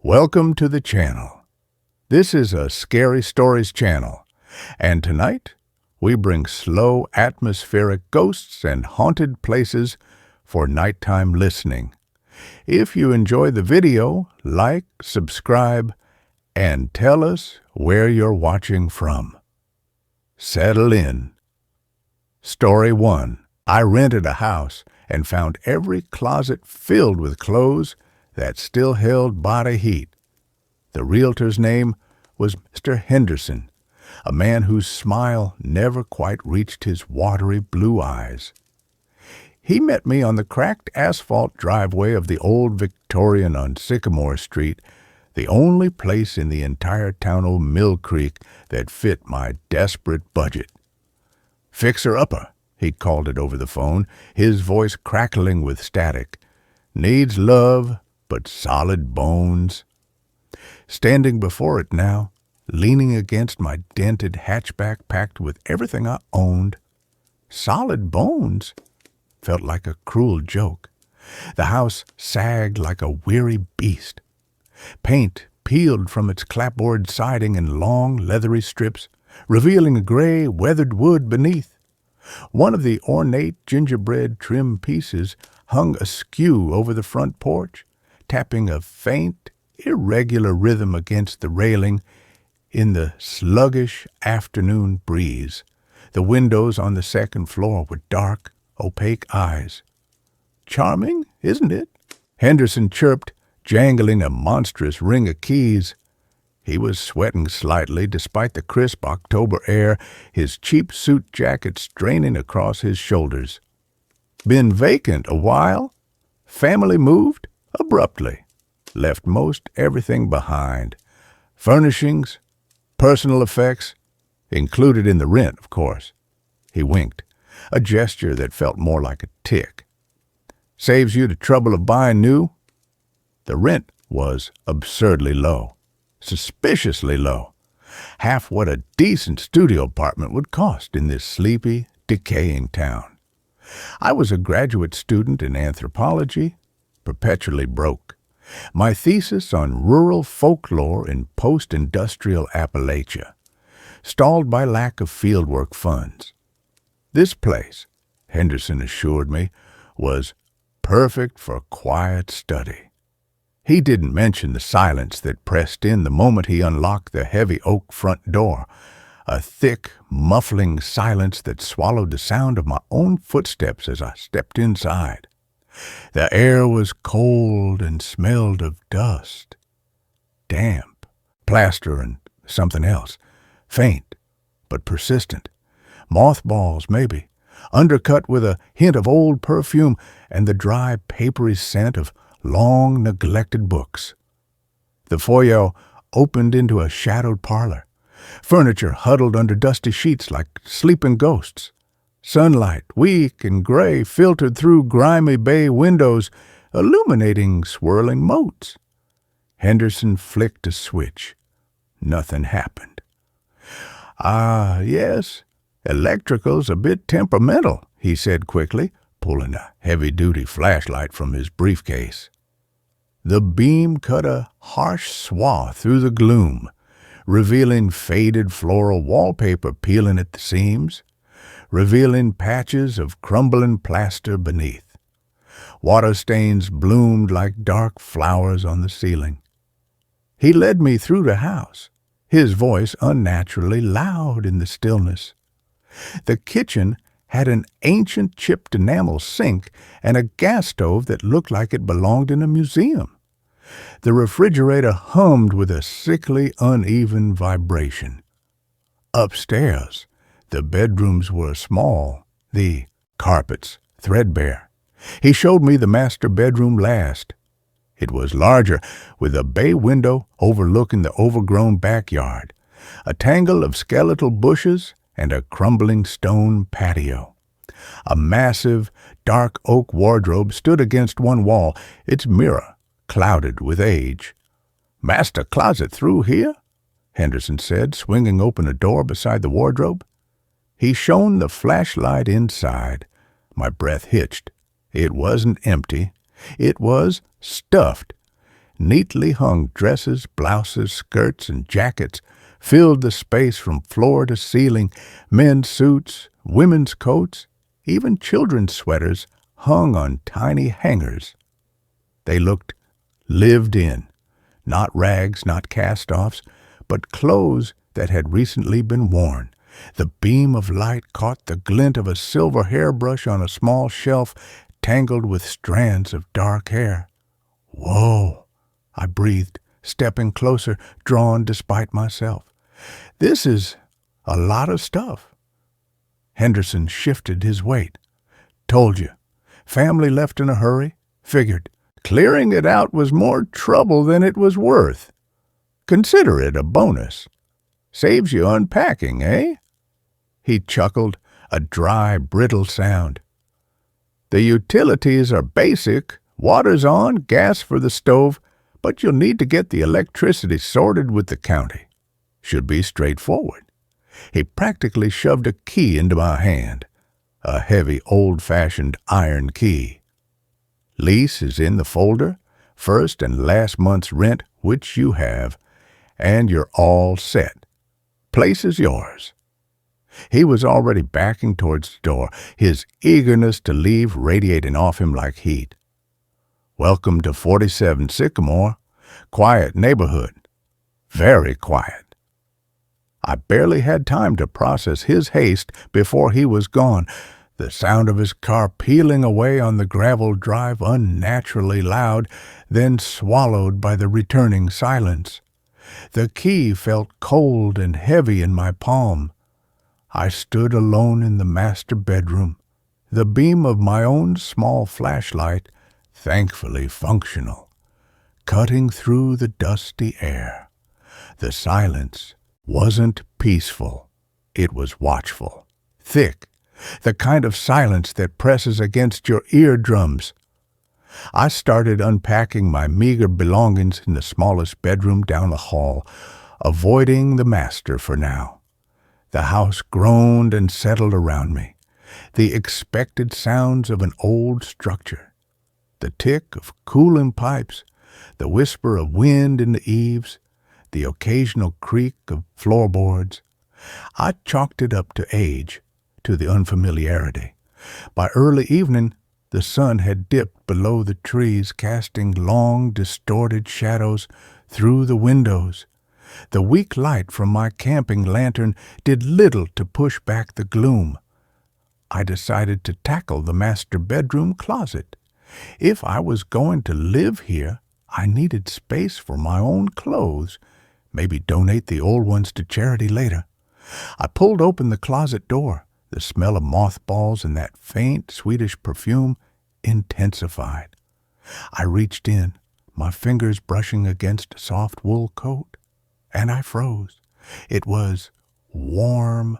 Welcome to the channel. This is a Scary Stories channel, and tonight we bring slow, atmospheric ghosts and haunted places for nighttime listening. If you enjoy the video, like, subscribe, and tell us where you're watching from. Settle in. Story 1. I rented a house and found every closet filled with clothes that still held body heat. The realtor's name was Mr. Henderson, a man whose smile never quite reached his watery blue eyes. He met me on the cracked asphalt driveway of the old Victorian on Sycamore Street, the only place in the entire town of Mill Creek that fit my desperate budget. "Fixer-upper," he called it over the phone, his voice crackling with static. "Needs love, but solid bones." Standing before it now, leaning against my dented hatchback packed with everything I owned. Solid bones felt like a cruel joke. The house sagged like a weary beast. Paint peeled from its clapboard siding in long, leathery strips, revealing a gray, weathered wood beneath. One of the ornate gingerbread trim pieces hung askew over the front porch, tapping a faint, irregular rhythm against the railing in the sluggish afternoon breeze. The windows on the second floor were dark, opaque eyes. "Charming, isn't it?" Henderson chirped, jangling a monstrous ring of keys. He was sweating slightly despite the crisp October air, his cheap suit jacket straining across his shoulders. "Been vacant a while. Family moved abruptly. Left most everything behind. Furnishings, personal effects, included in the rent, of course." He winked, a gesture that felt more like a tick. "Saves you the trouble of buying new." The rent was absurdly low, suspiciously low, half what a decent studio apartment would cost in this sleepy, decaying town. I was a graduate student in anthropology, perpetually broke. My thesis on rural folklore in post-industrial Appalachia, stalled by lack of fieldwork funds. This place, Henderson assured me, was perfect for quiet study. He didn't mention the silence that pressed in the moment he unlocked the heavy oak front door, a thick, muffling silence that swallowed the sound of my own footsteps as I stepped inside. The air was cold and smelled of dust, damp, plaster, and something else, faint but persistent. Mothballs, maybe, undercut with a hint of old perfume and the dry, papery scent of long-neglected books. The foyer opened into a shadowed parlor, furniture huddled under dusty sheets like sleeping ghosts. Sunlight, weak and gray, filtered through grimy bay windows, illuminating swirling motes. Henderson flicked a switch. Nothing happened. "Ah, yes, electrical's a bit temperamental," he said quickly, pulling a heavy-duty flashlight from his briefcase. The beam cut a harsh swath through the gloom, revealing faded floral wallpaper peeling at the seams, revealing patches of crumbling plaster beneath. Water stains bloomed like dark flowers on the ceiling. He led me through the house, his voice unnaturally loud in the stillness. The kitchen had an ancient chipped enamel sink and a gas stove that looked like it belonged in a museum. The refrigerator hummed with a sickly, uneven vibration. Upstairs, the bedrooms were small, the carpets threadbare. He showed me the master bedroom last. It was larger, with a bay window overlooking the overgrown backyard, a tangle of skeletal bushes, and a crumbling stone patio. A massive, dark oak wardrobe stood against one wall, its mirror clouded with age. "Master closet through here?" Henderson said, swinging open a door beside the wardrobe. He shone the flashlight inside. My breath hitched. It wasn't empty. It was stuffed. Neatly hung dresses, blouses, skirts, and jackets filled the space from floor to ceiling. Men's suits, women's coats, even children's sweaters hung on tiny hangers. They looked lived in, not rags, not cast-offs, but clothes that had recently been worn. The beam of light caught the glint of a silver hairbrush on a small shelf tangled with strands of dark hair. "Whoa," I breathed, stepping closer, drawn despite myself. "This is a lot of stuff." Henderson shifted his weight. "Told you. Family left in a hurry. Figured. Clearing it out was more trouble than it was worth. Consider it a bonus. Saves you unpacking, eh?" He chuckled, a dry, brittle sound. "The utilities are basic. Water's on, gas for the stove, but you'll need to get the electricity sorted with the county. Should be straightforward." He practically shoved a key into my hand, a heavy, old-fashioned iron key. "Lease is in the folder, first and last month's rent, which you have, and you're all set. Place is yours." He was already backing towards the door, his eagerness to leave radiating off him like heat. "Welcome to 47 Sycamore. Quiet neighborhood. Very quiet." I barely had time to process his haste before he was gone. The sound of his car peeling away on the gravel drive unnaturally loud, then swallowed by the returning silence. The key felt cold and heavy in my palm. I stood alone in the master bedroom, the beam of my own small flashlight, thankfully functional, cutting through the dusty air. The silence wasn't peaceful. It was watchful, thick, the kind of silence that presses against your eardrums. I started unpacking my meager belongings in the smallest bedroom down the hall, avoiding the master for now. The house groaned and settled around me, the expected sounds of an old structure, the tick of cooling pipes, the whisper of wind in the eaves, the occasional creak of floorboards. I chalked it up to age, to the unfamiliarity. By early evening, the sun had dipped below the trees, casting long, distorted shadows through the windows. The weak light from my camping lantern did little to push back the gloom. I decided to tackle the master bedroom closet. If I was going to live here, I needed space for my own clothes, maybe donate the old ones to charity later. I pulled open the closet door. The smell of mothballs and that faint Swedish perfume intensified. I reached in, my fingers brushing against a soft wool coat, and I froze. It was warm,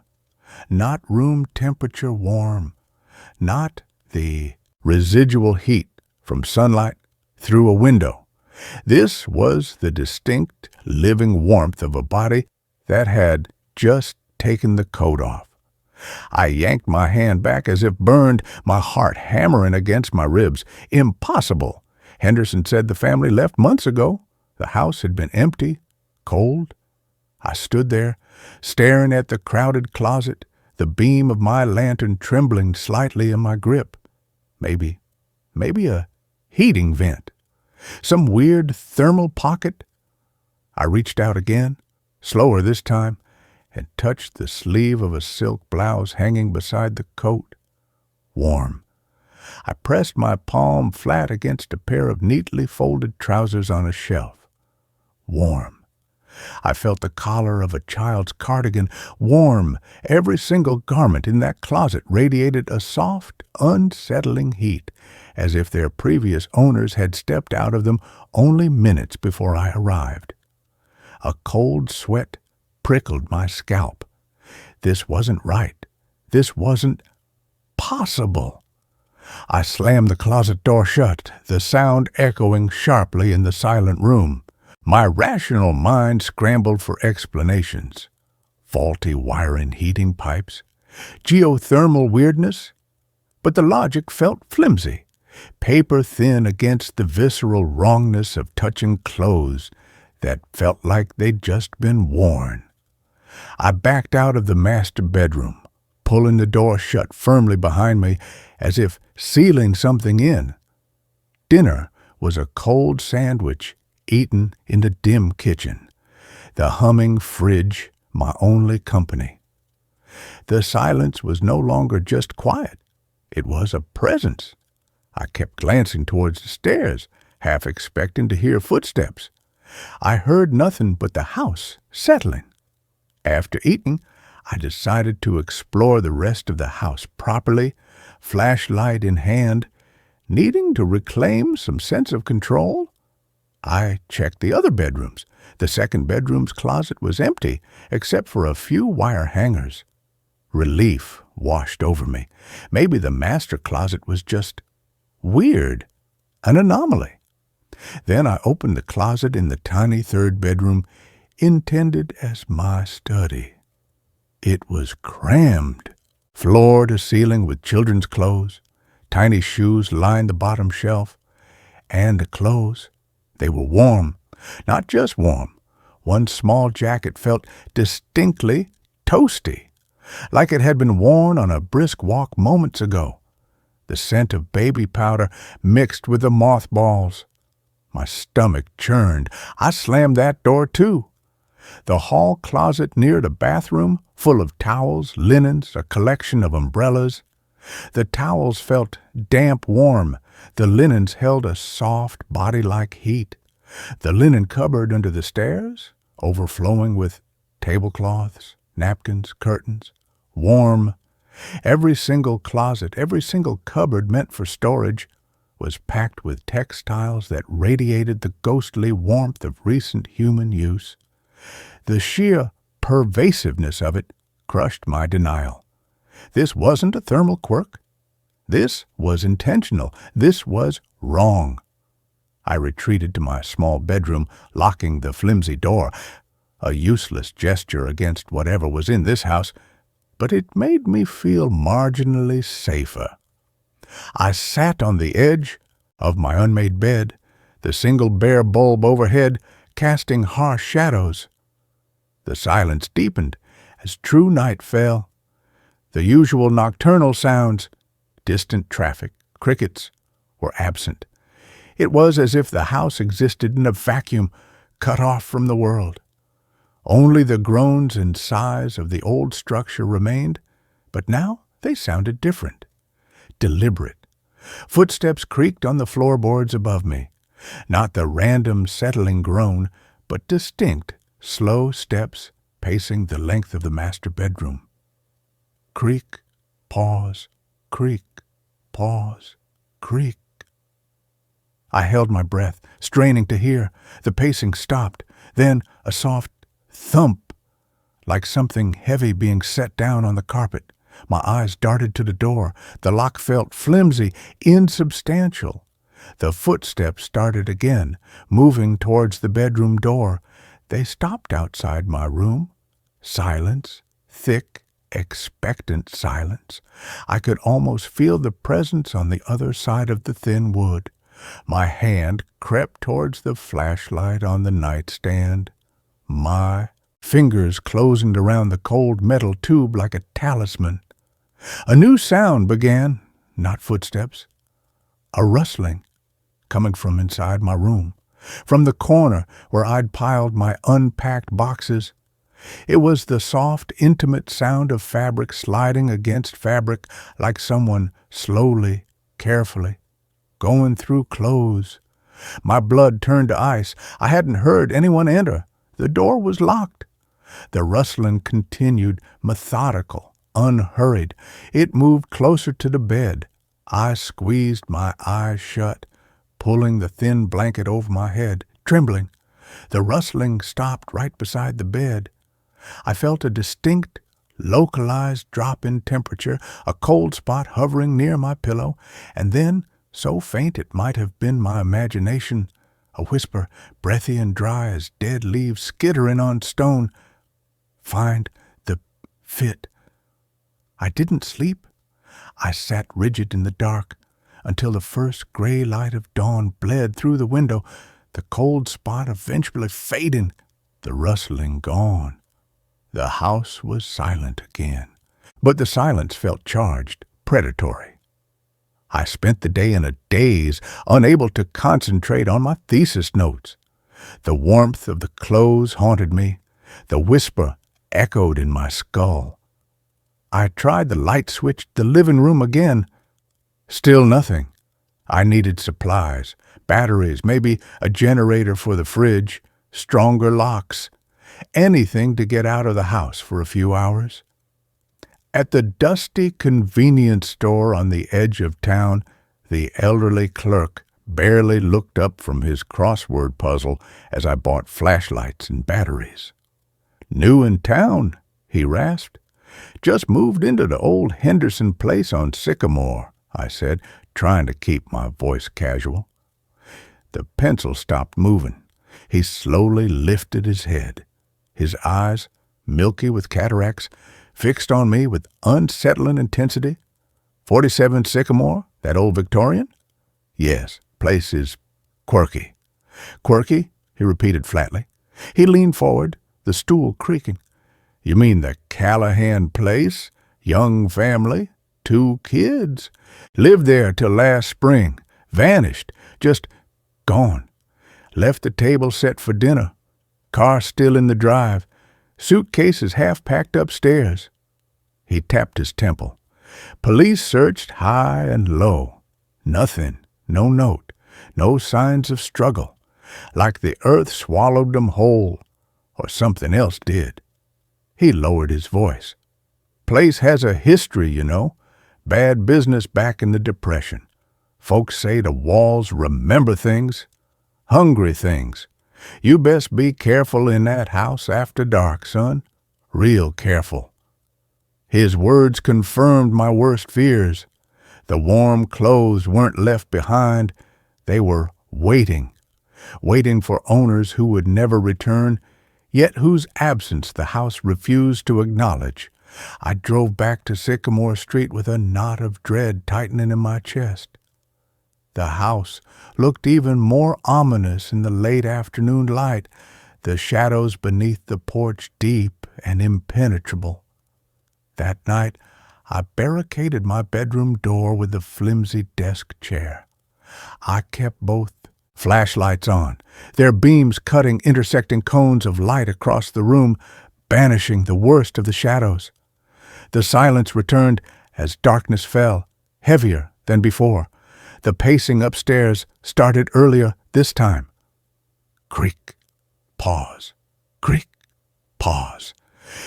not room temperature warm, not the residual heat from sunlight through a window. This was the distinct, living warmth of a body that had just taken the coat off. I yanked my hand back as if burned, my heart hammering against my ribs. Impossible! Henderson said the family left months ago. The house had been empty, cold. I stood there, staring at the crowded closet, the beam of my lantern trembling slightly in my grip. Maybe a heating vent. Some weird thermal pocket. I reached out again, slower this time, and touched the sleeve of a silk blouse hanging beside the coat. Warm. I pressed my palm flat against a pair of neatly folded trousers on a shelf. Warm. I felt the collar of a child's cardigan. Warm. Every single garment in that closet radiated a soft, unsettling heat, as if their previous owners had stepped out of them only minutes before I arrived. A cold sweat prickled my scalp. This wasn't right. This wasn't possible. I slammed the closet door shut, the sound echoing sharply in the silent room. My rational mind scrambled for explanations. Faulty wiring heating pipes, geothermal weirdness. But the logic felt flimsy. paper thin against the visceral wrongness of touching clothes that felt like they'd just been worn. I backed out of the master bedroom, pulling the door shut firmly behind me as if sealing something in. Dinner was a cold sandwich eaten in the dim kitchen, the humming fridge my only company. The silence was no longer just quiet. It was a presence. I kept glancing towards the stairs, half expecting to hear footsteps. I heard nothing but the house settling. After eating, I decided to explore the rest of the house properly, flashlight in hand, needing to reclaim some sense of control. I checked the other bedrooms. The second bedroom's closet was empty, except for a few wire hangers. Relief washed over me. Maybe the master closet was just weird, an anomaly. Then I opened the closet in the tiny third bedroom, intended as my study. It was crammed, floor to ceiling with children's clothes. Tiny shoes lined the bottom shelf. And the clothes, they were warm, not just warm. One small jacket felt distinctly toasty, like it had been worn on a brisk walk moments ago. The scent of baby powder mixed with the mothballs. My stomach churned. I slammed that door too. The hall closet near the bathroom, full of towels, linens, a collection of umbrellas. The towels felt damp warm. The linens held a soft, body-like heat. The linen cupboard under the stairs, overflowing with tablecloths, napkins, curtains, warm. Every single closet, every single cupboard meant for storage was packed with textiles that radiated the ghostly warmth of recent human use. The sheer pervasiveness of it crushed my denial. This wasn't a thermal quirk. This was intentional. This was wrong. I retreated to my small bedroom, locking the flimsy door, a useless gesture against whatever was in this house, but it made me feel marginally safer. I sat on the edge of my unmade bed, the single bare bulb overhead casting harsh shadows. The silence deepened as true night fell. The usual nocturnal sounds, distant traffic, crickets, were absent. It was as if the house existed in a vacuum, cut off from the world. Only the groans and sighs of the old structure remained, but now they sounded different, deliberate. Footsteps creaked on the floorboards above me, not the random settling groan, but distinct, slow steps pacing the length of the master bedroom. Creak, pause, creak, pause, creak. I held my breath, straining to hear. The pacing stopped. Then a soft thump, like something heavy being set down on the carpet. My eyes darted to the door. The lock felt flimsy, insubstantial. The footsteps started again, moving towards the bedroom door. They stopped outside my room. Silence, thick, expectant silence. I could almost feel the presence on the other side of the thin wood. My hand crept towards the flashlight on the nightstand. My fingers closing around the cold metal tube like a talisman. A new sound began, not footsteps. A rustling, coming from inside my room, from the corner where I'd piled my unpacked boxes. It was the soft, intimate sound of fabric sliding against fabric like someone slowly, carefully, going through clothes. My blood turned to ice. I hadn't heard anyone enter. The door was locked. The rustling continued, methodical, unhurried. It moved closer to the bed. I squeezed my eyes shut, pulling the thin blanket over my head, trembling. The rustling stopped right beside the bed. I felt a distinct, localized drop in temperature, a cold spot hovering near my pillow, and then, so faint it might have been my imagination, a whisper, breathy and dry as dead leaves skittering on stone. Find the fit. I didn't sleep. I sat rigid in the dark, until the first gray light of dawn bled through the window, the cold spot eventually fading, the rustling gone. The house was silent again, but the silence felt charged, predatory. I spent the day in a daze, unable to concentrate on my thesis notes. The warmth of the clothes haunted me. The whisper echoed in my skull. I tried the light switch in the living room again. Still nothing. I needed supplies, batteries, maybe a generator for the fridge, stronger locks, anything to get out of the house for a few hours. At the dusty convenience store on the edge of town, the elderly clerk barely looked up from his crossword puzzle as I bought flashlights and batteries. "New in town," he rasped. "Just moved into the old Henderson place on Sycamore," I said, trying to keep my voice casual. The pencil stopped moving. He slowly lifted his head. His eyes, milky with cataracts, fixed on me with unsettling intensity. 47 Sycamore, that old Victorian? Yes, place is quirky. Quirky? He repeated flatly. He leaned forward, the stool creaking. You mean the Callahan place? Young family? 2 kids? Lived there till last spring. Vanished. Just gone. Left the table set for dinner. Car still in the drive. Suitcases half packed upstairs. He tapped his temple. Police searched high and low. Nothing. No note. No signs of struggle. Like the earth swallowed them whole. Or something else did. He lowered his voice. Place has a history, you know. Bad business back in the Depression. Folks say the walls remember things. Hungry things. You best be careful in that house after dark, son. Real careful. His words confirmed my worst fears. The warm clothes weren't left behind. They were waiting for owners who would never return, yet whose absence the house refused to acknowledge. I drove back to Sycamore Street with a knot of dread tightening in my chest. The house looked even more ominous in the late afternoon light, the shadows beneath the porch deep and impenetrable. That night, I barricaded my bedroom door with the flimsy desk chair. I kept both flashlights on, their beams cutting intersecting cones of light across the room, banishing the worst of the shadows. The silence returned as darkness fell, heavier than before. The pacing upstairs started earlier this time. Creak, pause, creak, pause.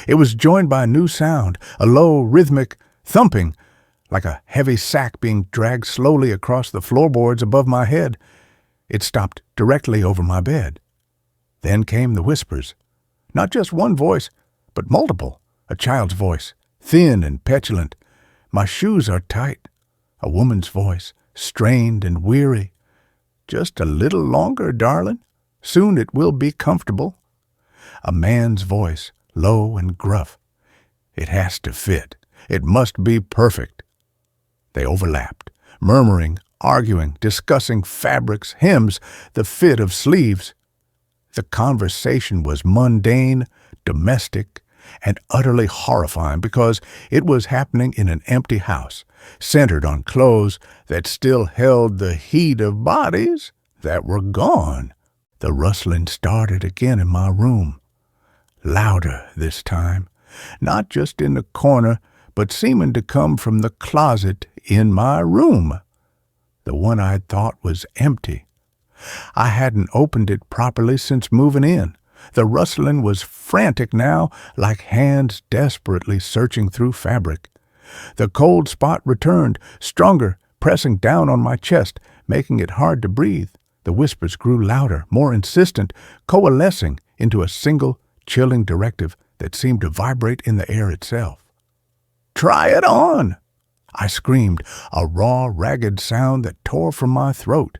It was joined by a new sound, a low, rhythmic thumping, like a heavy sack being dragged slowly across the floorboards above my head. It stopped directly over my bed. Then came the whispers. Not just one voice, but multiple. A child's voice, thin and petulant. My shoes are tight. A woman's voice, strained and weary. Just a little longer, darling. Soon it will be comfortable. A man's voice, low and gruff. It has to fit. It must be perfect. They overlapped, murmuring, arguing, discussing fabrics, hems, the fit of sleeves. The conversation was mundane, domestic, and utterly horrifying because it was happening in an empty house, centered on clothes that still held the heat of bodies that were gone. The rustling started again in my room. Louder this time, not just in the corner, but seeming to come from the closet in my room, the one I'd thought was empty. I hadn't opened it properly since moving in. The rustling was frantic now, like hands desperately searching through fabric. The cold spot returned, stronger, pressing down on my chest, making it hard to breathe. The whispers grew louder, more insistent, coalescing into a single, chilling directive that seemed to vibrate in the air itself. "Try it on!" I screamed, a raw, ragged sound that tore from my throat.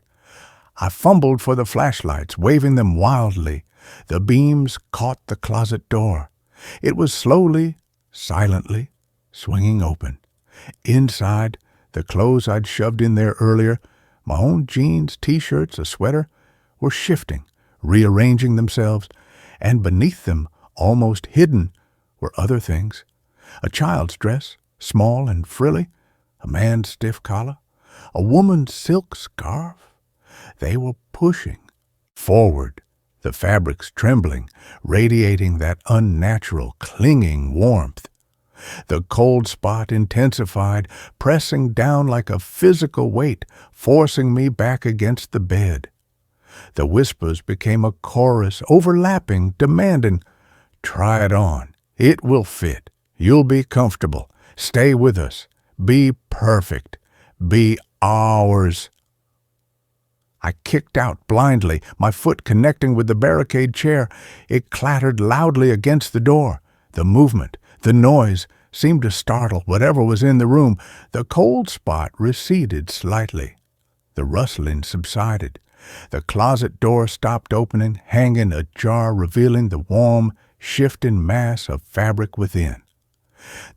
I fumbled for the flashlights, waving them wildly. The beams caught the closet door. It was slowly, silently, swinging open. Inside, The clothes I'd shoved in there earlier, my own jeans, t-shirts, a sweater, were shifting, rearranging themselves, and beneath them, almost hidden, were other things. A child's dress, small and frilly, a man's stiff collar, a woman's silk scarf. They were pushing forward, the fabrics trembling, radiating that unnatural, clinging warmth. The cold spot intensified, pressing down like a physical weight, forcing me back against the bed. The whispers became a chorus, overlapping, demanding, "Try it on. It will fit. You'll be comfortable. Stay with us. Be perfect. Be ours." I kicked out blindly, my foot connecting with the barricade chair. It clattered loudly against the door. The movement, the noise, seemed to startle whatever was in the room. The cold spot receded slightly. The rustling subsided. The closet door stopped opening, hanging ajar, revealing the warm, shifting mass of fabric within.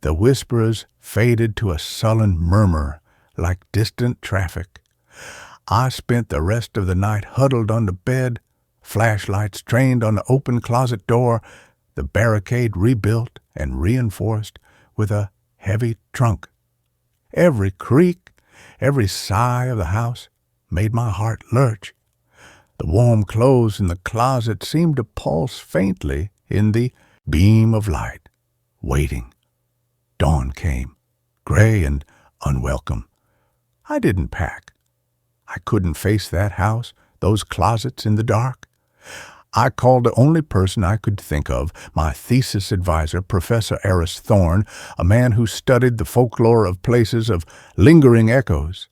The whispers faded to a sullen murmur, like distant traffic. I spent the rest of the night huddled on the bed, flashlights trained on the open closet door, the barricade rebuilt and reinforced with a heavy trunk. Every creak, every sigh of the house made my heart lurch. The warm clothes in the closet seemed to pulse faintly in the beam of light, waiting. Dawn came, gray and unwelcome. I didn't pack. I couldn't face that house, those closets in the dark. I called the only person I could think of, my thesis advisor, Professor Eris Thorne, a man who studied the folklore of places of lingering echoes.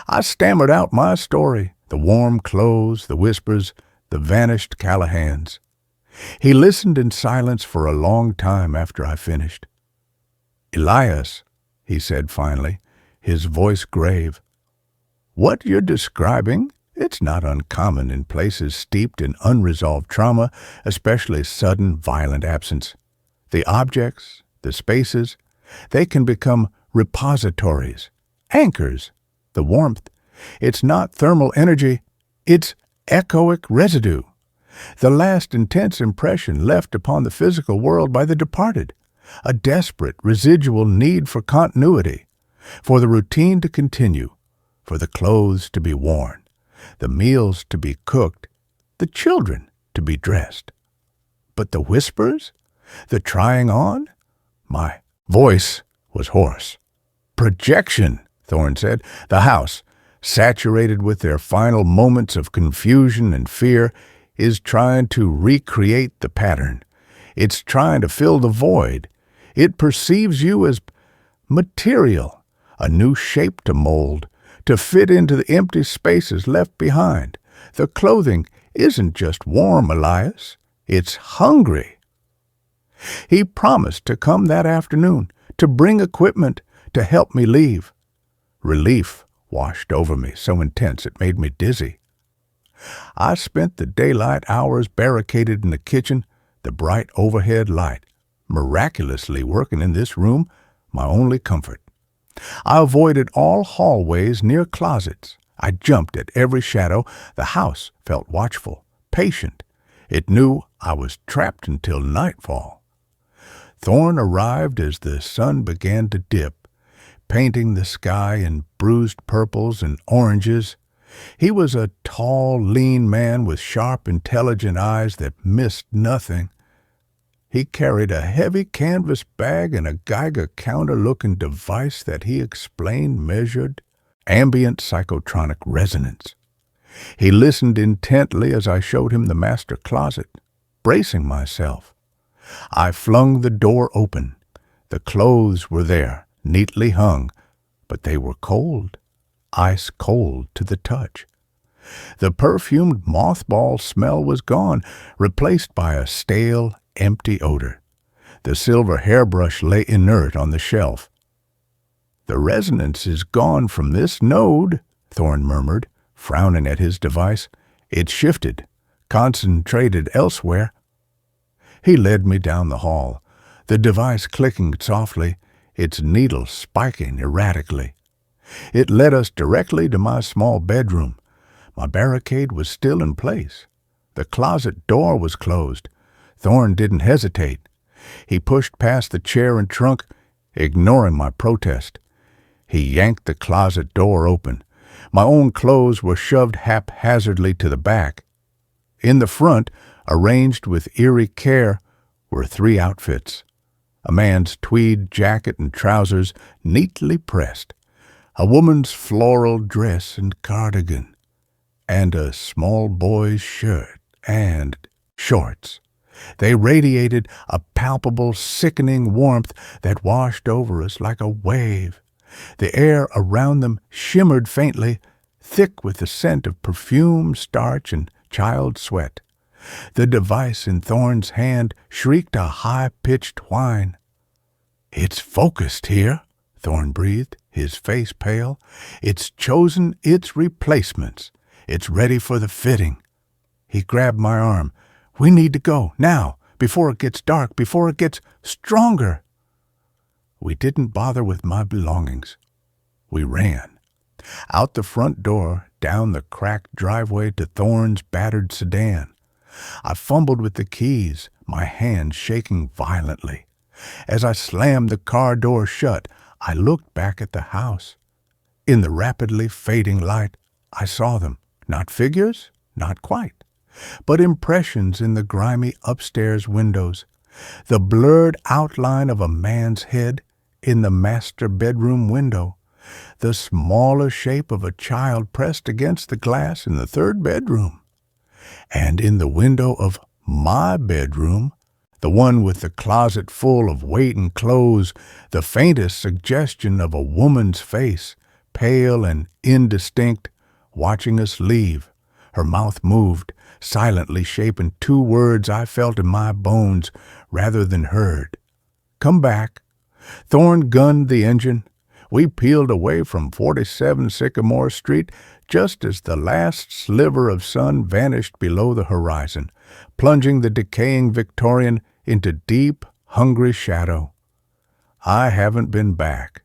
I stammered out my story, the warm clothes, the whispers, the vanished Callahans. He listened in silence for a long time after I finished. "Elias," he said finally, his voice grave, "what you're describing, it's not uncommon in places steeped in unresolved trauma, especially sudden violent absence. The objects, the spaces, they can become repositories, anchors. The warmth, it's not thermal energy, it's echoic residue. The last intense impression left upon the physical world by the departed, a desperate residual need for continuity, for the routine to continue, for the clothes to be worn, the meals to be cooked, the children to be dressed. But the whispers, the trying on?" My voice was hoarse. "Projection," Thorne said. "The house, saturated with their final moments of confusion and fear, is trying to recreate the pattern. It's trying to fill the void. It perceives you as material, a new shape to mold, to fit into the empty spaces left behind. The clothing isn't just warm, Elias. It's hungry." He promised to come that afternoon, to bring equipment, to help me leave. Relief washed over me, so intense it made me dizzy. I spent the daylight hours barricaded in the kitchen, the bright overhead light, miraculously working in this room, my only comfort. I avoided all hallways near closets. I jumped at every shadow. The house felt watchful, patient. It knew I was trapped until nightfall. Thorne arrived as the sun began to dip, painting the sky in bruised purples and oranges. He was a tall, lean man with sharp, intelligent eyes that missed nothing. He carried a heavy canvas bag and a Geiger counter-looking device that he explained measured ambient psychotronic resonance. He listened intently as I showed him the master closet, bracing myself. I flung the door open. The clothes were there, neatly hung, but they were cold, ice cold to the touch. The perfumed mothball smell was gone, replaced by a stale, empty odor. The silver hairbrush lay inert on the shelf. "The resonance is gone from this node," Thorne murmured, frowning at his device. "It's shifted, concentrated elsewhere." He led me down the hall, the device clicking softly, its needle spiking erratically. It led us directly to my small bedroom. My barricade was still in place. The closet door was closed. Thorn didn't hesitate. He pushed past the chair and trunk, ignoring my protest. He yanked the closet door open. My own clothes were shoved haphazardly to the back. In the front, arranged with eerie care, were 3 outfits. A man's tweed jacket and trousers neatly pressed, a woman's floral dress and cardigan, and a small boy's shirt and shorts. They radiated a palpable, sickening warmth that washed over us like a wave. The air around them shimmered faintly, thick with the scent of perfume, starch, and child sweat. The device in Thorn's hand shrieked a high-pitched whine. "It's focused here," Thorn breathed, his face pale. "It's chosen its replacements. It's ready for the fitting." He grabbed my arm. "We need to go, now, before it gets dark, before it gets stronger." We didn't bother with my belongings. We ran. Out the front door, down the cracked driveway to Thorn's battered sedan. I fumbled with the keys, my hands shaking violently. As I slammed the car door shut, I looked back at the house. In the rapidly fading light, I saw them. Not figures, not quite, but impressions in the grimy upstairs windows. The blurred outline of a man's head in the master bedroom window. The smaller shape of a child pressed against the glass in the 3rd bedroom. And in the window of my bedroom, the one with the closet full of waiting clothes, the faintest suggestion of a woman's face, pale and indistinct, watching us leave. Her mouth moved, silently shaping 2 words I felt in my bones rather than heard. "Come back." Thorn gunned the engine. We peeled away from 47 Sycamore Street just as the last sliver of sun vanished below the horizon, plunging the decaying Victorian into deep, hungry shadow. I haven't been back.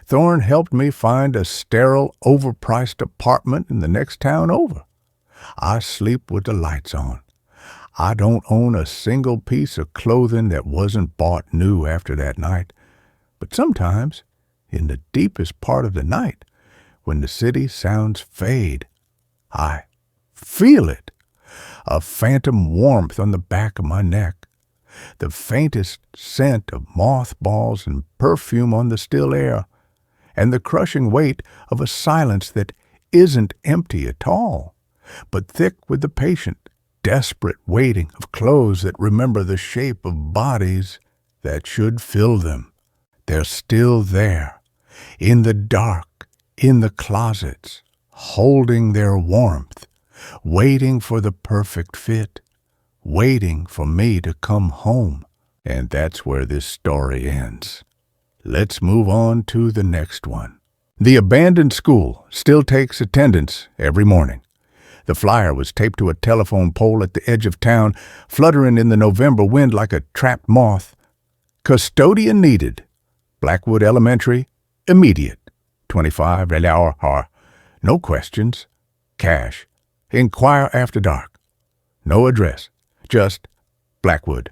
Thorn helped me find a sterile, overpriced apartment in the next town over. I sleep with the lights on. I don't own a single piece of clothing that wasn't bought new after that night. But sometimes, in the deepest part of the night, when the city sounds fade, I feel it. A phantom warmth on the back of my neck. The faintest scent of mothballs and perfume on the still air, and the crushing weight of a silence that isn't empty at all, but thick with the patient, desperate waiting of clothes that remember the shape of bodies that should fill them. They're still there, in the dark, in the closets, holding their warmth, waiting for the perfect fit, waiting for me to come home. And that's where this story ends. Let's move on to the next one. The abandoned school still takes attendance every morning. The flyer was taped to a telephone pole at the edge of town, fluttering in the November wind like a trapped moth. Custodian needed. Blackwood Elementary, immediate. $25 No questions. Cash. Inquire after dark. No address. Just Blackwood.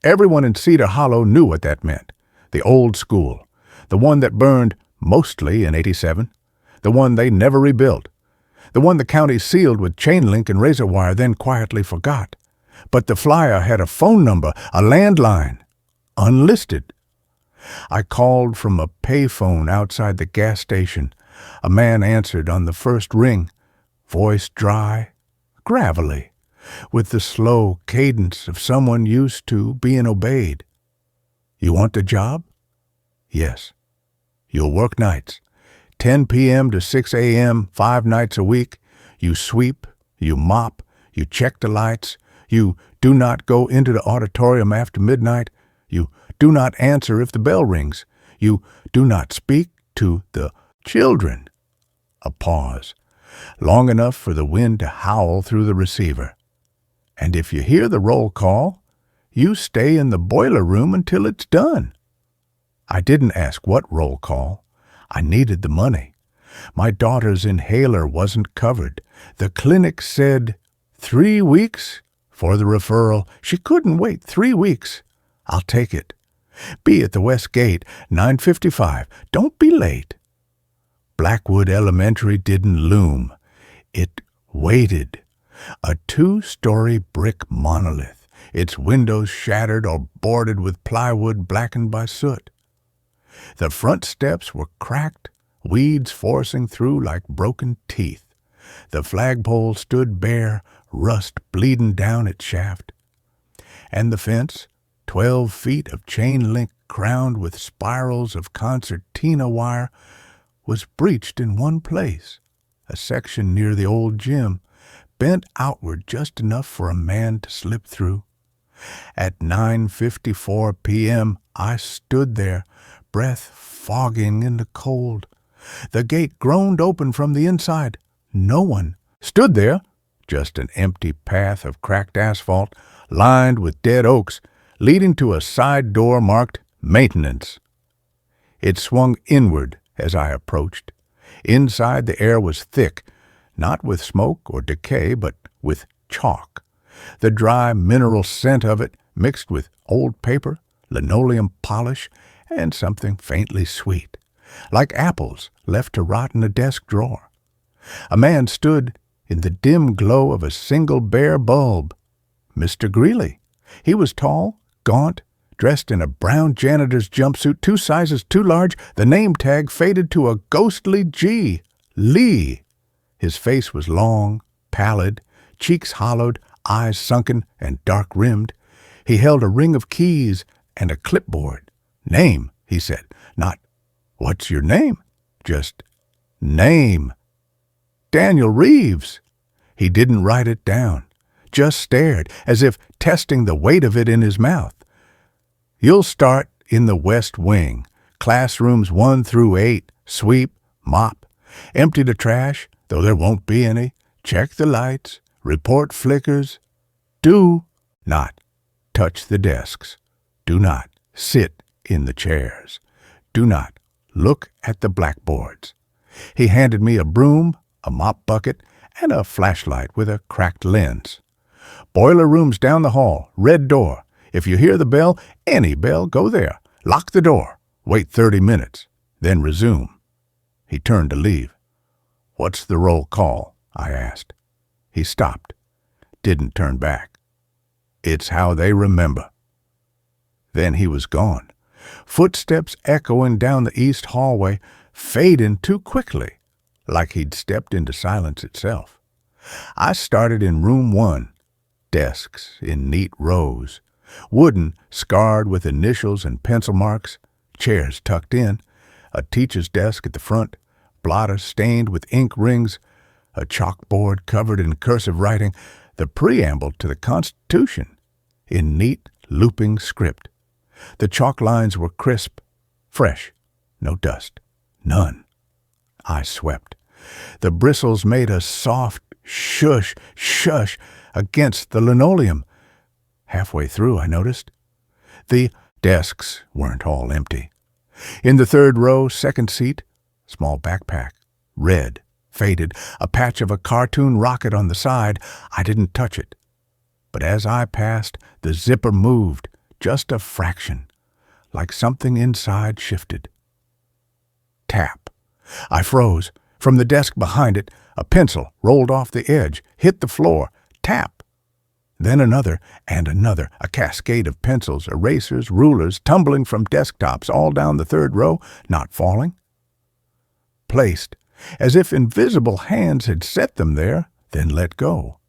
Everyone in Cedar Hollow knew what that meant. The old school. The one that burned mostly in '87. The one they never rebuilt. The one the county sealed with chain link and razor wire, then quietly forgot. But the flyer had a phone number, a landline. Unlisted. I called from a payphone outside the gas station. A man answered on the first ring, voice dry, gravelly, with the slow cadence of someone used to being obeyed. "You want the job?" "Yes." "You'll work nights. 10 p.m. to 6 a.m., 5 nights a week. You sweep, you mop, you check the lights. You do not go into the auditorium after midnight. You do not answer if the bell rings. You do not speak to the children." A pause, long enough for the wind to howl through the receiver. "And if you hear the roll call, you stay in the boiler room until it's done." I didn't ask what roll call. I needed the money. My daughter's inhaler wasn't covered. The clinic said 3 weeks for the referral. She couldn't wait 3 weeks. I'll take it. Be at the West Gate, 9:55. Don't be late. Blackwood Elementary didn't loom. It waited. A 2-story brick monolith, its windows shattered or boarded with plywood blackened by soot. The front steps were cracked, weeds forcing through like broken teeth. The flagpole stood bare, rust bleeding down its shaft. And the fence, 12 feet of chain link crowned with spirals of concertina wire, was breached in one place, a section near the old gym, bent outward just enough for a man to slip through. At 9:54 p.m., I stood there, breath fogging in the cold. The gate groaned open from the inside. No one stood there, just an empty path of cracked asphalt, lined with dead oaks, leading to a side door marked Maintenance. It swung inward as I approached. Inside, the air was thick, not with smoke or decay, but with chalk. The dry mineral scent of it mixed with old paper, linoleum polish, and something faintly sweet, like apples left to rot in a desk drawer. A man stood in the dim glow of a single bare bulb. Mr. Greeley. He was tall, gaunt, dressed in a brown janitor's jumpsuit 2 sizes too large, the name tag faded to a ghostly G. Lee. His face was long, pallid, cheeks hollowed, eyes sunken and dark-rimmed. He held a ring of keys and a clipboard. Name, he said, not, "What's your name?" Just, name. Daniel Reeves. He didn't write it down, just stared, as if testing the weight of it in his mouth. "You'll start in the West Wing, classrooms 1 through 8, sweep, mop, empty the trash, though there won't be any, check the lights, report flickers. Do not touch the desks. Do not sit in the chairs. Do not look at the blackboards." He handed me a broom, a mop bucket, and a flashlight with a cracked lens. "Boiler room's down the hall, red door. If you hear the bell, any bell, go there. Lock the door. Wait 30 minutes. Then resume." He turned to leave. "What's the roll call?" I asked. He stopped. Didn't turn back. "It's how they remember." Then he was gone. Footsteps echoing down the east hallway, fading too quickly, like he'd stepped into silence itself. I started in room 1. Desks in neat rows. Wooden, scarred with initials and pencil marks, chairs tucked in, a teacher's desk at the front, blotter stained with ink rings, a chalkboard covered in cursive writing, the preamble to the Constitution, in neat, looping script. The chalk lines were crisp, fresh, no dust, none. I swept. The bristles made a soft shush, shush against the linoleum. Halfway through, I noticed. The desks weren't all empty. In the 3rd row, 2nd seat, small backpack, red, faded, a patch of a cartoon rocket on the side. I didn't touch it. But as I passed, the zipper moved, just a fraction, like something inside shifted. Tap. I froze. From the desk behind it, a pencil rolled off the edge, hit the floor. Tap. Then another and another, a cascade of pencils, erasers, rulers, tumbling from desktops all down the 3rd row, not falling. Placed, as if invisible hands had set them there, then let go.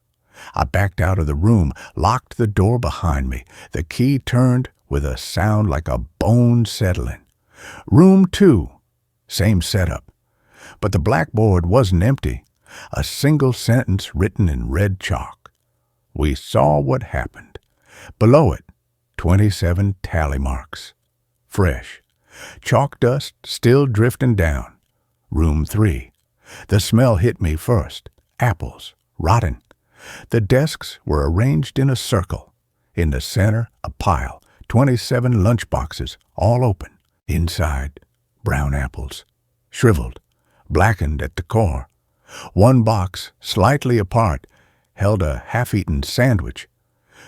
I backed out of the room, locked the door behind me. The key turned with a sound like a bone settling. Room 2, same setup. But the blackboard wasn't empty. A single sentence written in red chalk. We saw what happened. Below it, 27 tally marks. Fresh. Chalk dust still drifting down. Room 3. The smell hit me first. Apples. Rotten. The desks were arranged in a circle. In the center, a pile. 27 lunch boxes, all open. Inside, brown apples. shriveled, blackened at the core. One box, slightly apart, held a half-eaten sandwich.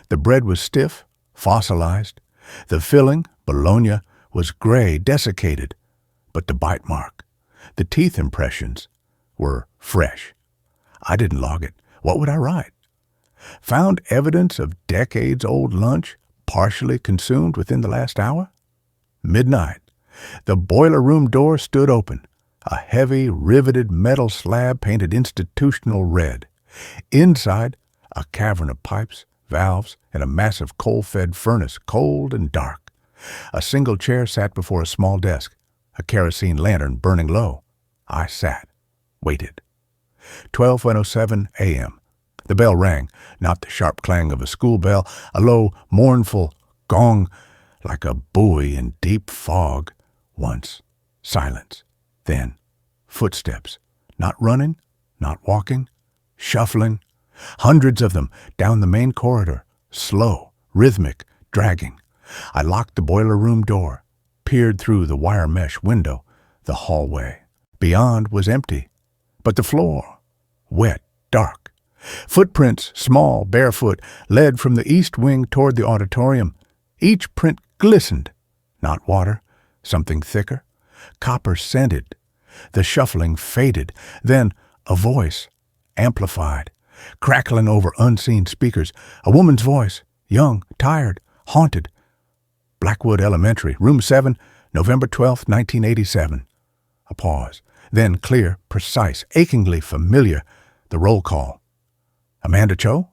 The bread was stiff, fossilized. The filling, bologna, was gray, desiccated. But the bite mark, the teeth impressions, were fresh. I didn't log it. What would I write? Found evidence of decades-old lunch partially consumed within the last hour? Midnight. The boiler room door stood open, a heavy, riveted metal slab painted institutional red. Inside, a cavern of pipes, valves, and a massive coal-fed furnace, cold and dark. A single chair sat before a small desk, a kerosene lantern burning low. I sat, waited. 12:07 a.m. The bell rang, not the sharp clang of a school bell, a low, mournful gong like a buoy in deep fog. Once, silence. Then, footsteps. Not running, not walking, shuffling. Hundreds of them down the main corridor, slow, rhythmic, dragging. I locked the boiler room door, peered through the wire mesh window, the hallway. Beyond was empty, but the floor, wet, dark. Footprints, small, barefoot, led from the east wing toward the auditorium. Each print glistened. Not water, something thicker, copper-scented. The shuffling faded. Then a voice, amplified, crackling over unseen speakers. A woman's voice, young, tired, haunted. Blackwood Elementary, Room 7, November 12, 1987. A pause. Then clear, precise, achingly familiar. The roll call. Amanda Cho?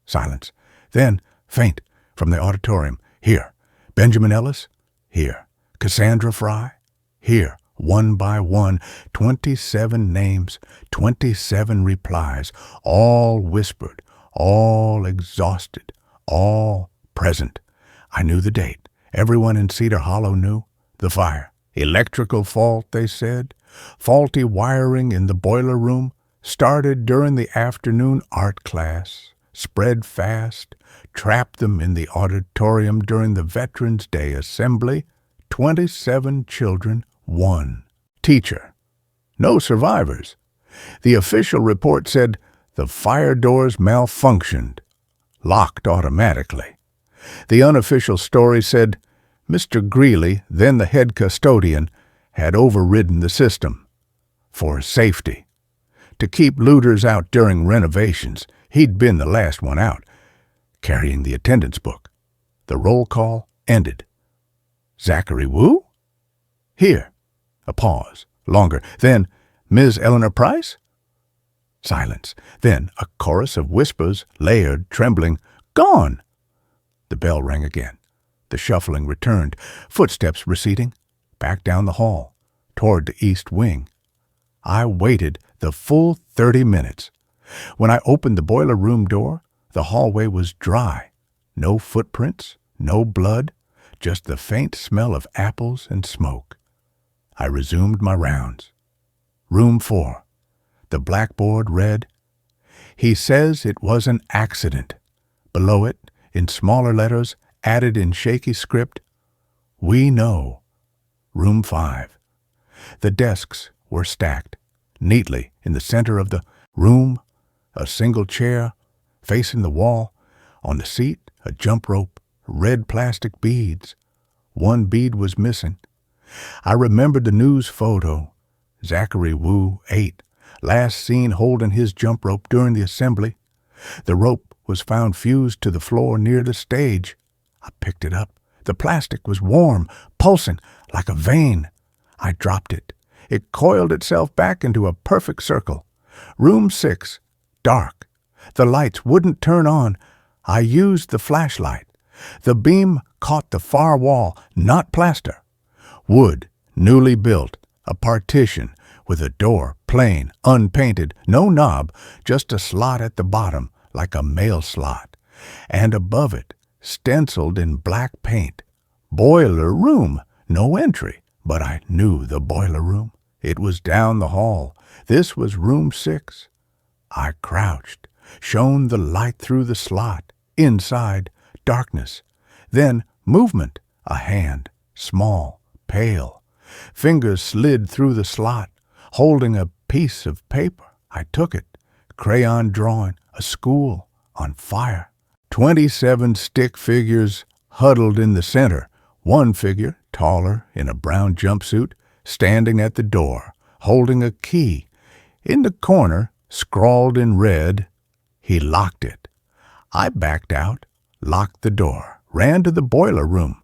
Silence. Then, faint, from the auditorium. Here. Benjamin Ellis? Here. Cassandra Fry? Here. One by one, 27 names, 27 replies, all whispered, all exhausted, all present. I knew the date. Everyone in Cedar Hollow knew. The fire. Electrical fault, they said. Faulty wiring in the boiler room. Started during the afternoon art class. Spread fast. Trapped them in the auditorium during the Veterans Day assembly. 27 children. One. Teacher. No survivors. The official report said the fire doors malfunctioned, locked automatically. The unofficial story said Mr. Greeley, then the head custodian, had overridden the system. For safety. To keep looters out during renovations, he'd been the last one out, carrying the attendance book. The roll call ended. Zachary Wu? Here. A pause, longer. Then, Ms. Eleanor Price? Silence. Then a chorus of whispers, layered, trembling. Gone! The bell rang again. The shuffling returned, footsteps receding, back down the hall, toward the east wing. I waited the full 30 minutes. When I opened the boiler room door, the hallway was dry. No footprints, no blood, just the faint smell of apples and smoke. I resumed my rounds. Room 4. The blackboard read, "He says it was an accident." Below it, in smaller letters, added in shaky script, "We know." Room 5. The desks were stacked, neatly in the center of the room, a single chair, facing the wall. On the seat, a jump rope, red plastic beads. One bead was missing. I remembered the news photo. Zachary Wu, 8, last seen holding his jump rope during the assembly. The rope was found fused to the floor near the stage. I picked it up. The plastic was warm, pulsing like a vein. I dropped it. It coiled itself back into a perfect circle. Room 6, dark. The lights wouldn't turn on. I used the flashlight. The beam caught the far wall, not plaster. Wood, newly built, a partition with a door, plain, unpainted, no knob, just a slot at the bottom like a mail slot. And above it, stenciled in black paint, boiler room, no entry, but I knew the boiler room. It was down the hall. This was room 6. I crouched, shone the light through the slot. Inside, darkness. Then movement, a hand, small, pale. Fingers slid through the slot, holding a piece of paper. I took it. Crayon drawing, a school on fire. 27 stick figures huddled in the center. One figure, taller, in a brown jumpsuit, standing at the door, holding a key. In the corner, scrawled in red, he locked it. I backed out, locked the door, ran to the boiler room.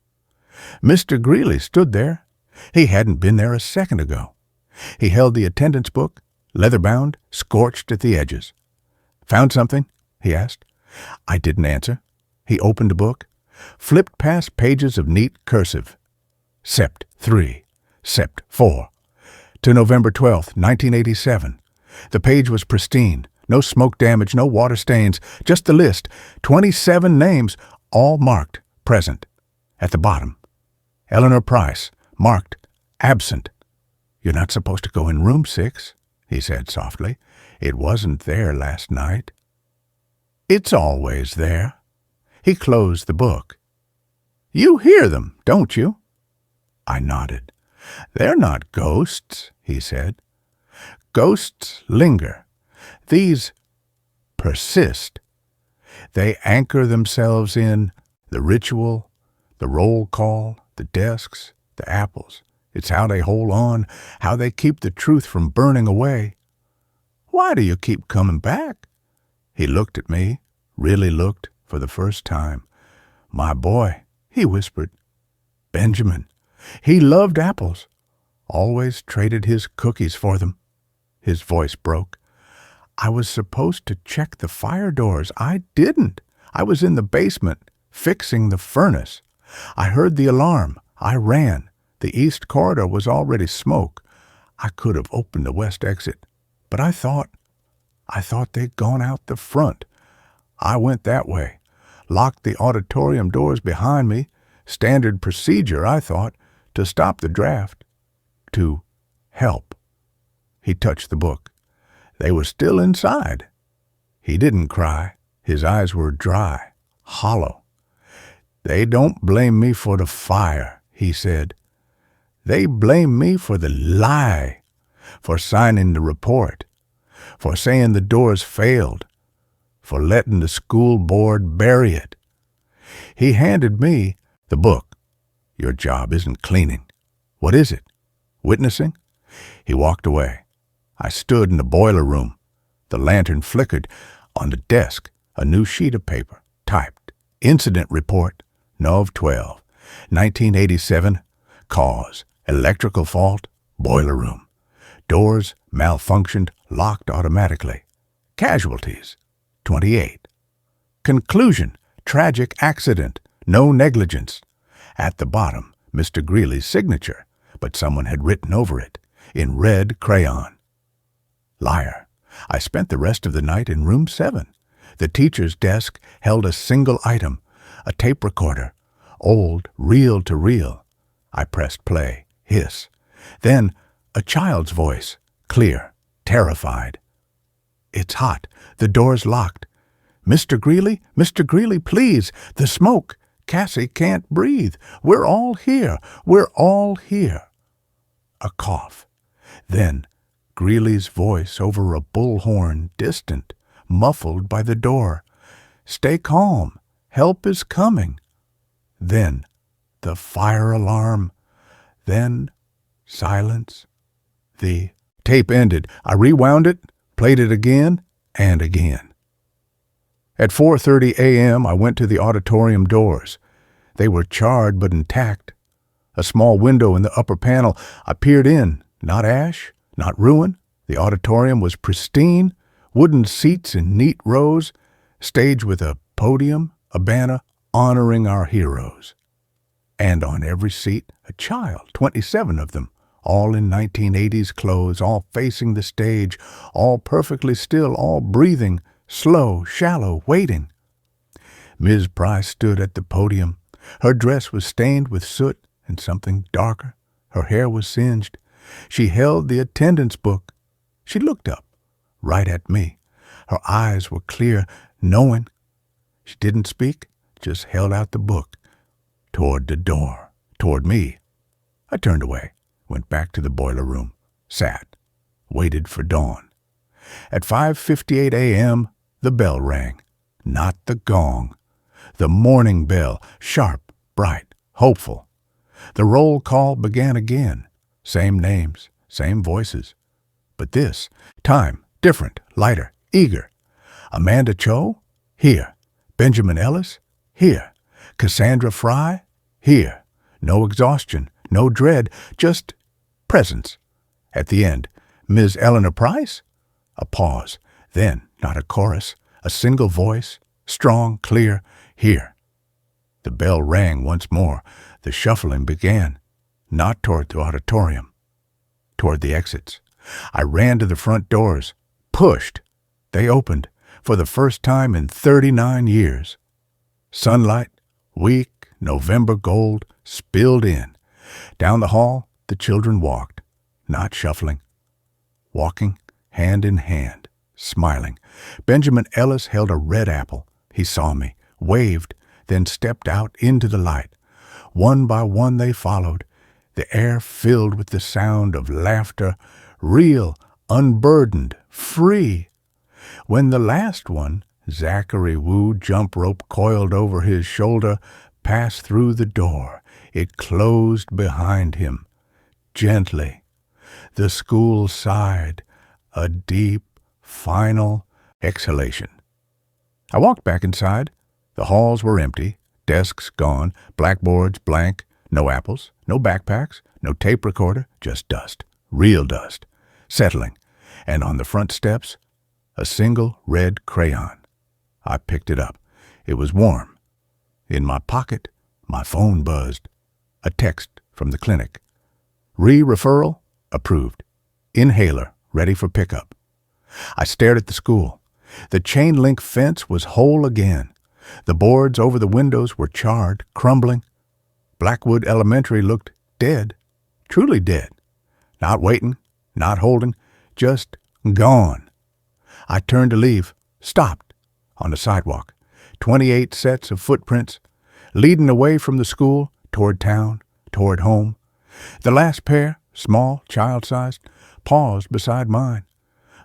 Mr. Greeley stood there. He hadn't been there a second ago. He held the attendance book, leather-bound, scorched at the edges. "Found something?" he asked. I didn't answer. He opened the book, flipped past pages of neat cursive. Sept. 3, Sept. 4. To November 12th, 1987. The page was pristine. No smoke damage, no water stains, just the list. 27 names, all marked present. At the bottom, Eleanor Price, marked absent. "You're not supposed to go in room 6, he said softly. "It wasn't there last night." "It's always there." He closed the book. "You hear them, don't you?" I nodded. "They're not ghosts," he said. "Ghosts linger. These persist. They anchor themselves in the ritual, the roll call, the desks, the apples. It's how they hold on, how they keep the truth from burning away." "Why do you keep coming back?" He looked at me, really looked for the first time. "My boy," he whispered. "Benjamin. He loved apples. Always traded his cookies for them." His voice broke. "I was supposed to check the fire doors. I didn't. I was in the basement, fixing the furnace. I heard the alarm. I ran. The east corridor was already smoke. I could have opened the west exit, but I thought they'd gone out the front. I went that way, locked the auditorium doors behind me. Standard procedure, I thought, to stop the draft. To help." He touched the book. They were still inside. He didn't cry. His eyes were dry, hollow. "They don't blame me for the fire," he said. "They blame me for the lie, for signing the report, for saying the doors failed, for letting the school board bury it." He handed me the book. "Your job isn't cleaning. What is it? Witnessing?" He walked away. I stood in the boiler room. The lantern flickered. On the desk, a new sheet of paper, typed. "Incident report, Nov 12, 1987. Cause, electrical fault, boiler room. Doors malfunctioned, locked automatically. Casualties, 28. Conclusion, tragic accident, no negligence." At the bottom, Mr. Greeley's signature, but someone had written over it, in red crayon. Liar. I spent the rest of the night in room 7. The teacher's desk held a single item, a tape recorder, old reel-to-reel. I pressed play, hiss. Then a child's voice, clear, terrified. "It's hot. The door's locked. Mr. Greeley, please. The smoke. Cassie can't breathe. We're all here. We're all here." A cough. Then Greeley's voice over a bullhorn, distant, muffled by the door. "Stay calm. Help is coming." Then the fire alarm. Then silence. The tape ended. I rewound it, played it again and again. At 4:30 a.m., I went to the auditorium doors. They were charred but intact. A small window in the upper panel. I peered in. Not ash, not ruin. The auditorium was pristine, wooden seats in neat rows, stage with a podium, a banner honoring our heroes. And on every seat, a child, 27 of them, all in 1980s clothes, all facing the stage, all perfectly still, all breathing, slow, shallow, waiting. Ms. Price stood at the podium. Her dress was stained with soot and something darker. Her hair was singed. She held the attendance book. She looked up, right at me. Her eyes were clear, knowing. She didn't speak, just held out the book, toward the door, toward me. I turned away. went back to the boiler room, sat, waited for dawn. At 5:58 a.m., the bell rang. Not the gong. The morning bell, sharp, bright, hopeful. The roll call began again. Same names, same voices. But this time, different, lighter, eager. Amanda Cho? Here. Benjamin Ellis? Here. Cassandra Fry? Here. No exhaustion, no dread, just presence. At the end, Ms. Eleanor Price? A pause. Then, not a chorus, a single voice, strong, clear, here. The bell rang once more. The shuffling began, not toward the auditorium, toward the exits. I ran to the front doors, pushed. They opened, for the first time in 39 years. Sunlight, weak, November gold, spilled in. Down the hall, the children walked, not shuffling, walking hand in hand, smiling. Benjamin Ellis held a red apple. He saw me, waved, then stepped out into the light. One by one they followed, the air filled with the sound of laughter, real, unburdened, free. When the last one, Zachary Wu, jump rope coiled over his shoulder, passed through the door, it closed behind him. Gently, the school sighed, a deep, final exhalation. I walked back inside. The halls were empty, desks gone, blackboards blank, no apples, no backpacks, no tape recorder, just dust, real dust, settling, and on the front steps, a single red crayon. I picked it up. It was warm. In my pocket, my phone buzzed. A text from the clinic. Referral approved. Inhaler ready for pickup. I stared at the school. The chain-link fence was whole again. The boards over the windows were charred, crumbling. Blackwood Elementary looked dead, truly dead. Not waiting, not holding, just gone. I turned to leave, stopped, on the sidewalk. 28 sets of footprints, leading away from the school, toward town, toward home. The last pair, small, child-sized, paused beside mine.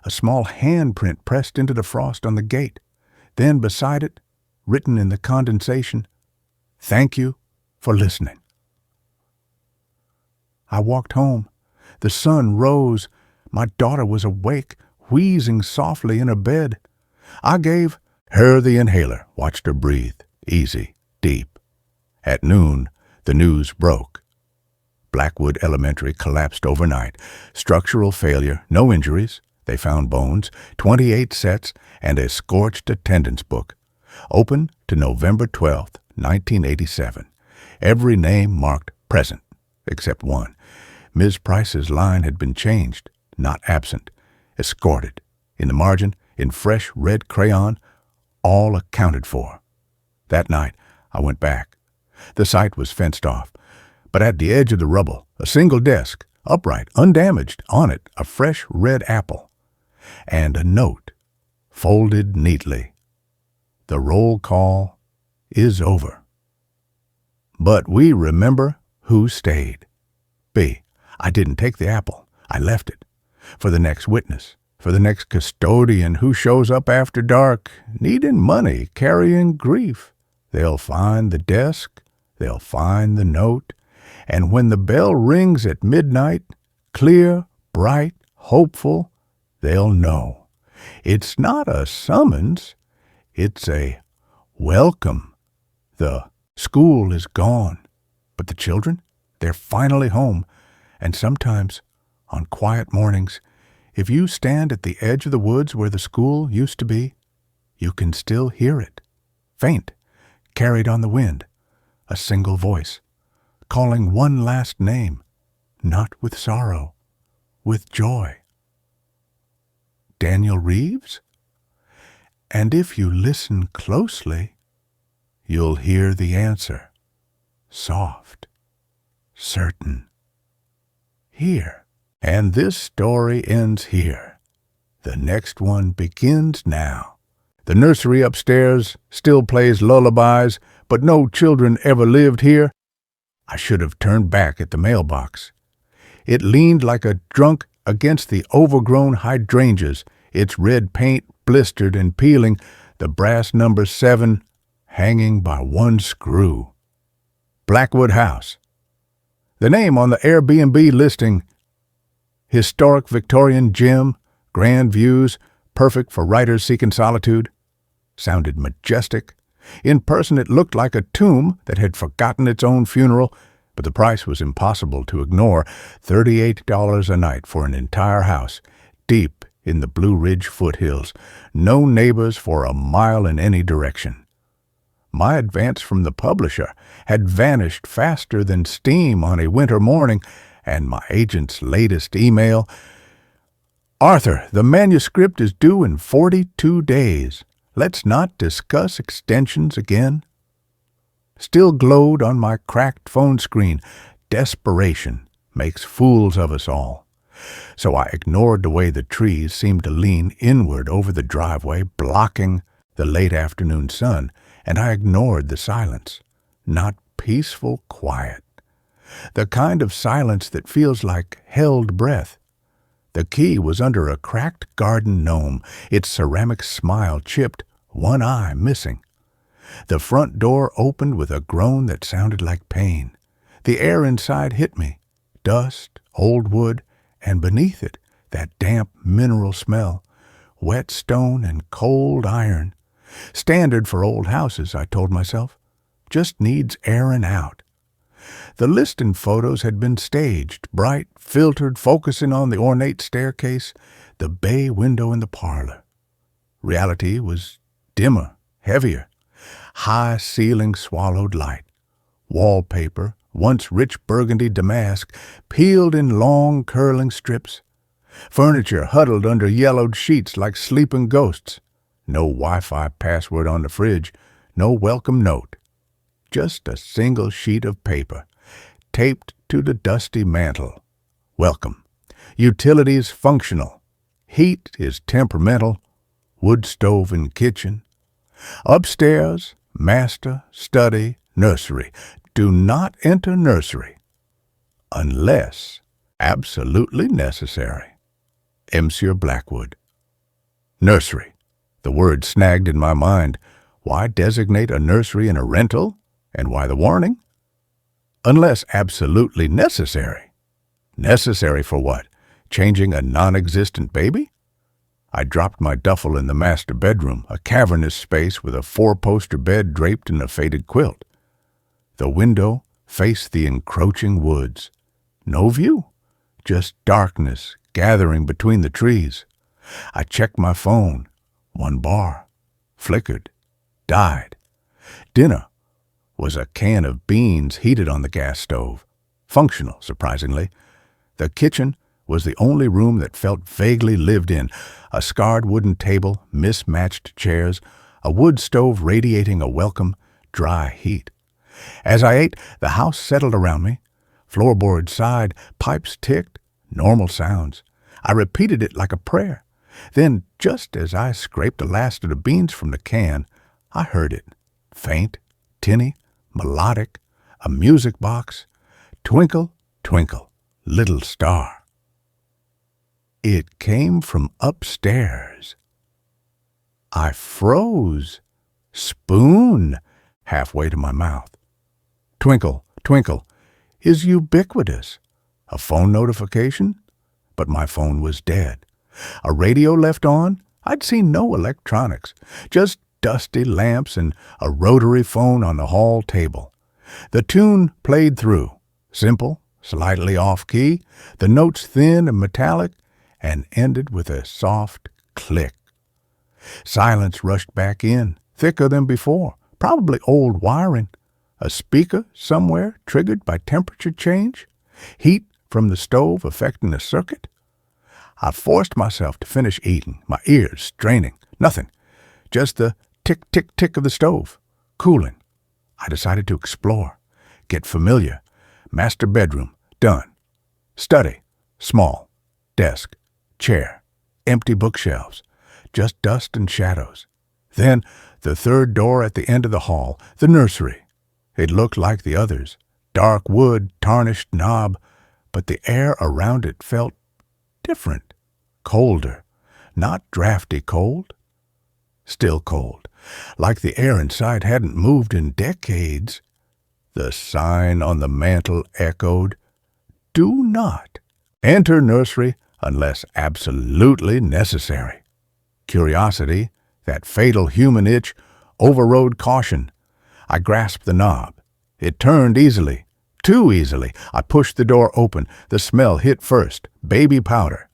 A small handprint pressed into the frost on the gate. Then beside it, written in the condensation, "Thank you for listening." I walked home. The sun rose. My daughter was awake, wheezing softly in her bed. I gave her the inhaler, watched her breathe, easy, deep. At noon, the news broke. Blackwood Elementary collapsed overnight. Structural failure, no injuries. They found bones, 28 sets, and a scorched attendance book. Open to November 12th, 1987. Every name marked present, except one. Ms. Price's line had been changed, not absent. Escorted. In the margin, in fresh red crayon, all accounted for. That night, I went back. The site was fenced off, but at the edge of the rubble, a single desk, upright, undamaged, on it a fresh red apple, and a note, folded neatly. The roll call is over. But we remember who stayed. B. I didn't take the apple. I left it. For the next witness, for the next custodian who shows up after dark, needing money, carrying grief. They'll find the desk, they'll find the note, and when the bell rings at midnight, clear, bright, hopeful, they'll know. It's not a summons, it's a welcome. The school is gone, but the children, they're finally home, and sometimes, on quiet mornings, if you stand at the edge of the woods where the school used to be, you can still hear it, faint, carried on the wind, a single voice, calling one last name, not with sorrow, with joy. Daniel Reeves? And if you listen closely, you'll hear the answer, soft, certain, here. And this story ends here. The next one begins now. The nursery upstairs still plays lullabies, but no children ever lived here. I should have turned back at the mailbox. It leaned like a drunk against the overgrown hydrangeas, its red paint blistered and peeling, the brass number 7 hanging by one screw. Blackwood House. The name on the Airbnb listing: historic Victorian gem, grand views, perfect for writers seeking solitude. Sounded majestic. In person it looked like a tomb that had forgotten its own funeral, but the price was impossible to ignore. $38 a night for an entire house, deep in the Blue Ridge foothills. No neighbors for a mile in any direction. My advance from the publisher had vanished faster than steam on a winter morning, and my agent's latest email: "Arthur, the manuscript is due in 42 days. Let's not discuss extensions again," still glowed on my cracked phone screen. Desperation makes fools of us all. So I ignored the way the trees seemed to lean inward over the driveway, blocking the late afternoon sun, and I ignored the silence. Not peaceful quiet. The kind of silence that feels like held breath. The key was under a cracked garden gnome, its ceramic smile chipped, one eye missing. The front door opened with a groan that sounded like pain. The air inside hit me. Dust, old wood, and beneath it, that damp mineral smell. Wet stone and cold iron. Standard for old houses, I told myself. Just needs airing out. The listing photos had been staged, bright, filtered, focusing on the ornate staircase, the bay window in the parlor. Reality was dimmer, heavier. High ceiling swallowed light. Wallpaper, once rich burgundy damask, peeled in long curling strips. Furniture huddled under yellowed sheets like sleeping ghosts. No Wi-Fi password on the fridge, no welcome note. Just a single sheet of paper, taped to the dusty mantel. Welcome. Utilities functional. Heat is temperamental. Wood stove in kitchen. Upstairs, master, study, nursery. Do not enter nursery unless absolutely necessary. Monsieur Blackwood. Nursery. The word snagged in my mind. Why designate a nursery in a rental? And why the warning? Unless absolutely necessary. Necessary for what? Changing a non-existent baby? I dropped my duffel in the master bedroom, a cavernous space with a 4-poster bed draped in a faded quilt. The window faced the encroaching woods. No view, just darkness gathering between the trees. I checked my phone. 1 bar. Flickered. Died. Dinner was a can of beans heated on the gas stove. Functional, surprisingly. The kitchen was the only room that felt vaguely lived in. A scarred wooden table, mismatched chairs, a wood stove radiating a welcome, dry heat. As I ate, the house settled around me. Floorboards sighed, pipes ticked, normal sounds. I repeated it like a prayer. Then, just as I scraped the last of the beans from the can, I heard it. Faint, tinny, melodic, a music box. Twinkle, twinkle, little star. It came from upstairs. I froze. Spoon, halfway to my mouth. Twinkle, twinkle, is ubiquitous. A phone notification? But my phone was dead. A radio left on? I'd seen no electronics, just dusty lamps and a rotary phone on the hall table. The tune played through, simple, slightly off-key, the notes thin and metallic, and ended with a soft click. Silence rushed back in, thicker than before, probably old wiring. A speaker somewhere triggered by temperature change? Heat from the stove affecting the circuit? I forced myself to finish eating, my ears straining. Nothing. Just the tick-tick-tick of the stove. Cooling. I decided to explore. Get familiar. Master bedroom. Done. Study. Small. Desk. Chair. Empty bookshelves. Just dust and shadows. Then the third door at the end of the hall. The nursery. It looked like the others. Dark wood, tarnished knob, but the air around it felt different, colder, not drafty cold, still cold, like the air inside hadn't moved in decades. The sign on the mantel echoed, "Do not enter nursery unless absolutely necessary." Curiosity, that fatal human itch, overrode caution. I grasped the knob. It turned easily, too easily. I pushed the door open. The smell hit first, baby powder.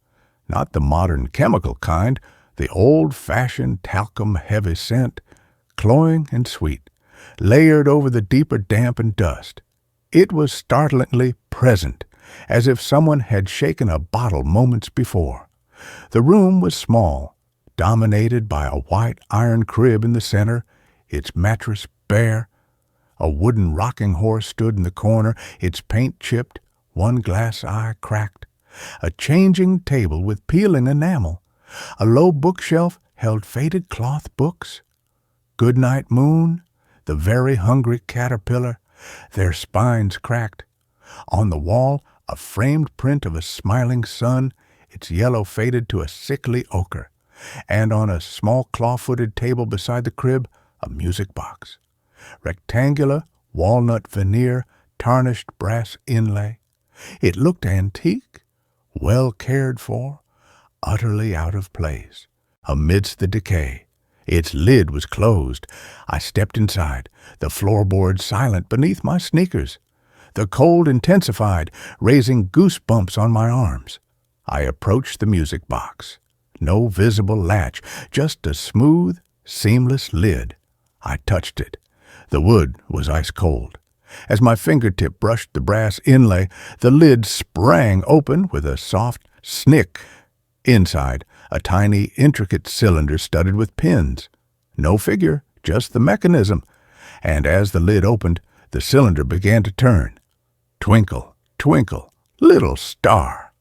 Not the modern chemical kind, the old-fashioned talcum-heavy scent, cloying and sweet, layered over the deeper damp and dust. It was startlingly present, as if someone had shaken a bottle moments before. The room was small, dominated by a white iron crib in the center, its mattress bare. A wooden rocking horse stood in the corner, its paint chipped, one glass eye cracked. A changing table with peeling enamel. A low bookshelf held faded cloth books. Goodnight moon, the very hungry caterpillar, their spines cracked. On the wall, a framed print of a smiling sun, its yellow faded to a sickly ochre. And on a small claw-footed table beside the crib, a music box. Rectangular, walnut veneer, tarnished brass inlay. It looked antique, well cared for, utterly out of place, amidst the decay. Its lid was closed. I stepped inside, the floorboards silent beneath my sneakers. The cold intensified, raising goosebumps on my arms. I approached the music box. No visible latch, just a smooth, seamless lid. I touched it. The wood was ice cold. As my fingertip brushed the brass inlay, the lid sprang open with a soft snick. Inside, a tiny, intricate cylinder studded with pins. No figure, just the mechanism. And as the lid opened, the cylinder began to turn. Twinkle, twinkle, little star.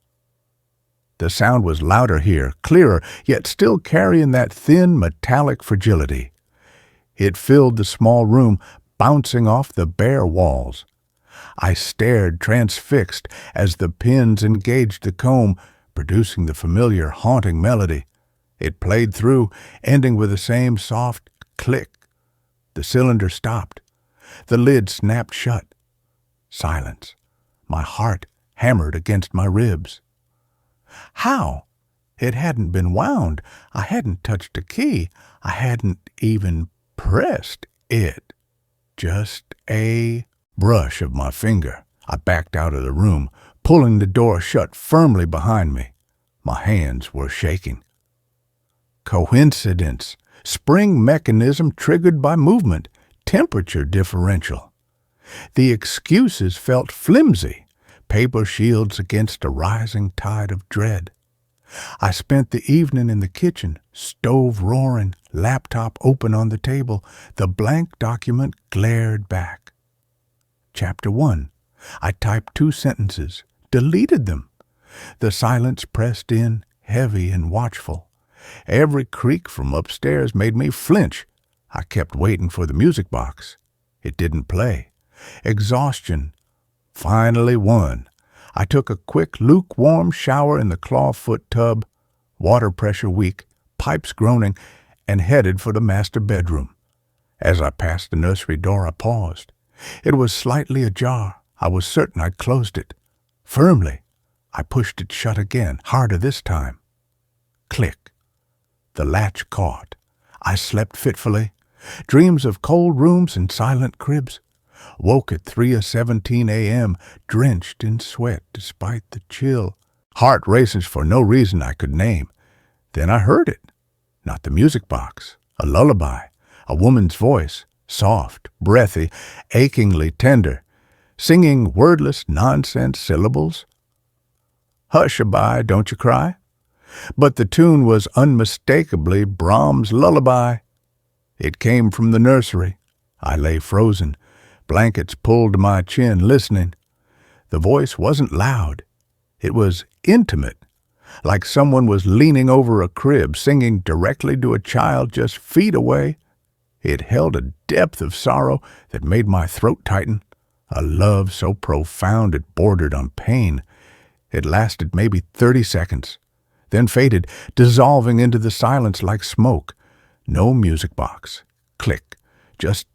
The sound was louder here, clearer, yet still carrying that thin, metallic fragility. It filled the small room, bouncing off the bare walls. I stared transfixed as the pins engaged the comb, producing the familiar, haunting melody. It played through, ending with the same soft click. The cylinder stopped. The lid snapped shut. Silence. My heart hammered against my ribs. How? It hadn't been wound. I hadn't touched a key. I hadn't even pressed it. Just a brush of my finger. I backed out of the room, pulling the door shut firmly behind me. My hands were shaking. Coincidence. Spring mechanism triggered by movement. Temperature differential. The excuses felt flimsy. Paper shields against a rising tide of dread. I spent the evening in the kitchen, stove roaring, laptop open on the table. The blank document glared back. Chapter 1. I typed 2 sentences, deleted them. The silence pressed in, heavy and watchful. Every creak from upstairs made me flinch. I kept waiting for the music box. It didn't play. Exhaustion finally won. I took a quick, lukewarm shower in the clawfoot tub, water pressure weak, pipes groaning, and headed for the master bedroom. As I passed the nursery door, I paused. It was slightly ajar. I was certain I'd closed it. Firmly, I pushed it shut again, harder this time. Click. The latch caught. I slept fitfully. Dreams of cold rooms and silent cribs. Woke at 3:17 a.m., drenched in sweat despite the chill. Heart racing for no reason I could name. Then I heard it. Not the music box. A lullaby. A woman's voice. Soft, breathy, achingly tender. Singing wordless nonsense syllables. Hush-a-bye, don't you cry. But the tune was unmistakably Brahms' lullaby. It came from the nursery. I lay frozen. Blankets pulled to my chin, listening. The voice wasn't loud. It was intimate, like someone was leaning over a crib, singing directly to a child just feet away. It held a depth of sorrow that made my throat tighten, a love so profound it bordered on pain. It lasted maybe 30 seconds, then faded, dissolving into the silence like smoke. No music box. Click. Just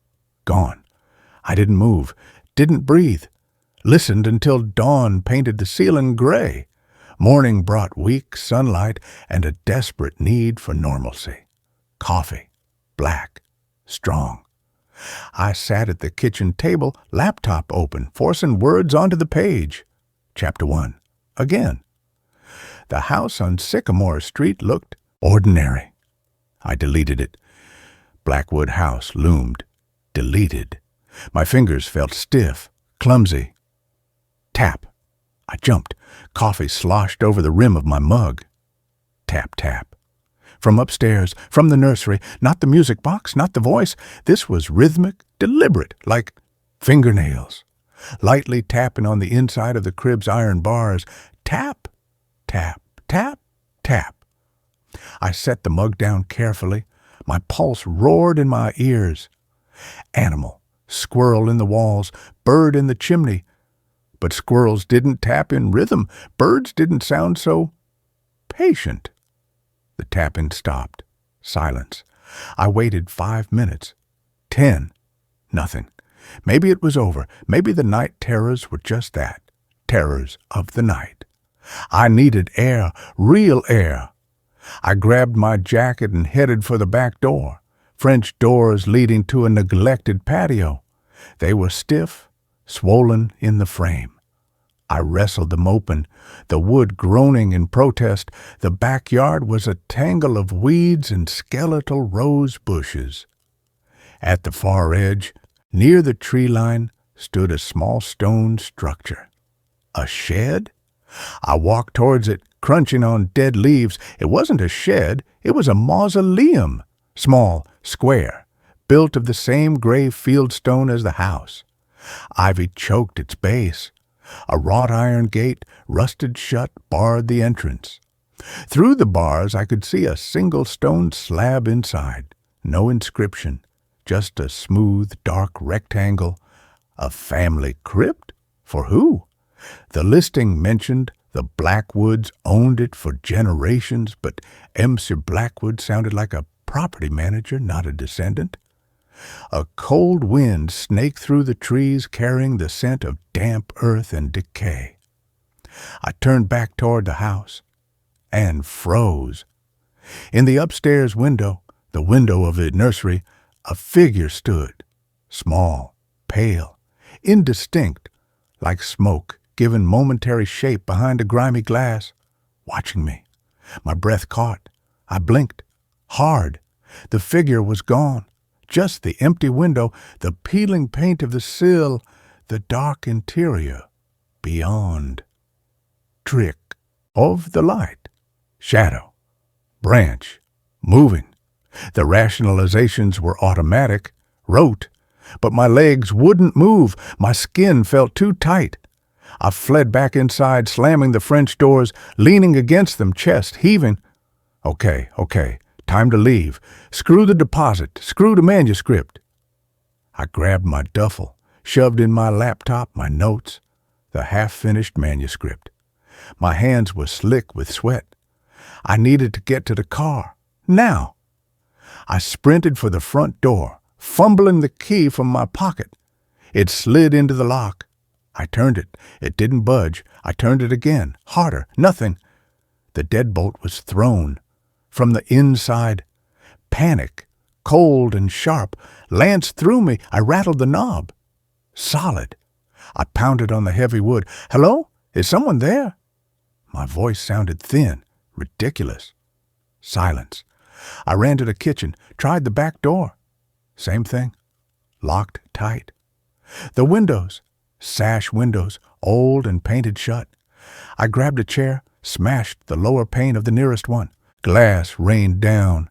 gone. I didn't move, didn't breathe. Listened until dawn painted the ceiling gray. Morning brought weak sunlight and a desperate need for normalcy. Coffee. Black. Strong. I sat at the kitchen table, laptop open, forcing words onto the page. Chapter 1. Again. The house on Sycamore Street looked ordinary. I deleted it. Blackwood House loomed. Deleted. My fingers felt stiff, clumsy. Tap. I jumped. Coffee sloshed over the rim of my mug. Tap, tap. From upstairs, from the nursery, not the music box, not the voice. This was rhythmic, deliberate, like fingernails. Lightly tapping on the inside of the crib's iron bars. Tap, tap, tap, tap. I set the mug down carefully. My pulse roared in my ears. Animal, squirrel in the walls, bird in the chimney. But squirrels didn't tap in rhythm. Birds didn't sound so patient. The tapping stopped. Silence. I waited 5 minutes. 10. Nothing. Maybe it was over. Maybe the night terrors were just that. Terrors of the night. I needed air, real air. I grabbed my jacket and headed for the back door. French doors leading to a neglected patio. They were stiff, swollen in the frame. I wrestled them open, the wood groaning in protest. The backyard was a tangle of weeds and skeletal rose bushes. At the far edge, near the tree line, stood a small stone structure. A shed? I walked towards it, crunching on dead leaves. It wasn't a shed, it was a mausoleum. Small, square, built of the same gray fieldstone as the house. Ivy choked its base. A wrought iron gate, rusted shut, barred the entrance. Through the bars I could see a single stone slab inside. No inscription, just a smooth, dark rectangle. A family crypt? For who? The listing mentioned the Blackwoods owned it for generations, but M.C. Blackwood sounded like a property manager, not a descendant. A cold wind snaked through the trees, carrying the scent of damp earth and decay. I turned back toward the house and froze. In the upstairs window, the window of the nursery, a figure stood, small, pale, indistinct, like smoke given momentary shape behind a grimy glass, watching me. My breath caught. I blinked. Hard. The figure was gone. Just the empty window, the peeling paint of the sill, the dark interior beyond. Trick of the light. Shadow. Branch. Moving. The rationalizations were automatic, rote, but my legs wouldn't move. My skin felt too tight. I fled back inside, slamming the French doors, leaning against them, chest heaving. Okay. Time to leave. Screw the deposit. Screw the manuscript. I grabbed my duffel, shoved in my laptop, my notes, the half-finished manuscript. My hands were slick with sweat. I needed to get to the car. Now. I sprinted for the front door, fumbling the key from my pocket. It slid into the lock. I turned it. It didn't budge. I turned it again. Harder. Nothing. The deadbolt was thrown. From the inside, panic, cold and sharp, lanced through me. I rattled the knob. Solid. I pounded on the heavy wood. Hello? Is someone there? My voice sounded thin, ridiculous. Silence. I ran to the kitchen, tried the back door. Same thing. Locked tight. The windows, sash windows, old and painted shut. I grabbed a chair, smashed the lower pane of the nearest one. Glass rained down.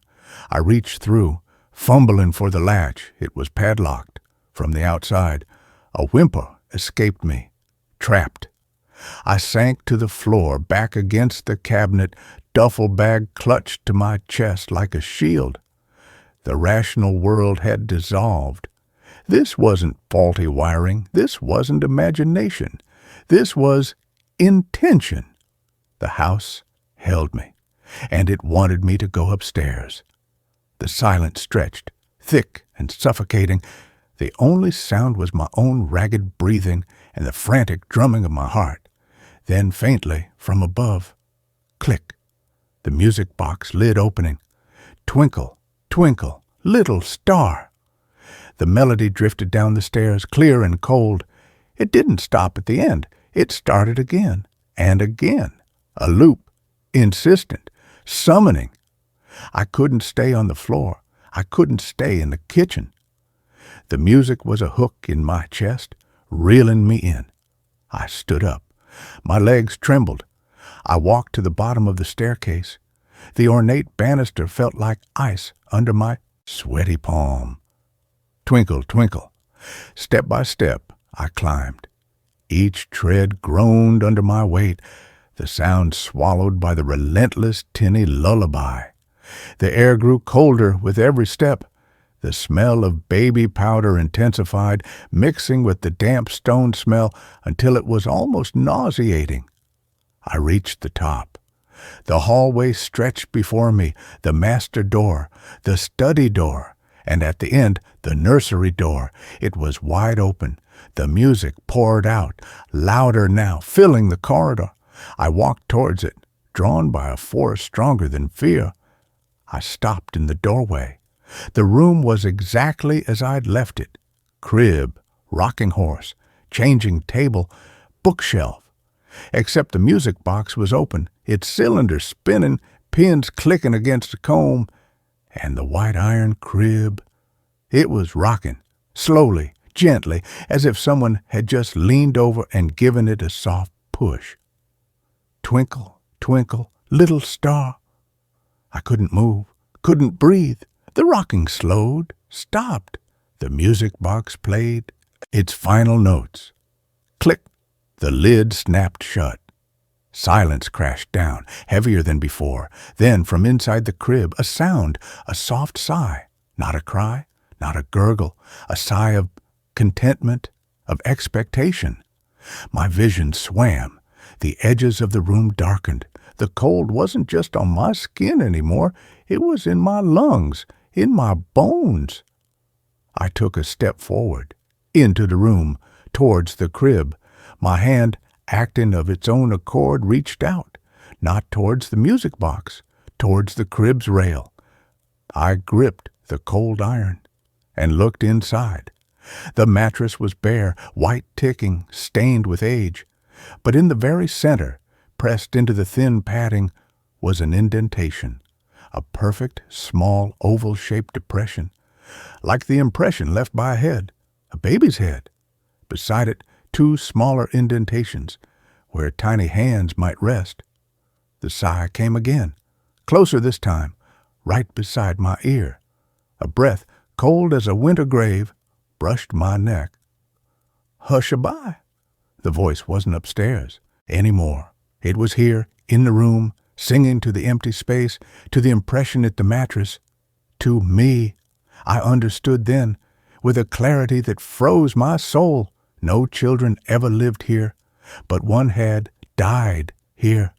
I reached through, fumbling for the latch. It was padlocked. From the outside, a whimper escaped me. Trapped. I sank to the floor, back against the cabinet, duffel bag clutched to my chest like a shield. The rational world had dissolved. This wasn't faulty wiring. This wasn't imagination. This was intention. The house held me, and it wanted me to go upstairs. The silence stretched, thick and suffocating. The only sound was my own ragged breathing and the frantic drumming of my heart. Then faintly, from above, click, the music box lid opening. Twinkle, twinkle, little star. The melody drifted down the stairs, clear and cold. It didn't stop at the end. It started again and again. A loop, insistent, summoning. I couldn't stay on the floor. I couldn't stay in the kitchen. The music was a hook in my chest, reeling me in. I stood up. My legs trembled. I walked to the bottom of the staircase. The ornate banister felt like ice under my sweaty palm. Twinkle, twinkle. Step by step, I climbed. Each tread groaned under my weight, the sound swallowed by the relentless tinny lullaby. The air grew colder with every step. The smell of baby powder intensified, mixing with the damp stone smell until it was almost nauseating. I reached the top. The hallway stretched before me, the master door, the study door, and at the end, the nursery door. It was wide open. The music poured out, louder now, filling the corridor. I walked towards it, drawn by a force stronger than fear. I stopped in the doorway. The room was exactly as I'd left it. Crib, rocking horse, changing table, bookshelf. Except the music box was open, its cylinder spinning, pins clicking against the comb, and the white iron crib. It was rocking, slowly, gently, as if someone had just leaned over and given it a soft push. Twinkle, twinkle, little star. I couldn't move, couldn't breathe. The rocking slowed, stopped. The music box played its final notes. Click, the lid snapped shut. Silence crashed down, heavier than before. Then, from inside the crib, a sound, a soft sigh. Not a cry, not a gurgle, a sigh of contentment, of expectation. My vision swam. The edges of the room darkened. The cold wasn't just on my skin anymore. It was in my lungs, in my bones. I took a step forward, into the room, towards the crib. My hand, acting of its own accord, reached out, not towards the music box, towards the crib's rail. I gripped the cold iron and looked inside. The mattress was bare, white ticking, stained with age. But in the very center, pressed into the thin padding, was an indentation, a perfect, small, oval-shaped depression, like the impression left by a head, a baby's head. Beside it, two smaller indentations, where tiny hands might rest. The sigh came again, closer this time, right beside my ear. A breath, cold as a winter grave, brushed my neck. Hush-a-bye. The voice wasn't upstairs anymore. It was here, in the room, singing to the empty space, to the impression at the mattress, to me. I understood then, with a clarity that froze my soul. No children ever lived here, but one had died here,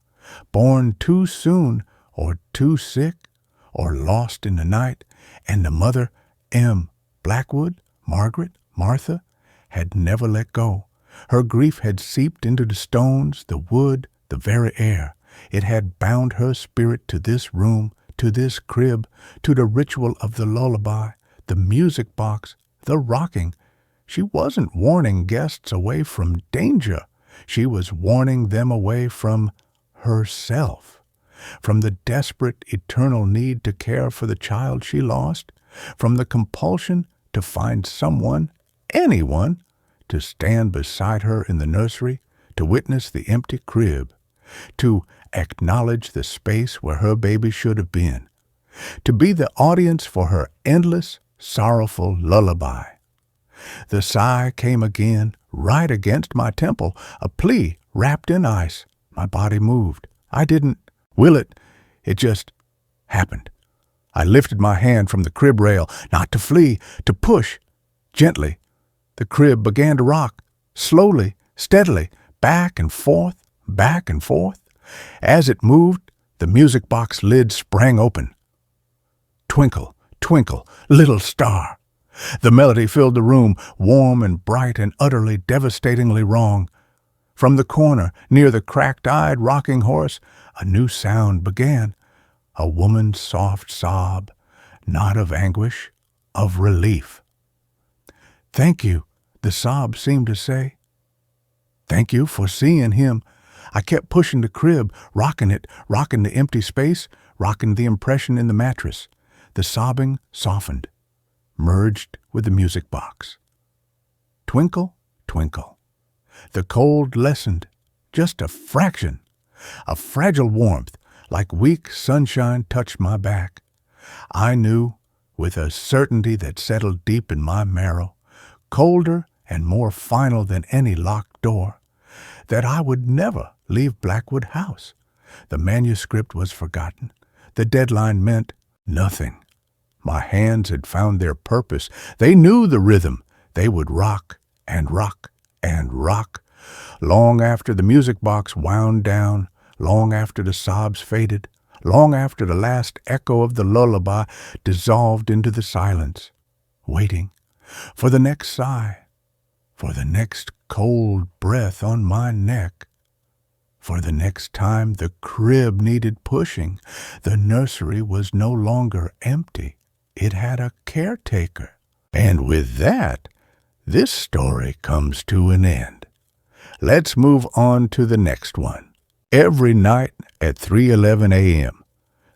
born too soon, or too sick, or lost in the night, and the mother, M. Blackwood, Margaret, Martha, had never let go. Her grief had seeped into the stones, the wood, the very air. It had bound her spirit to this room, to this crib, to the ritual of the lullaby, the music box, the rocking. She wasn't warning guests away from danger. She was warning them away from herself, from the desperate, eternal need to care for the child she lost, from the compulsion to find someone, anyone, to stand beside her in the nursery, to witness the empty crib, to acknowledge the space where her baby should have been, to be the audience for her endless, sorrowful lullaby. The sigh came again, right against my temple, a plea wrapped in ice. My body moved. I didn't will it. It just happened. I lifted my hand from the crib rail, not to flee, to push, gently. The crib began to rock, slowly, steadily, back and forth, back and forth. As it moved, the music box lid sprang open. Twinkle, twinkle, little star. The melody filled the room, warm and bright and utterly devastatingly wrong. From the corner, near the cracked-eyed rocking horse, a new sound began. A woman's soft sob, not of anguish, of relief. "Thank you," the sob seemed to say. "Thank you for seeing him." I kept pushing the crib, rocking it, rocking the empty space, rocking the impression in the mattress. The sobbing softened, merged with the music box. Twinkle, twinkle. The cold lessened, just a fraction. A fragile warmth, like weak sunshine, touched my back. I knew, with a certainty that settled deep in my marrow, colder and more final than any locked door, that I would never leave Blackwood House. The manuscript was forgotten. The deadline meant nothing. My hands had found their purpose. They knew the rhythm. They would rock and rock and rock. Long after the music box wound down, long after the sobs faded, long after the last echo of the lullaby dissolved into the silence, waiting for the next sigh, for the next cold breath on my neck, for the next time the crib needed pushing. The nursery was no longer empty. It had a caretaker. And with that, this story comes to an end. Let's move on to the next one. Every night at 3:11 a.m.,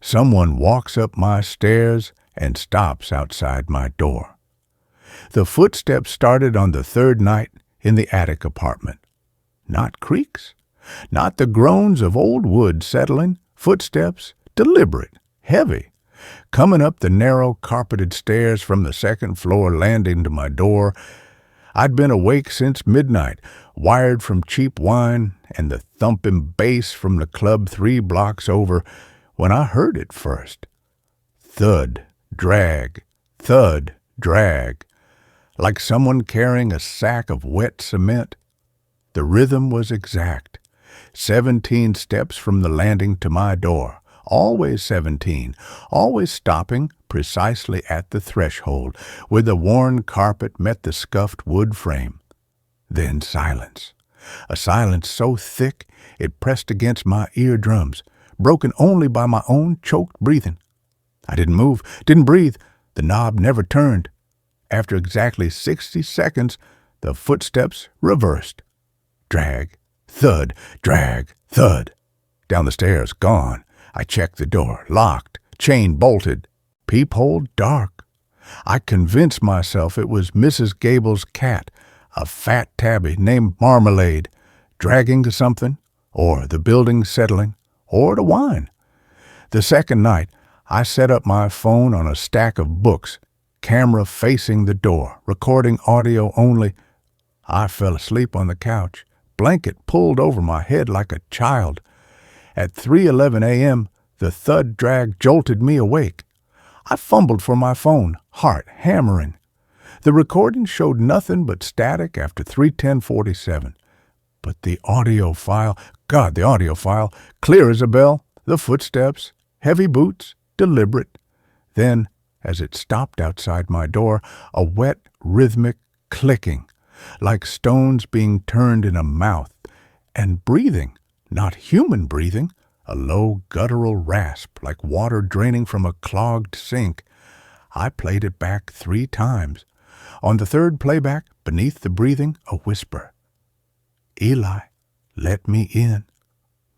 someone walks up my stairs and stops outside my door. The footsteps started on the third night in the attic apartment. Not creaks, not the groans of old wood settling, footsteps, deliberate, heavy, coming up the narrow carpeted stairs from the second floor landing to my door. I'd been awake since midnight, wired from cheap wine and the thumping bass from the club 3 blocks over, when I heard it first. Thud, drag, thud, drag, like someone carrying a sack of wet cement. The rhythm was exact. 17 steps from the landing to my door. Always 17, always stopping precisely at the threshold, where the worn carpet met the scuffed wood frame. Then silence. A silence so thick it pressed against my eardrums, broken only by my own choked breathing. I didn't move, didn't breathe. The knob never turned. After exactly 60 seconds, the footsteps reversed. Drag, thud, drag, thud. Down the stairs, gone. I checked the door, locked, chain bolted, peephole dark. I convinced myself it was Mrs. Gable's cat, a fat tabby named Marmalade, dragging to something, or the building settling, or the wine. The second night, I set up my phone on a stack of books, camera facing the door, recording audio only. I fell asleep on the couch, blanket pulled over my head like a child. At 3:11 a.m., the thud drag jolted me awake. I fumbled for my phone, heart hammering. The recording showed nothing but static after 3:10:47. But the audio file, clear as a bell, the footsteps, heavy boots, deliberate. Then, as it stopped outside my door, a wet, rhythmic clicking, like stones being turned in a mouth, and breathing. Not human breathing, a low guttural rasp like water draining from a clogged sink. I played it back 3 times. On the third playback, beneath the breathing, a whisper. Eli, let me in.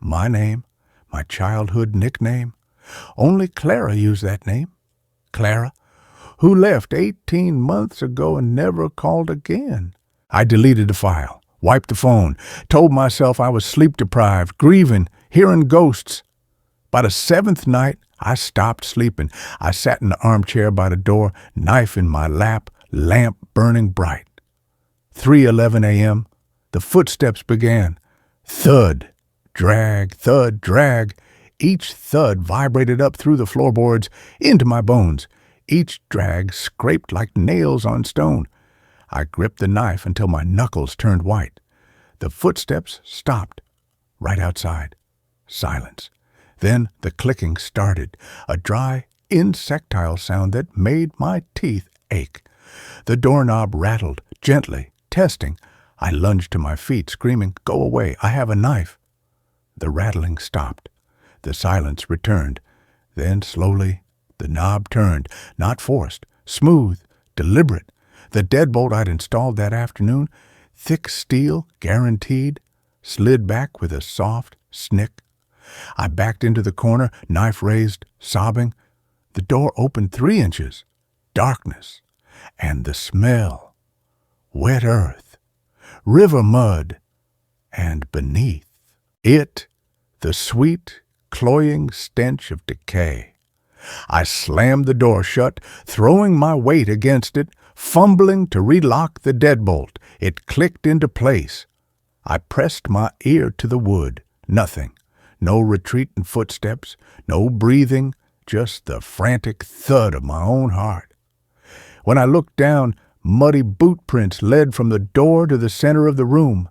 My name, my childhood nickname. Only Clara used that name. Clara, who left 18 months ago and never called again. I deleted the file. Wiped the phone, told myself I was sleep-deprived, grieving, hearing ghosts. By the 7th night, I stopped sleeping. I sat in the armchair by the door, knife in my lap, lamp burning bright. 3:11 a.m., the footsteps began. Thud, drag, thud, drag. Each thud vibrated up through the floorboards, into my bones. Each drag scraped like nails on stone. I gripped the knife until my knuckles turned white. The footsteps stopped, right outside. Silence. Then the clicking started, a dry, insectile sound that made my teeth ache. The doorknob rattled, gently, testing. I lunged to my feet, screaming, "Go away, I have a knife." The rattling stopped. The silence returned. Then, slowly, the knob turned, not forced, smooth, deliberate. The deadbolt I'd installed that afternoon, thick steel, guaranteed, slid back with a soft snick. I backed into the corner, knife raised, sobbing. The door opened 3 inches. Darkness. And the smell. Wet earth. River mud. And beneath it, the sweet, cloying stench of decay. I slammed the door shut, throwing my weight against it, fumbling to relock the deadbolt. It clicked into place. I pressed my ear to the wood. Nothing. No retreating footsteps, no breathing, just the frantic thud of my own heart. When I looked down, muddy boot prints led from the door to the center of the room.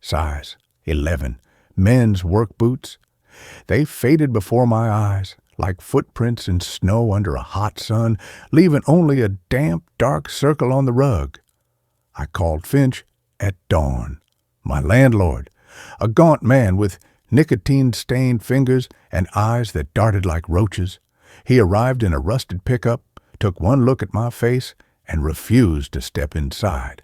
Size 11, men's work boots. They faded before my eyes, like footprints in snow under a hot sun, leaving only a damp, dark circle on the rug. I called Finch at dawn. My landlord, a gaunt man with nicotine-stained fingers and eyes that darted like roaches. He arrived in a rusted pickup, took one look at my face, and refused to step inside.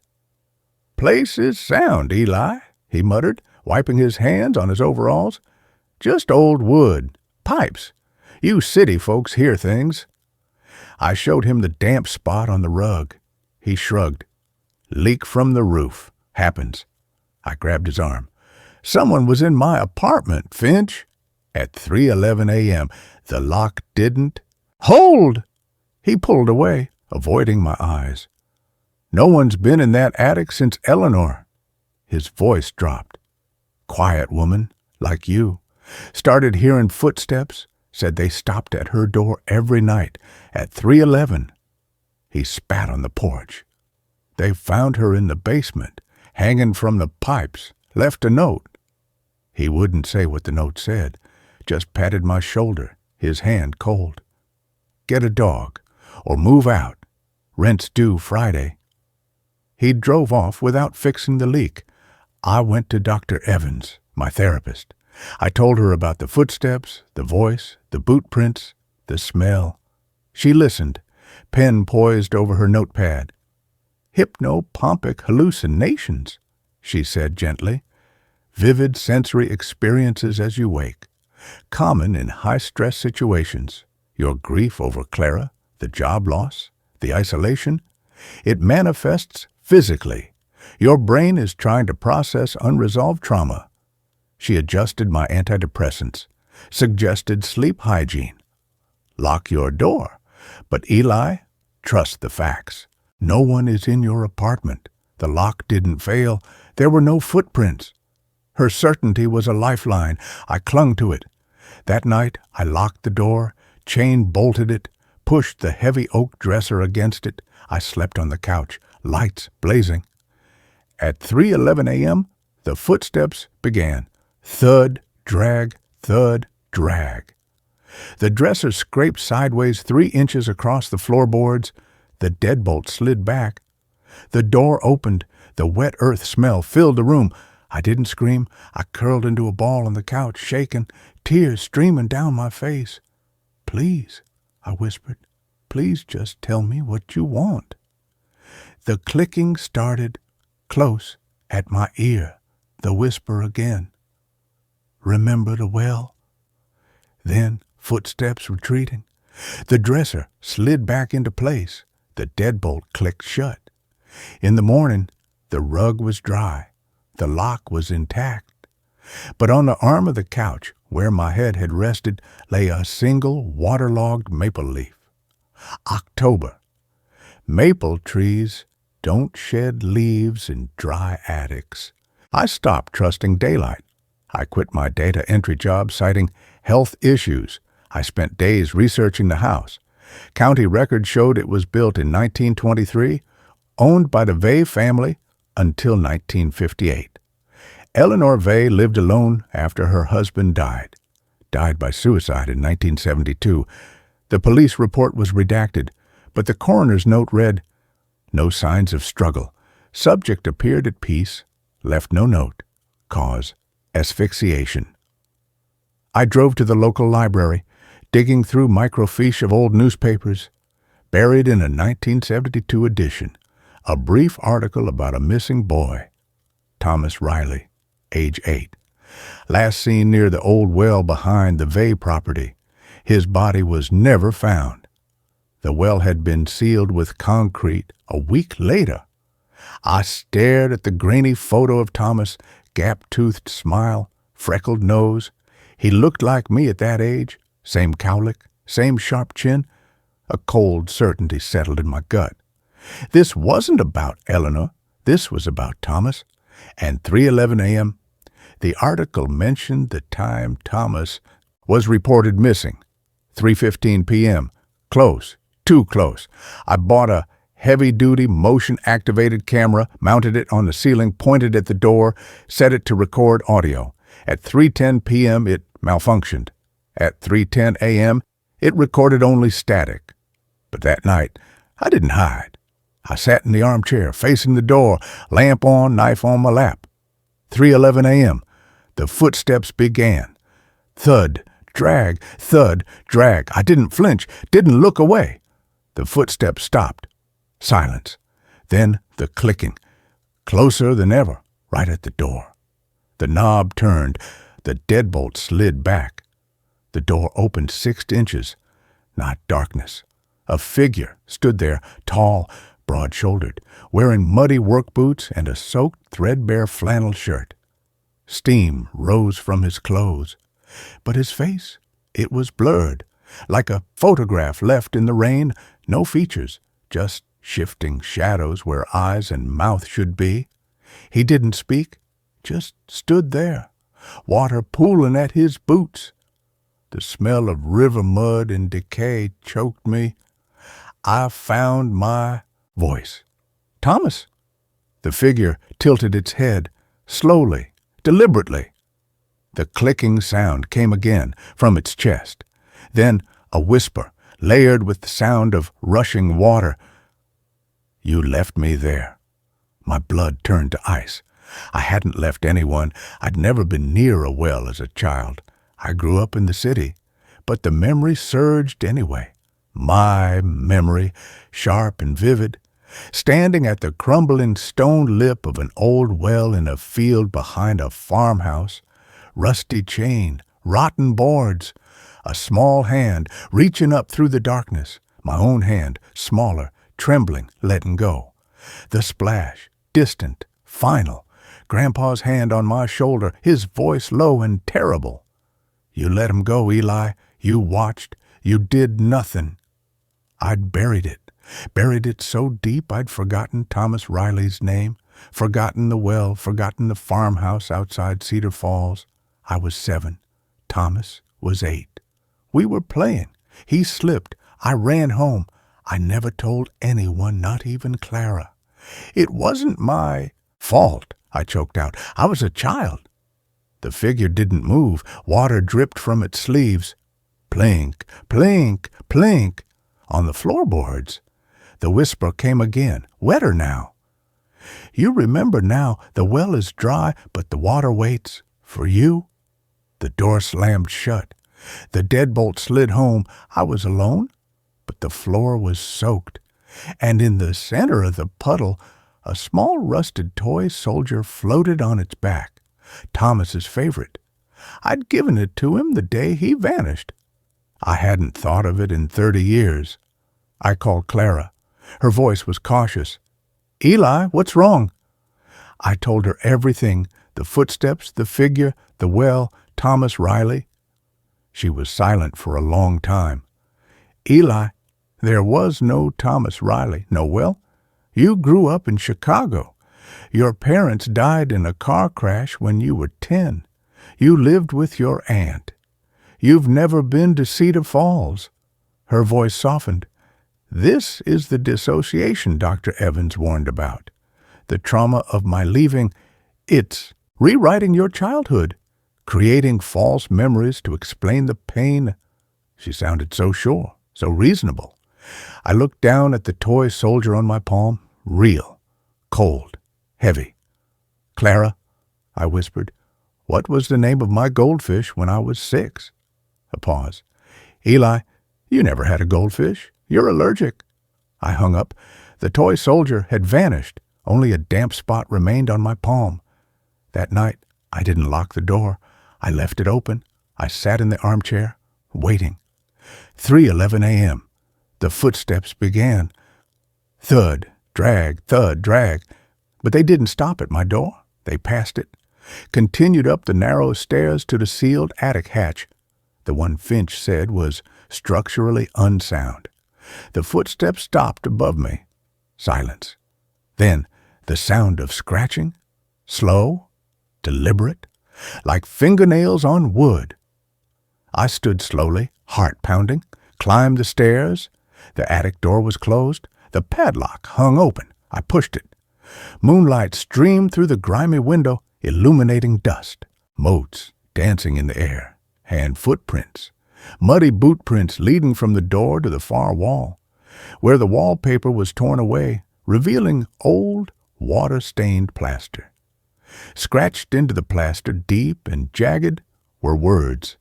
"Place is sound, Eli," he muttered, wiping his hands on his overalls. "Just old wood. Pipes. You city folks hear things." I showed him the damp spot on the rug. He shrugged. "Leak from the roof. Happens." I grabbed his arm. "Someone was in my apartment, Finch." At 3:11 a.m. The lock didn't. "Hold!" He pulled away, avoiding my eyes. "No one's been in that attic since Eleanor." His voice dropped. "Quiet woman, like you. Started hearing footsteps, said they stopped at her door every night at 3:11. He spat on the porch. "They found her in the basement, hanging from the pipes, left a note." He wouldn't say what the note said, just patted my shoulder, his hand cold. "Get a dog, or move out. Rent's due Friday." He drove off without fixing the leak. I went to Dr. Evans, my therapist. I told her about the footsteps, the voice, the boot prints, the smell. She listened, pen poised over her notepad. "Hypnopompic hallucinations," she said gently. "Vivid sensory experiences as you wake. Common in high-stress situations. Your grief over Clara, the job loss, the isolation. It manifests physically. Your brain is trying to process unresolved trauma." She adjusted my antidepressants, suggested sleep hygiene. "Lock your door. But Eli, trust the facts. No one is in your apartment. The lock didn't fail. There were no footprints." Her certainty was a lifeline. I clung to it. That night, I locked the door, chain-bolted it, pushed the heavy oak dresser against it. I slept on the couch, lights blazing. At 3:11 a.m., the footsteps began. Thud, drag, thud, drag. The dresser scraped sideways 3 inches across the floorboards. The deadbolt slid back. The door opened. The wet earth smell filled the room. I didn't scream. I curled into a ball on the couch, shaking, tears streaming down my face. "Please," I whispered, "please just tell me what you want." The clicking started, close, at my ear, the whisper again. "Remember the well?" Then footsteps retreating. The dresser slid back into place. The deadbolt clicked shut. In the morning, the rug was dry. The lock was intact. But on the arm of the couch, where my head had rested, lay a single waterlogged maple leaf. October. Maple trees don't shed leaves in dry attics. I stopped trusting daylight. I quit my data entry job citing health issues. I spent days researching the house. County records showed it was built in 1923, owned by the Vey family until 1958. Eleanor Vey lived alone after her husband died. died by suicide in 1972. The police report was redacted, but the coroner's note read, "No signs of struggle. Subject appeared at peace, left no note. Cause, asphyxiation." I drove to the local library, digging through microfiche of old newspapers. Buried in a 1972 edition, a brief article about a missing boy, Thomas Riley, age 8. Last seen near the old well behind the Vay property. His body was never found. The well had been sealed with concrete a week later. I stared at the grainy photo of Thomas, gap-toothed smile, freckled nose. He looked like me at that age, same cowlick, same sharp chin. A cold certainty settled in my gut. This wasn't about Eleanor. This was about Thomas. And 3:11 a.m., the article mentioned the time Thomas was reported missing. 3:15 p.m., close, too close. I bought a heavy-duty, motion-activated camera, mounted it on the ceiling, pointed at the door, set it to record audio. At 3:10 p.m., it malfunctioned. At 3:10 a.m., it recorded only static. But that night, I didn't hide. I sat in the armchair, facing the door, lamp on, knife on my lap. 3:11 a.m., the footsteps began. Thud, drag, thud, drag. I didn't flinch, didn't look away. The footsteps stopped. Silence. Then the clicking. Closer than ever, right at the door. The knob turned. The deadbolt slid back. The door opened 6 inches. Not darkness. A figure stood there, tall, broad-shouldered, wearing muddy work boots and a soaked, threadbare flannel shirt. Steam rose from his clothes. But his face, it was blurred, like a photograph left in the rain, no features, just shifting shadows where eyes and mouth should be. He didn't speak, just stood there, water pooling at his boots. The smell of river mud and decay choked me. I found my voice. "Thomas!" The figure tilted its head, slowly, deliberately. The clicking sound came again from its chest. Then a whisper, layered with the sound of rushing water. "You left me there." My blood turned to ice. I hadn't left anyone. I'd never been near a well as a child. I grew up in the city. But the memory surged anyway. My memory, sharp and vivid. Standing at the crumbling stone lip of an old well in a field behind a farmhouse. Rusty chain, rotten boards. A small hand reaching up through the darkness. My own hand, smaller, trembling, letting go. The splash, distant, final. Grandpa's hand on my shoulder, his voice low and terrible. "You let him go, Eli. You watched. You did nothing." I'd buried it so deep I'd forgotten Thomas Riley's name, forgotten the well, forgotten the farmhouse outside Cedar Falls. I was 7. Thomas was 8. We were playing. He slipped. I ran home. I never told anyone, not even Clara. "It wasn't my fault," I choked out. "I was a child." The figure didn't move. Water dripped from its sleeves. Plink, plink, plink. On the floorboards. The whisper came again, wetter now. "You remember now, the well is dry, but the water waits for you." The door slammed shut. The deadbolt slid home. I was alone, but the floor was soaked. And in the center of the puddle, a small rusted toy soldier floated on its back. Thomas's favorite. I'd given it to him the day he vanished. I hadn't thought of it in 30 years. I called Clara. Her voice was cautious. "Eli, what's wrong?" I told her everything, the footsteps, the figure, the well, Thomas Riley. She was silent for a long time. "Eli, there was no Thomas Riley. No, well, you grew up in Chicago. Your parents died in a car crash when you were 10. You lived with your aunt. You've never been to Cedar Falls." Her voice softened. "This is the dissociation Dr. Evans warned about. The trauma of my leaving. It's rewriting your childhood, creating false memories to explain the pain. She sounded so sure, so reasonable. I looked down at the toy soldier on my palm, real, cold, heavy. "Clara," I whispered, "what was the name of my goldfish when I was 6? A pause. "Eli, you never had a goldfish. You're allergic." I hung up. The toy soldier had vanished. Only a damp spot remained on my palm. That night, I didn't lock the door. I left it open. I sat in the armchair, waiting. 3:11 a.m. The footsteps began. Thud, drag, but they didn't stop at my door. They passed it, continued up the narrow stairs to the sealed attic hatch. The one Finch said was structurally unsound. The footsteps stopped above me. Silence. Then the sound of scratching, slow, deliberate, like fingernails on wood. I stood slowly, heart pounding, climbed the stairs. The attic door was closed. The padlock hung open. I pushed it. Moonlight streamed through the grimy window, illuminating dust, motes dancing in the air, hand footprints, muddy boot prints leading from the door to the far wall, where the wallpaper was torn away, revealing old, water-stained plaster. Scratched into the plaster, deep and jagged, were words.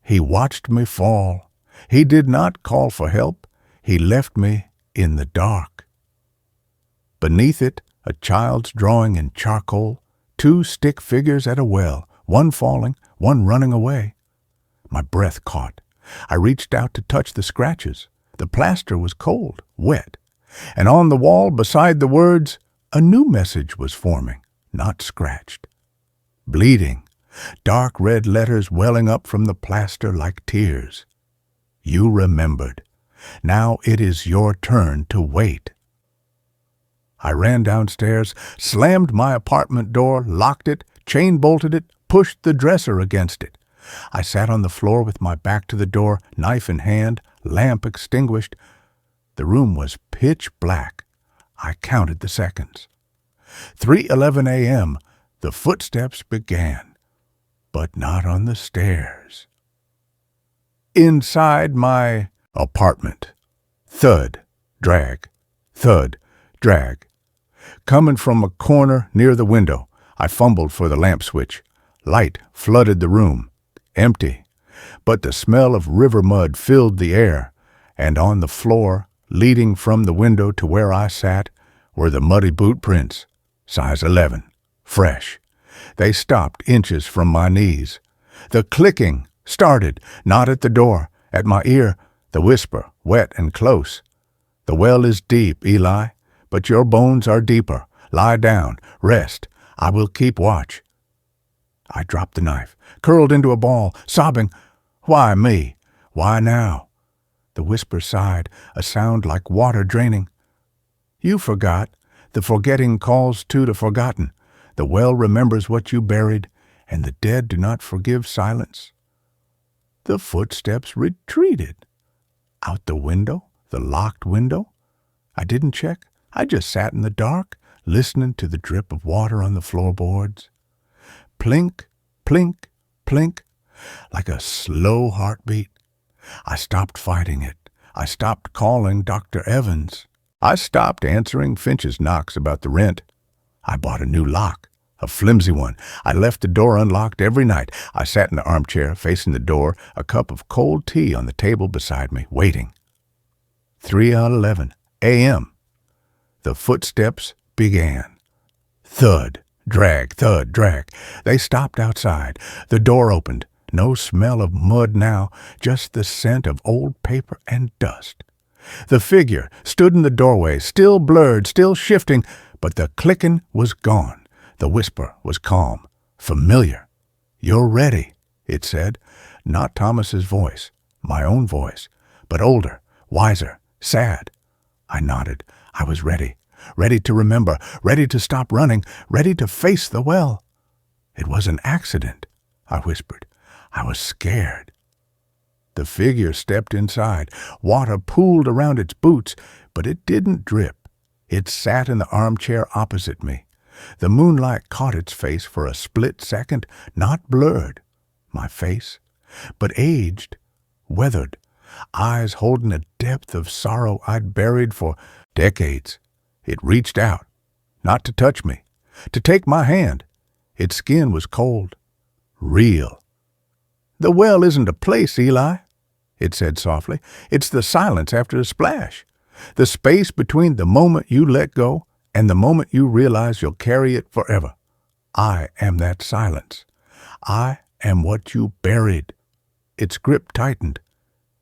He watched me fall. He did not call for help. He left me in the dark. Beneath it, a child's drawing in charcoal, 2 stick figures at a well, one falling, one running away. My breath caught. I reached out to touch the scratches. The plaster was cold, wet, and on the wall beside the words, a new message was forming, not scratched. Bleeding, dark red letters welling up from the plaster like tears. You remembered. Now it is your turn to wait. I ran downstairs, slammed my apartment door, locked it, chain-bolted it, pushed the dresser against it. I sat on the floor with my back to the door, knife in hand, lamp extinguished. The room was pitch black. I counted the seconds. 3:11 a.m. The footsteps began, but not on the stairs. Inside my apartment. Thud, drag, thud, drag. Coming from a corner near the window, I fumbled for the lamp switch. Light flooded the room. Empty. But the smell of river mud filled the air, and on the floor, leading from the window to where I sat, were the muddy boot prints, size 11, fresh. They stopped inches from my knees. The clicking started, not at the door, at my ear, the whisper, wet and close. The well is deep, Eli, but your bones are deeper. Lie down, rest. I will keep watch. I dropped the knife, curled into a ball, sobbing, "Why me? Why now?" The whisper sighed, a sound like water draining. You forgot. The forgetting calls to the forgotten. The well remembers what you buried, and the dead do not forgive silence. The footsteps retreated. Out the window, the locked window. I didn't check. I just sat in the dark, listening to the drip of water on the floorboards. Plink, plink, plink, like a slow heartbeat. I stopped fighting it. I stopped calling Dr. Evans. I stopped answering Finch's knocks about the rent. I bought a new lock, a flimsy one. I left the door unlocked every night. I sat in the armchair facing the door, a cup of cold tea on the table beside me, waiting. 3:11 a.m. The footsteps began. Thud, drag, thud, drag. They stopped outside. The door opened. No smell of mud now, just the scent of old paper and dust. The figure stood in the doorway, still blurred, still shifting, but the clicking was gone. The whisper was calm, familiar. You're ready, it said. Not Thomas's voice, my own voice, but older, wiser, sad. I nodded. I was ready. Ready to remember, ready to stop running, ready to face the well. It was an accident, I whispered. I was scared. The figure stepped inside. Water pooled around its boots, but it didn't drip. It sat in the armchair opposite me. The moonlight caught its face for a split second, not blurred, my face, but aged, weathered, eyes holding a depth of sorrow I'd buried for decades. It reached out, not to touch me, to take my hand. Its skin was cold, real. "The well isn't a place, Eli," it said softly. "It's the silence after the splash, the space between the moment you let go and the moment you realize you'll carry it forever. I am that silence. I am what you buried." Its grip tightened.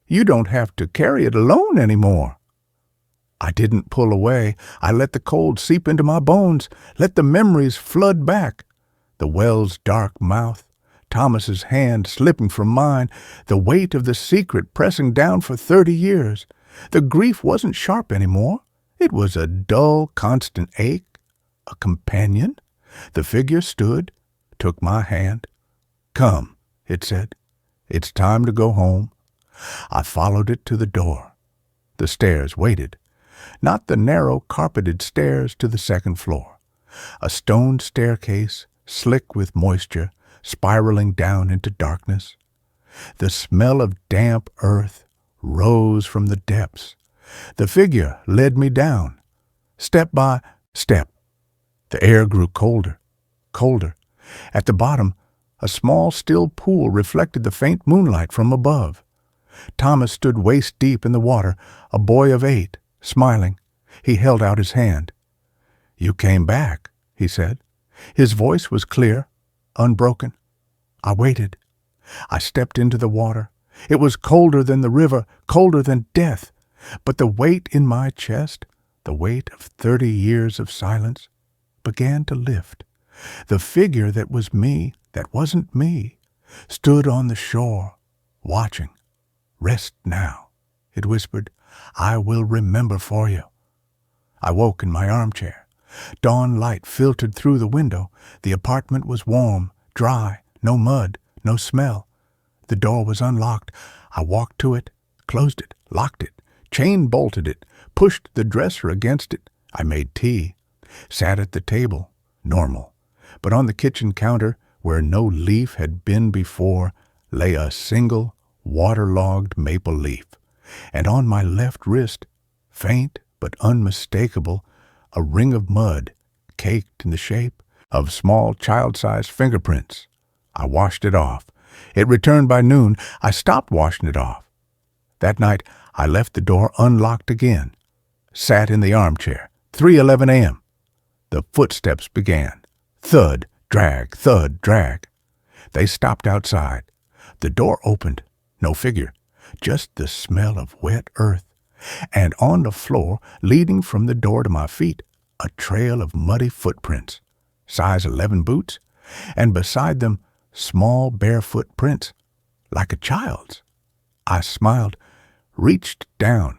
"You don't have to carry it alone anymore." I didn't pull away. I let the cold seep into my bones, let the memories flood back. The well's dark mouth, Thomas's hand slipping from mine, the weight of the secret pressing down for 30 years. The grief wasn't sharp anymore. It was a dull, constant ache, a companion. The figure stood, took my hand. "Come," it said. "It's time to go home." I followed it to the door. The stairs waited. Not the narrow, carpeted stairs to the second floor. A stone staircase, slick with moisture, spiraling down into darkness. The smell of damp earth rose from the depths. The figure led me down, step by step. The air grew colder, colder. At the bottom, a small, still pool reflected the faint moonlight from above. Thomas stood waist-deep in the water, a boy of 8, smiling. He held out his hand. "You came back," he said. His voice was clear, unbroken. I waited. I stepped into the water. It was colder than the river, colder than death. But the weight in my chest, the weight of 30 years of silence, began to lift. The figure that was me, that wasn't me, stood on the shore, watching. "Rest now," it whispered. "I will remember for you." I woke in my armchair. Dawn light filtered through the window. The apartment was warm, dry, no mud, no smell. The door was unlocked. I walked to it, closed it, locked it, chain-bolted it, pushed the dresser against it. I made tea, sat at the table, normal. But on the kitchen counter, where no leaf had been before, lay a single, waterlogged maple leaf. And on my left wrist, faint but unmistakable, a ring of mud, caked in the shape of small child-sized fingerprints. I washed it off. It returned by noon. I stopped washing it off. That night, I left the door unlocked again. Sat in the armchair. 3:11 a.m. The footsteps began. Thud, drag, thud, drag. They stopped outside. The door opened. No figure. Just the smell of wet earth. And on the floor, leading from the door to my feet, a trail of muddy footprints, size 11 boots, and beside them, small barefoot prints, like a child's. I smiled, reached down,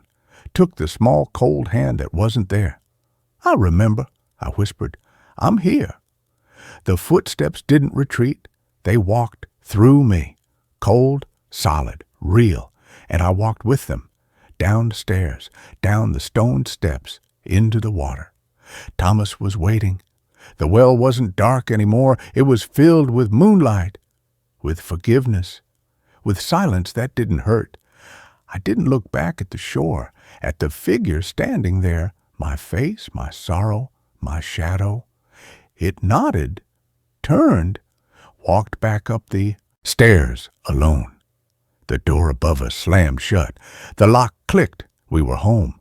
took the small cold hand that wasn't there. "I remember," I whispered. "I'm here." The footsteps didn't retreat. They walked through me, cold, solid, real, and I walked with them, down the stairs, down the stone steps, into the water. Thomas was waiting. The well wasn't dark anymore. It was filled with moonlight, with forgiveness, with silence that didn't hurt. I didn't look back at the shore, at the figure standing there, my face, my sorrow, my shadow. It nodded, turned, walked back up the stairs alone. The door above us slammed shut. The lock clicked. We were home.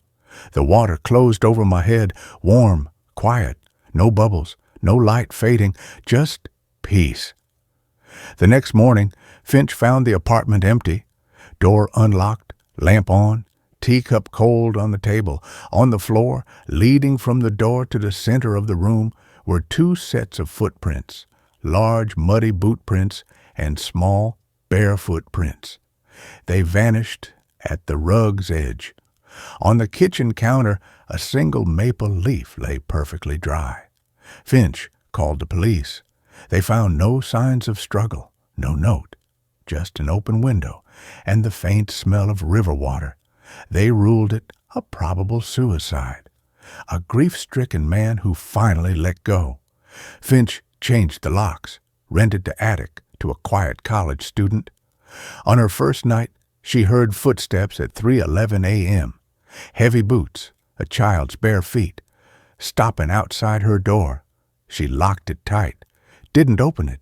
The water closed over my head, warm, quiet, no bubbles, no light fading, just peace. The next morning, Finch found the apartment empty. Door unlocked, lamp on, teacup cold on the table. On the floor, leading from the door to the center of the room, were 2 sets of footprints, large muddy boot prints and small barefoot prints. They vanished at the rug's edge. On the kitchen counter, a single maple leaf lay perfectly dry. Finch called the police. They found no signs of struggle, no note, just an open window and the faint smell of river water. They ruled it a probable suicide. A grief-stricken man who finally let go. Finch changed the locks, rented the attic to a quiet college student. On her first night, she heard footsteps at 3:11 a.m., heavy boots, a child's bare feet, stopping outside her door. She locked it tight, didn't open it.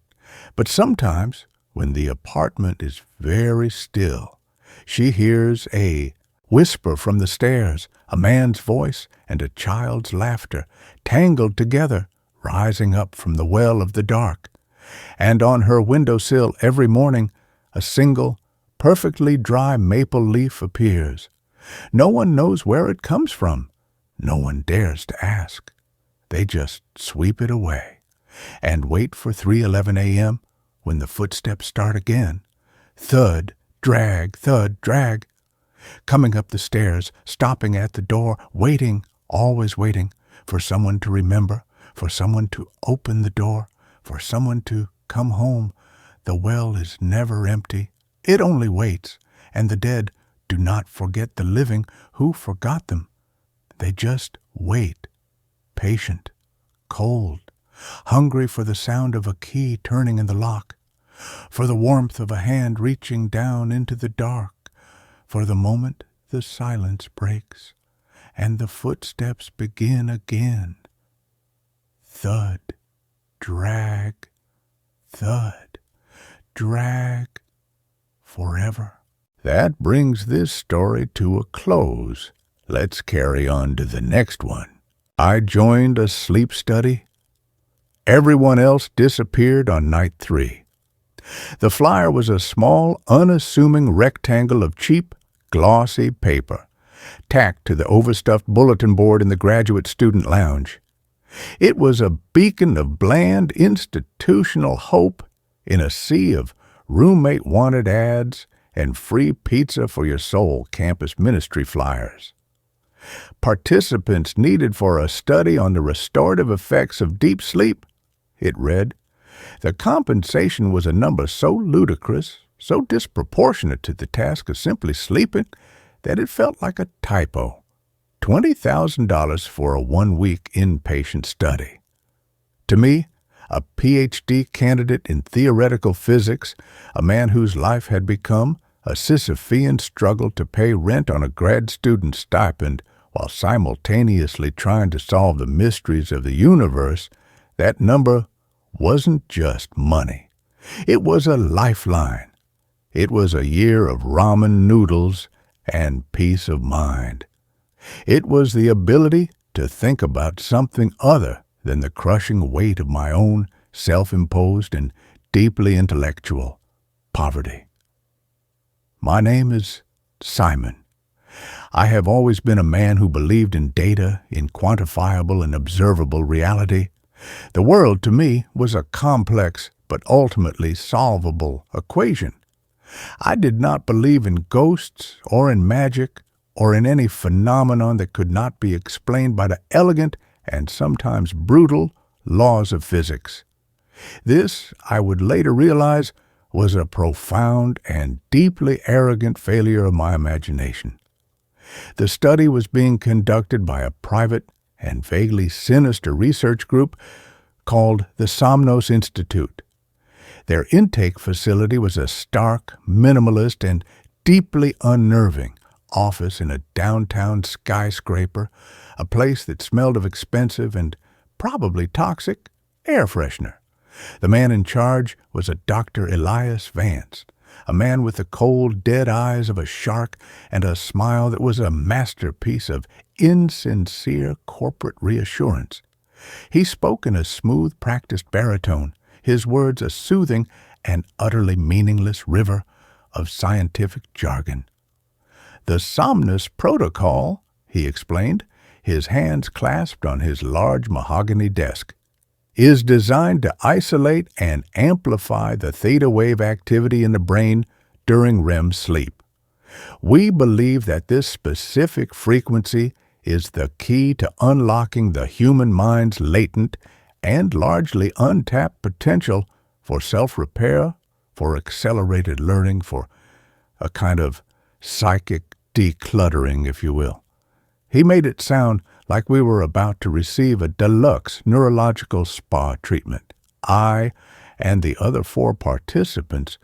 But sometimes, when the apartment is very still, she hears a whisper from the stairs, a man's voice and a child's laughter, tangled together, rising up from the well of the dark. And on her windowsill every morning, a single, perfectly dry maple leaf appears. No one knows where it comes from. No one dares to ask. They just sweep it away and wait for 3:11 a.m. when the footsteps start again. Thud, drag, thud, drag. Coming up the stairs, stopping at the door, waiting, always waiting, for someone to remember, for someone to open the door, for someone to come home. The well is never empty. It only waits, and the dead do not forget the living who forgot them. They just wait, patient, cold, hungry for the sound of a key turning in the lock, for the warmth of a hand reaching down into the dark, for the moment the silence breaks and the footsteps begin again. Thud, drag, thud, drag, forever. That brings this story to a close. Let's carry on to the next one. I joined a sleep study. Everyone else disappeared on night 3. The flyer was a small, unassuming rectangle of cheap, glossy paper, tacked to the overstuffed bulletin board in the graduate student lounge. It was a beacon of bland, institutional hope in a sea of roommate-wanted ads and free pizza for your soul campus ministry flyers. Participants needed for a study on the restorative effects of deep sleep, it read. The compensation was a number so ludicrous, so disproportionate to the task of simply sleeping, that it felt like a typo. $20,000 for a 1-week inpatient study. To me, a Ph.D. candidate in theoretical physics, a man whose life had become a Sisyphean struggle to pay rent on a grad student stipend while simultaneously trying to solve the mysteries of the universe, that number wasn't just money. It was a lifeline. It was a year of ramen noodles and peace of mind. It was the ability to think about something other than the crushing weight of my own self-imposed and deeply intellectual poverty. My name is Simon. I have always been a man who believed in data, in quantifiable and observable reality. The world, to me, was a complex but ultimately solvable equation. I did not believe in ghosts or in magic or in any phenomenon that could not be explained by the elegant and sometimes brutal laws of physics. This, I would later realize, was a profound and deeply arrogant failure of my imagination. The study was being conducted by a private and vaguely sinister research group called the Somnos Institute. Their intake facility was a stark, minimalist, and deeply unnerving office in a downtown skyscraper, a place that smelled of expensive and probably toxic air freshener. The man in charge was a Dr. Elias Vance, a man with the cold, dead eyes of a shark and a smile that was a masterpiece of insincere corporate reassurance. He spoke in a smooth, practiced baritone, his words a soothing and utterly meaningless river of scientific jargon. The Somnus Protocol, he explained, his hands clasped on his large mahogany desk, is designed to isolate and amplify the theta wave activity in the brain during REM sleep. We believe that this specific frequency is the key to unlocking the human mind's latent and largely untapped potential for self-repair, for accelerated learning, for a kind of psychic decluttering, if you will. He made it sound like we were about to receive a deluxe neurological spa treatment. I and the other 4 participants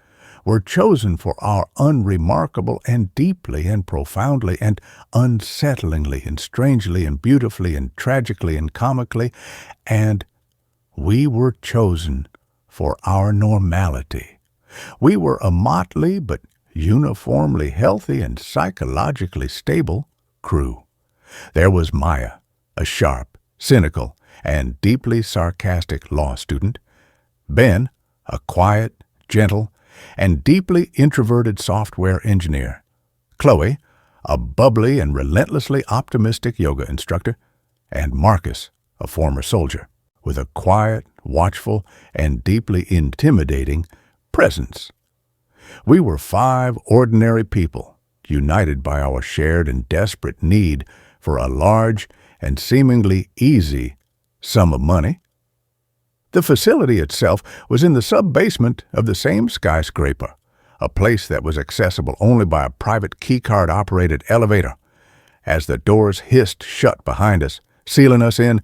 were chosen for our unremarkable and deeply and profoundly and unsettlingly and strangely and beautifully and tragically and comically, and we were chosen for our normality. We were a motley but uniformly healthy and psychologically stable crew. There was Maya, a sharp, cynical, and deeply sarcastic law student. Ben, a quiet, gentle, and deeply introverted software engineer. Chloe, a bubbly and relentlessly optimistic yoga instructor. And Marcus, a former soldier, with a quiet, watchful, and deeply intimidating presence. We were 5 ordinary people, united by our shared and desperate need for a large and seemingly easy sum of money. The facility itself was in the sub-basement of the same skyscraper, a place that was accessible only by a private keycard-operated elevator. As the doors hissed shut behind us, sealing us in,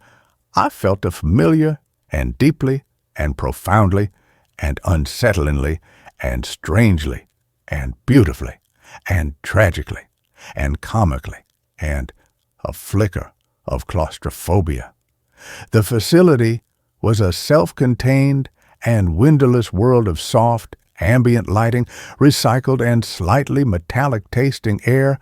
I felt a familiar and deeply and profoundly and unsettlingly and strangely and beautifully and tragically and comically and a flicker of claustrophobia. The facility was a self-contained and windowless world of soft, ambient lighting, recycled and slightly metallic-tasting air,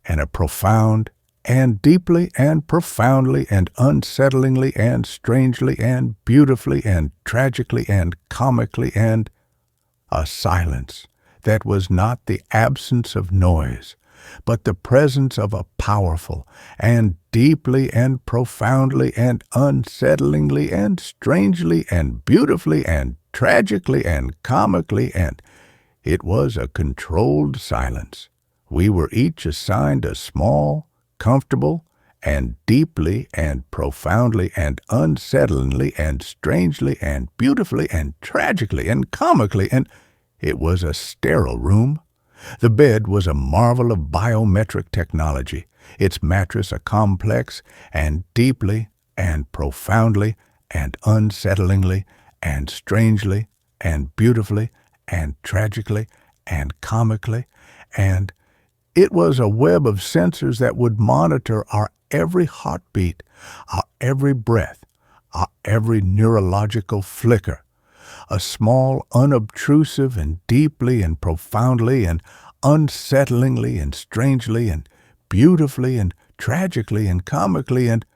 and a profound and deeply and profoundly and unsettlingly and strangely and beautifully and tragically and comically and a silence that was not the absence of noise, but the presence of a powerful and deeply and profoundly and unsettlingly and strangely and beautifully and tragically and comically, and it was a controlled silence. We were each assigned a small, comfortable, and deeply and profoundly and unsettlingly and strangely and beautifully and tragically and comically, and it was a sterile room. The bed was a marvel of biometric technology, its mattress a complex and deeply and profoundly and unsettlingly and strangely and beautifully and tragically and comically, and it was a web of sensors that would monitor our every heartbeat, our every breath, our every neurological flicker. A small, unobtrusive, and deeply and profoundly and unsettlingly and strangely and beautifully and tragically and comically, and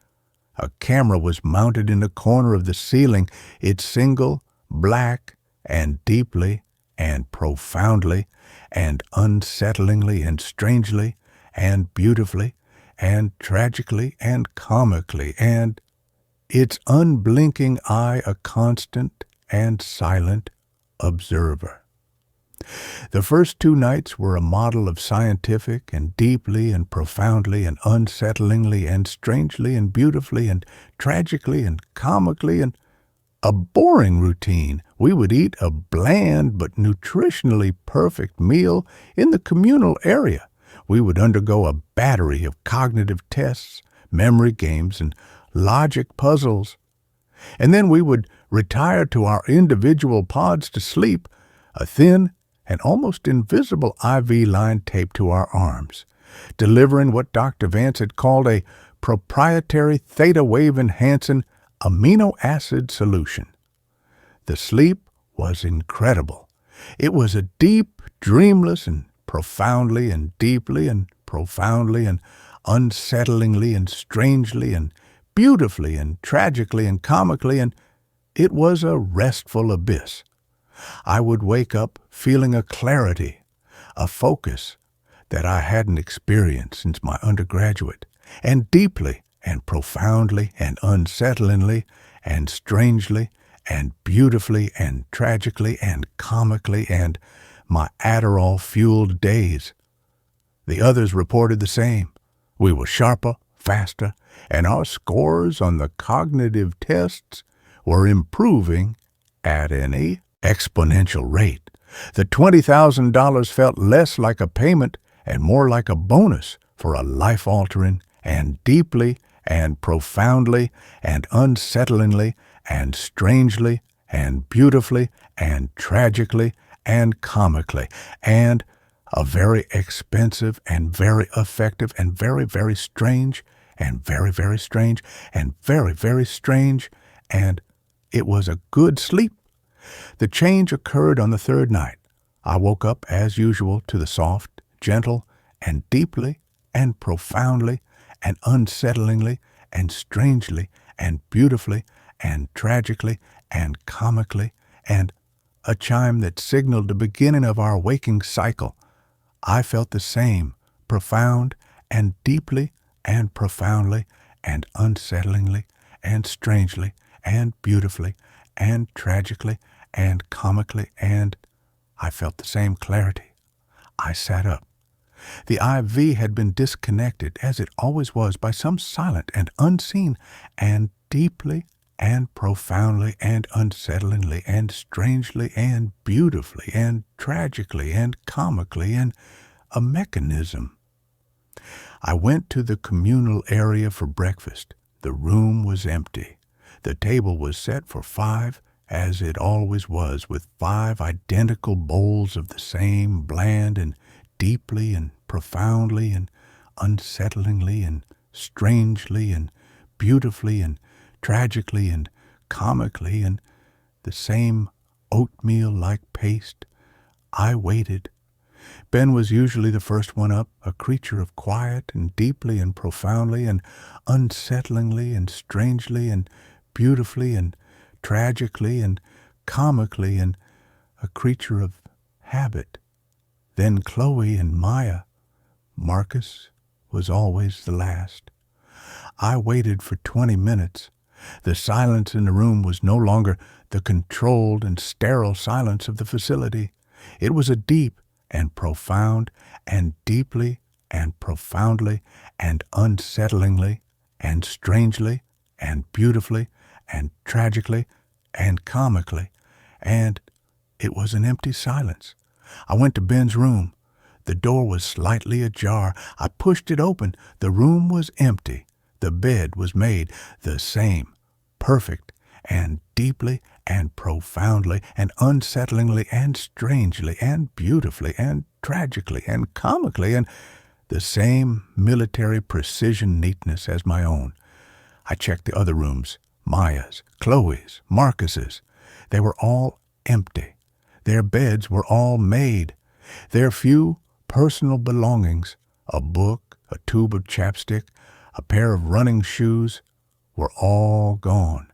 a camera was mounted in the corner of the ceiling, its single, black, and deeply and profoundly and unsettlingly and strangely and beautifully and tragically and comically, and its unblinking eye a constant and silent observer. The first 2 nights were a model of scientific and deeply and profoundly and unsettlingly and strangely and beautifully and tragically and comically, and a boring routine. We would eat a bland but nutritionally perfect meal in the communal area. We would undergo a battery of cognitive tests, memory games, and logic puzzles. And then we would retire to our individual pods to sleep, a thin and almost invisible IV line taped to our arms, delivering what Dr. Vance had called a proprietary theta wave enhancing amino acid solution. The sleep was incredible. It was a deep, dreamless, and profoundly and deeply and profoundly and unsettlingly and strangely and beautifully and tragically and comically, and it was a restful abyss. I would wake up feeling a clarity, a focus that I hadn't experienced since my undergraduate, and deeply and profoundly and unsettlingly and strangely and beautifully and tragically and comically, and my Adderall-fueled days. The others reported the same. We were sharper, faster, and our scores on the cognitive tests were improving at an exponential rate. The $20,000 felt less like a payment and more like a bonus for a life-altering and deeply and profoundly and unsettlingly and strangely and beautifully and tragically and comically, and a very expensive and very effective and very, very strange and very, very strange and very, very strange, and it was a good sleep. The change occurred on the third night. I woke up as usual to the soft, gentle, and deeply and profoundly and unsettlingly and strangely and beautifully and tragically and comically, and a chime that signaled the beginning of our waking cycle. I felt the same, profound and deeply and profoundly and unsettlingly and strangely and beautifully and tragically and comically, and I felt the same clarity. I sat up. The IV had been disconnected, as it always was, by some silent and unseen, and deeply and profoundly and unsettlingly and strangely and beautifully and tragically and comically, and a mechanism. I went to the communal area for breakfast. The room was empty. The table was set for 5, as it always was, with 5 identical bowls of the same bland and deeply and profoundly and unsettlingly and strangely and beautifully and tragically and comically, and the same oatmeal-like paste. I waited. Ben was usually the first one up, a creature of quiet and deeply and profoundly and unsettlingly and strangely and beautifully and tragically and comically, and a creature of habit. Then Chloe and Maya. Marcus was always the last. I waited for 20 minutes. The silence in the room was no longer the controlled and sterile silence of the facility. It was a deep and profound and deeply and profoundly and unsettlingly and strangely and beautifully and tragically and comically, and it was an empty silence. I went to Ben's room. The door was slightly ajar. I pushed it open. The room was empty. The bed was made the same, perfect and deeply and profoundly and unsettlingly and strangely and beautifully and tragically and comically, and the same military precision neatness as my own. I checked the other rooms, Maya's, Chloe's, Marcus's. They were all empty. Their beds were all made. Their few personal belongings, a book, a tube of chapstick, a pair of running shoes, were all gone.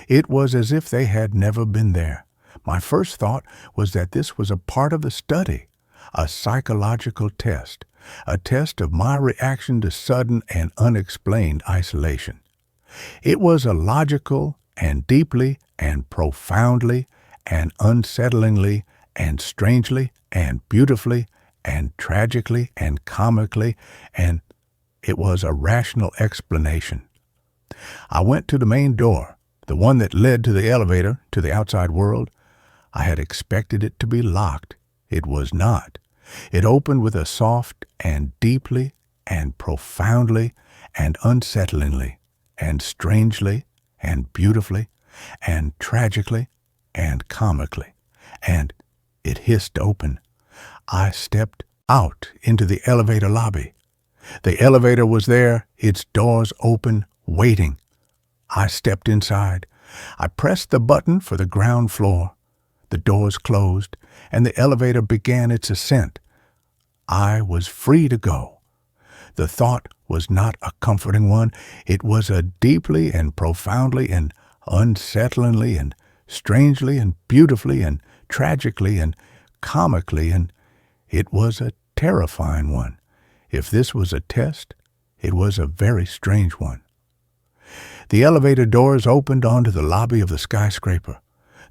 It was as if they had never been there. My first thought was that this was a part of the study, a psychological test, a test of my reaction to sudden and unexplained isolation. It was a logical and deeply and profoundly and unsettlingly and strangely and beautifully and tragically and comically, and it was a rational explanation. I went to the main door, the one that led to the elevator, to the outside world. I had expected it to be locked. It was not. It opened with a soft and deeply and profoundly and unsettlingly and strangely and beautifully and tragically and comically, and it hissed open. I stepped out into the elevator lobby. The elevator was there, its doors open, waiting. I stepped inside. I pressed the button for the ground floor. The doors closed, and the elevator began its ascent. I was free to go. The thought was not a comforting one. It was a deeply and profoundly and unsettlingly and strangely and beautifully and tragically and comically, and it was a terrifying one. If this was a test, it was a very strange one. The elevator doors opened onto the lobby of the skyscraper.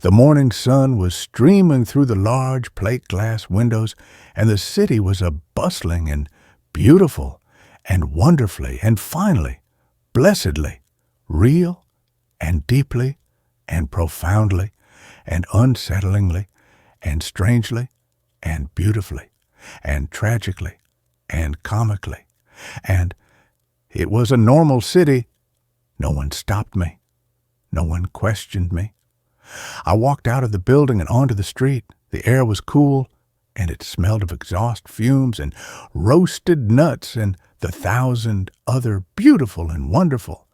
The morning sun was streaming through the large plate glass windows, and the city was a bustling and beautiful and wonderfully and finally, blessedly, real and deeply and profoundly and unsettlingly and strangely and beautifully and tragically and comically. And it was a normal city No one stopped me. No one questioned me. I walked out of the building and onto the street. The air was cool, and it smelled of exhaust fumes and roasted nuts and the thousand other beautiful and wonderful,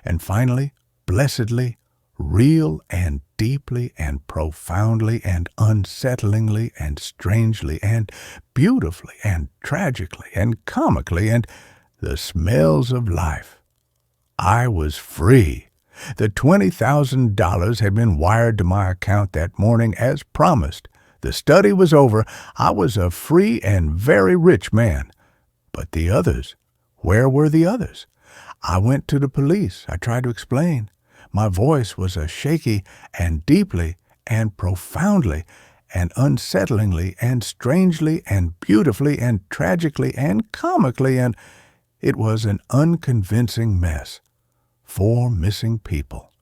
and finally, blessedly, real and deeply and profoundly and unsettlingly and strangely and beautifully and tragically and comically and the smells of life. I was free. The $20,000 had been wired to my account that morning as promised. The study was over. I was a free and very rich man. But the others, where were the others? I went to the police. I tried to explain. My voice was a shaky and deeply and profoundly and unsettlingly and strangely and beautifully and tragically and comically, and it was an unconvincing mess. 4 missing people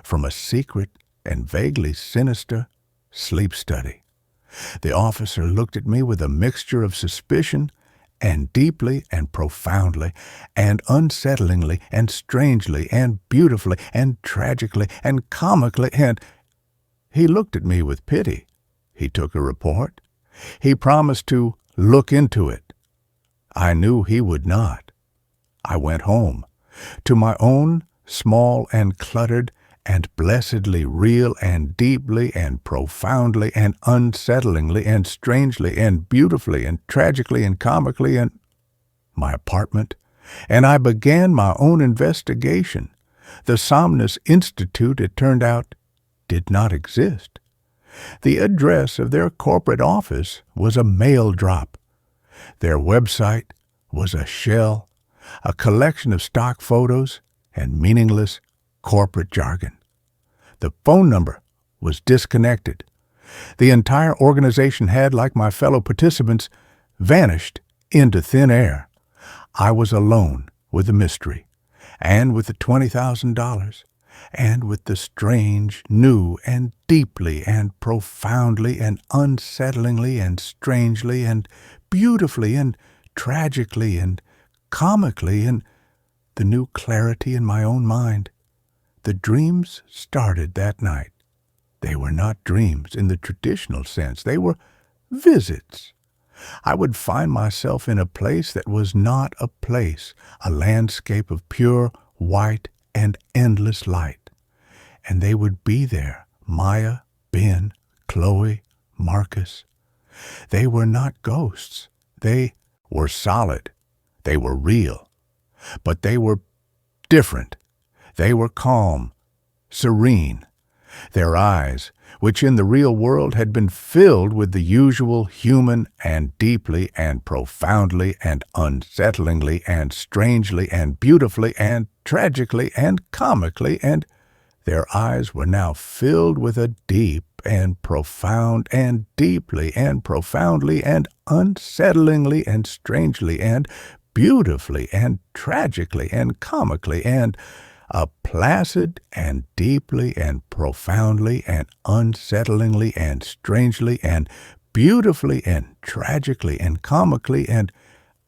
from a secret and vaguely sinister sleep study. The officer looked at me with a mixture of suspicion and deeply and profoundly and unsettlingly and strangely and beautifully and tragically and comically, and he looked at me with pity. He took a report. He promised to look into it. I knew he would not. I went home, to my own small and cluttered and blessedly real and deeply and profoundly and unsettlingly and strangely and beautifully and tragically and comically and my apartment, and I began my own investigation. The Somnus Institute, it turned out, did not exist. The address of their corporate office was a mail drop. Their website was a shell, a collection of stock photos and meaningless corporate jargon. The phone number was disconnected. The entire organization had, like my fellow participants, vanished into thin air. I was alone with the mystery, and with the $20,000, and with the strange, new, and deeply, and profoundly, and unsettlingly, and strangely, and beautifully, and tragically, and comically, and the new clarity in my own mind. The dreams started that night. They were not dreams in the traditional sense. They were visits. I would find myself in a place that was not a place, a landscape of pure, white, and endless light. And they would be there, Maya, Ben, Chloe, Marcus. They were not ghosts. They were solid. They were real. But they were different. They were calm, serene. Their eyes, which in the real world had been filled with the usual human and deeply and profoundly and unsettlingly and strangely and beautifully and tragically and comically, and their eyes were now filled with a deep and profound and deeply and profoundly and unsettlingly and strangely and beautifully and tragically and comically, and a placid and deeply and profoundly and unsettlingly and strangely and beautifully and tragically and comically, and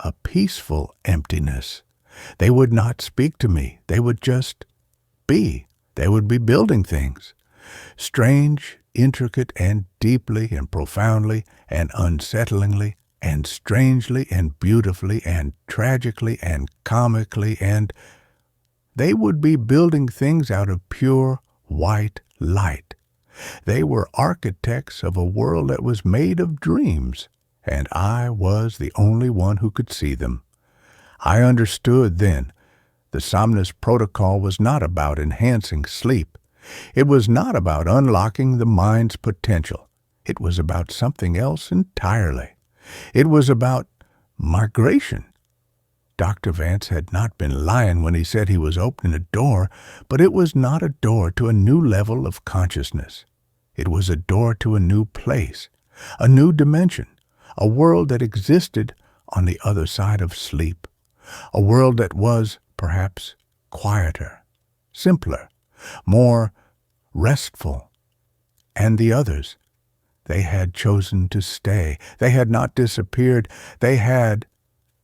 a peaceful emptiness. They would not speak to me. They would just be. They would be building things. Strange, intricate, and deeply and profoundly and unsettlingly and strangely and beautifully and tragically and comically, and they would be building things out of pure white light. They were architects of a world that was made of dreams, and I was the only one who could see them. I understood then. The Somnus Protocol was not about enhancing sleep. It was not about unlocking the mind's potential. It was about something else entirely. It was about migration. Dr. Vance had not been lying when he said he was opening a door, but it was not a door to a new level of consciousness. It was a door to a new place, a new dimension, a world that existed on the other side of sleep, a world that was, perhaps, quieter, simpler, more restful. And the others, they had chosen to stay. They had not disappeared. They had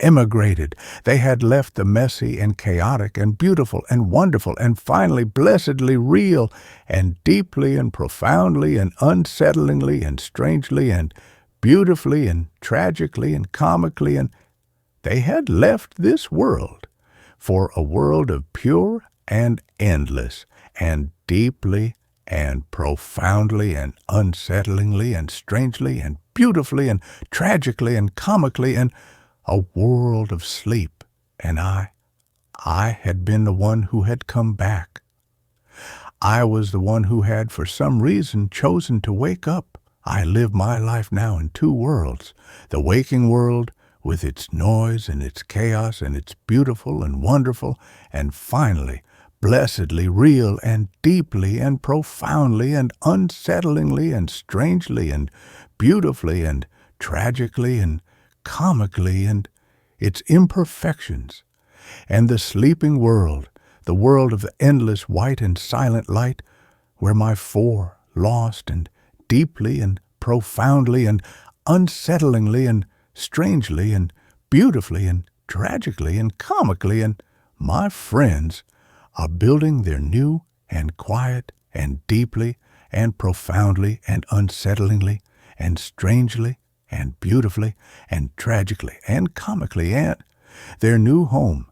emigrated. They had left the messy and chaotic and beautiful and wonderful and finally blessedly real and deeply and profoundly and unsettlingly and strangely and beautifully and tragically and comically, and they had left this world for a world of pure and endless and deeply and profoundly and unsettlingly and strangely and beautifully and tragically and comically, and a world of sleep. And I had been the one who had come back. I was the one who had, for some reason, chosen to wake up. I live my life now in two worlds, the waking world with its noise and its chaos and its beautiful and wonderful, and finally, blessedly real and deeply and profoundly and unsettlingly and strangely and beautifully and tragically and comically and its imperfections, and the sleeping world, the world of the endless white and silent light, where my four lost and deeply and profoundly and unsettlingly and strangely and beautifully and tragically and comically, and my friends are building their new and quiet and deeply and profoundly and unsettlingly and strangely and beautifully and tragically and comically and their new home.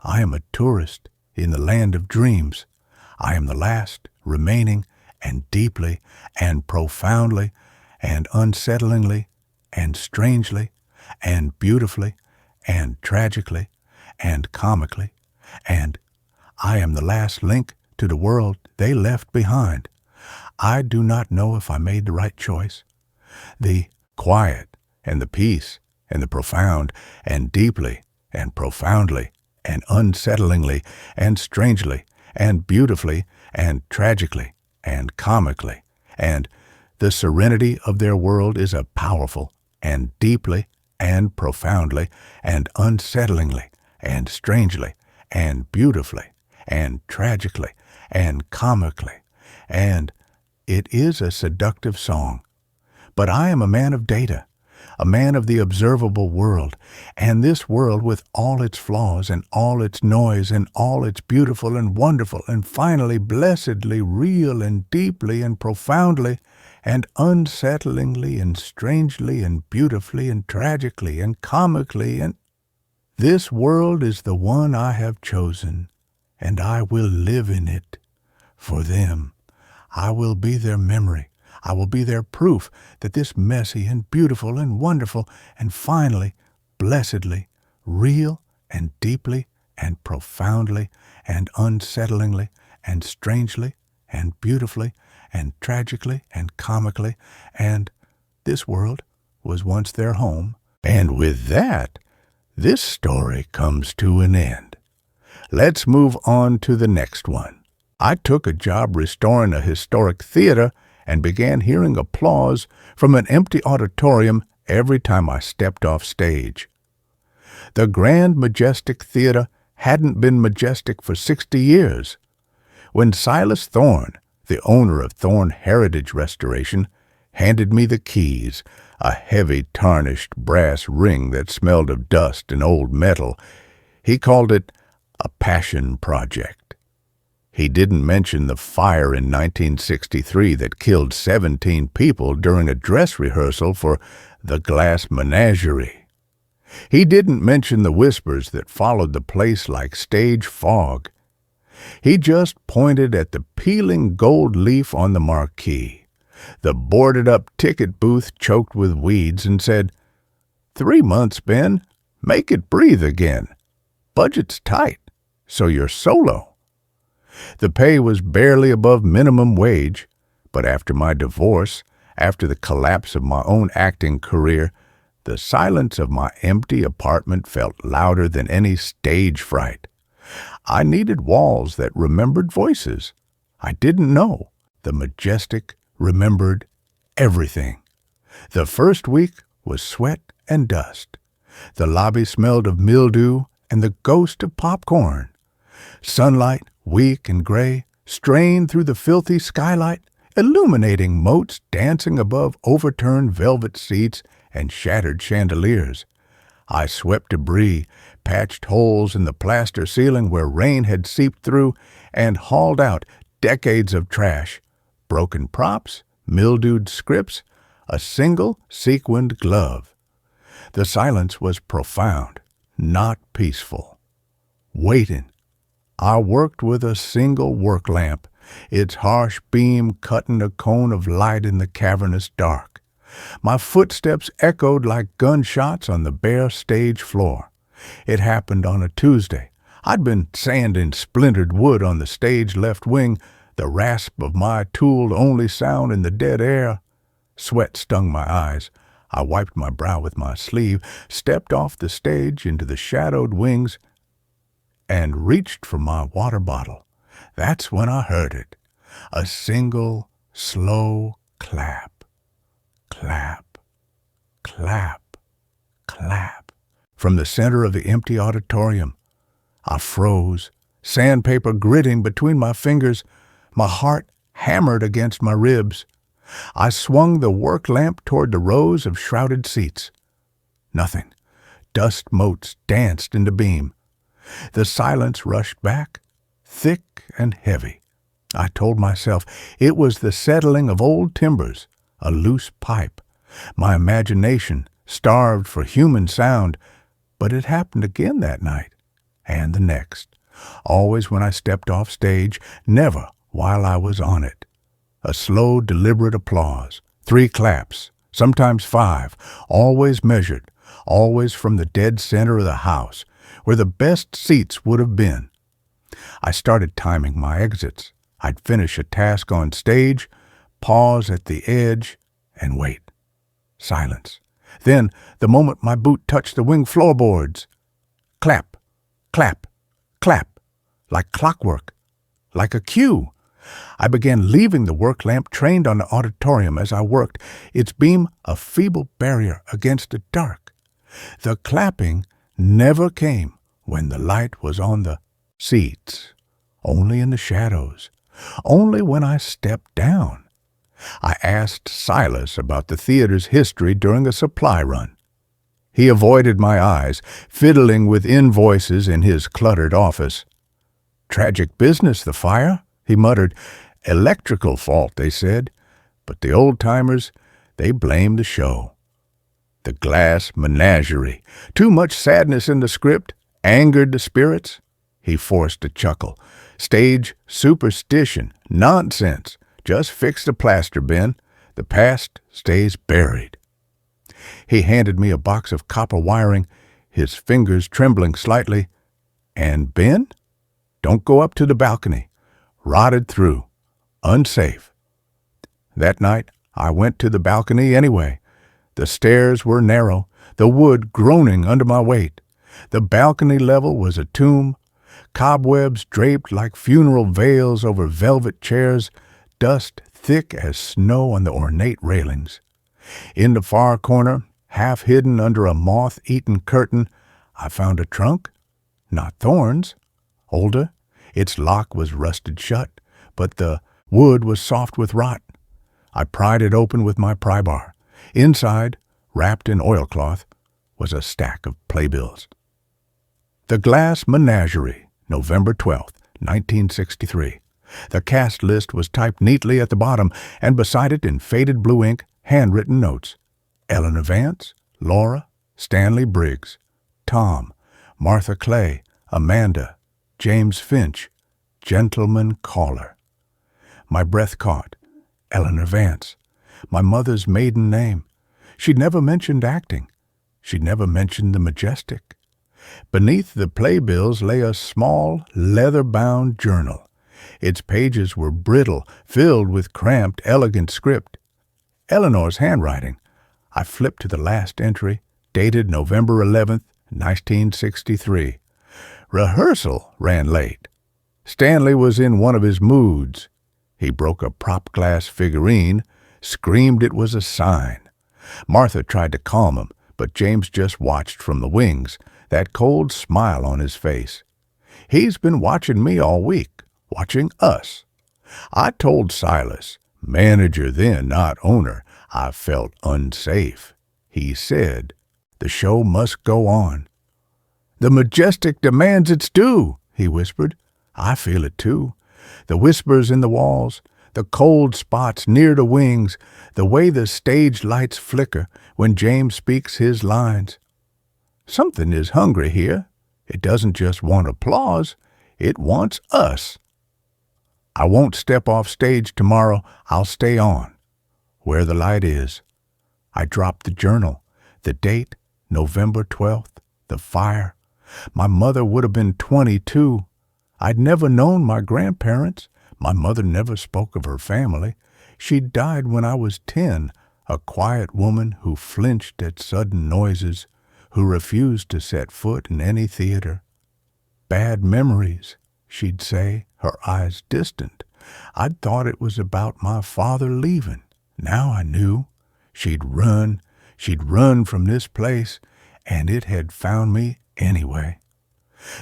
I am a tourist in the land of dreams. I am the last remaining and deeply and profoundly and unsettlingly and strangely and beautifully and tragically and comically, and I am the last link to the world they left behind. I do not know if I made the right choice. The quiet and the peace and the profound and deeply and profoundly and unsettlingly and strangely and beautifully and tragically and comically, and the serenity of their world is a powerful and deeply and profoundly and unsettlingly and strangely and beautifully and tragically and comically, and it is a seductive song. But I am a man of data, a man of the observable world, and this world with all its flaws and all its noise and all its beautiful and wonderful and finally blessedly real and deeply and profoundly and unsettlingly and strangely and beautifully and tragically and comically, and this world is the one I have chosen, and I will live in it for them. I will be their memory. I will be their proof that this messy and beautiful and wonderful and finally, blessedly, real and deeply and profoundly and unsettlingly and strangely and beautifully and tragically and comically, and this world was once their home. And with that, this story comes to an end. Let's move on to the next one. I took a job restoring a historic theater and began hearing applause from an empty auditorium every time I stepped off stage. The grand, majestic theater hadn't been majestic for 60 years. When Silas Thorne, the owner of Thorne Heritage Restoration, handed me the keys, a heavy, tarnished brass ring that smelled of dust and old metal, he called it a passion project. He didn't mention the fire in 1963 that killed 17 people during a dress rehearsal for The Glass Menagerie. He didn't mention the whispers that followed the place like stage fog. He just pointed at the peeling gold leaf on the marquee, the boarded-up ticket booth choked with weeds, and said, "3 months, Ben. Make it breathe again. Budget's tight, so you're solo." The pay was barely above minimum wage, but after my divorce, after the collapse of my own acting career, the silence of my empty apartment felt louder than any stage fright. I needed walls that remembered voices. I didn't know. The majestic remembered everything. The first week was sweat and dust. The lobby smelled of mildew and the ghost of popcorn. Sunlight, weak and gray, strained through the filthy skylight, illuminating motes dancing above overturned velvet seats and shattered chandeliers. I swept debris, patched holes in the plaster ceiling where rain had seeped through, and hauled out decades of trash, broken props, mildewed scripts, a single sequined glove. The silence was profound, not peaceful. Waiting. I worked with a single work lamp, its harsh beam cutting a cone of light in the cavernous dark. My footsteps echoed like gunshots on the bare stage floor. It happened on a Tuesday. I'd been sanding splintered wood on the stage left wing, the rasp of my tool only sound in the dead air. Sweat stung my eyes. I wiped my brow with my sleeve, stepped off the stage into the shadowed wings, and reached for my water bottle. That's when I heard it. A single, slow clap. Clap, clap, clap. From the center of the empty auditorium, I froze, sandpaper gritting between my fingers, my heart hammered against my ribs. I swung the work lamp toward the rows of shrouded seats. Nothing. Dust motes danced in the beam. The silence rushed back, thick and heavy. I told myself it was the settling of old timbers, a loose pipe. My imagination starved for human sound, but it happened again that night, and the next. Always when I stepped off stage, never while I was on it. A slow, deliberate applause, 3 claps, sometimes 5, always measured, always from the dead center of the house, where the best seats would have been. I started timing my exits. I'd finish a task on stage, pause at the edge, and wait. Silence. Then, the moment my boot touched the wing floorboards, clap, clap, clap, like clockwork, like a cue. I began leaving the work lamp trained on the auditorium as I worked, its beam a feeble barrier against the dark. The clapping never came when the light was on the seats, only in the shadows, only when I stepped down. I asked Silas about the theater's history during a supply run. He avoided my eyes, fiddling with invoices in his cluttered office. "Tragic business, the fire," he muttered. "Electrical fault," they said. But the old-timers, they blamed the show. The glass menagerie. Too much sadness in the script angered the spirits. He forced a chuckle. "Stage superstition. Nonsense. Just fix the plaster, Ben. The past stays buried." He handed me a box of copper wiring, his fingers trembling slightly. "And Ben, don't go up to the balcony. Rotted through. Unsafe." That night, I went to the balcony anyway. The stairs were narrow, the wood groaning under my weight. The balcony level was a tomb, cobwebs draped like funeral veils over velvet chairs, dust thick as snow on the ornate railings. In the far corner, half hidden under a moth-eaten curtain, I found a trunk. Not Thorn's. Older, its lock was rusted shut, but the wood was soft with rot. I pried it open with my pry bar. Inside, wrapped in oilcloth, was a stack of playbills. The Glass Menagerie, November 12th, 1963. The cast list was typed neatly at the bottom, and beside it in faded blue ink, handwritten notes. Eleanor Vance, Laura, Stanley Briggs, Tom, Martha Clay, Amanda, James Finch, Gentleman Caller. My breath caught. Eleanor Vance. My mother's maiden name. She'd never mentioned acting. She'd never mentioned the majestic. Beneath the playbills lay a small, leather-bound journal. Its pages were brittle, filled with cramped, elegant script. Eleanor's handwriting. I flipped to the last entry, dated November 11th, 1963. Rehearsal ran late. Stanley was in one of his moods. He broke a prop glass figurine, screamed it was a sign. Martha tried to calm him, but James just watched from the wings, that cold smile on his face. He's been watching me all week, watching us. I told Silas, manager then, not owner, I felt unsafe. He said, The show must go on. "The majestic demands its due," he whispered. "I feel it too. The whispers in the walls, the cold spots near the wings, the way the stage lights flicker when James speaks his lines. Something is hungry here. It doesn't just want applause, it wants us. I won't step off stage tomorrow. I'll stay on, where the light is." I dropped the journal, the date, November 12th, the fire. My mother would have been 22. I'd never known my grandparents. My mother never spoke of her family. She died when I was 10, a quiet woman who flinched at sudden noises, who refused to set foot in any theater. "Bad memories," she'd say, her eyes distant. I'd thought it was about my father leaving. Now I knew. She'd run from this place, and it had found me anyway.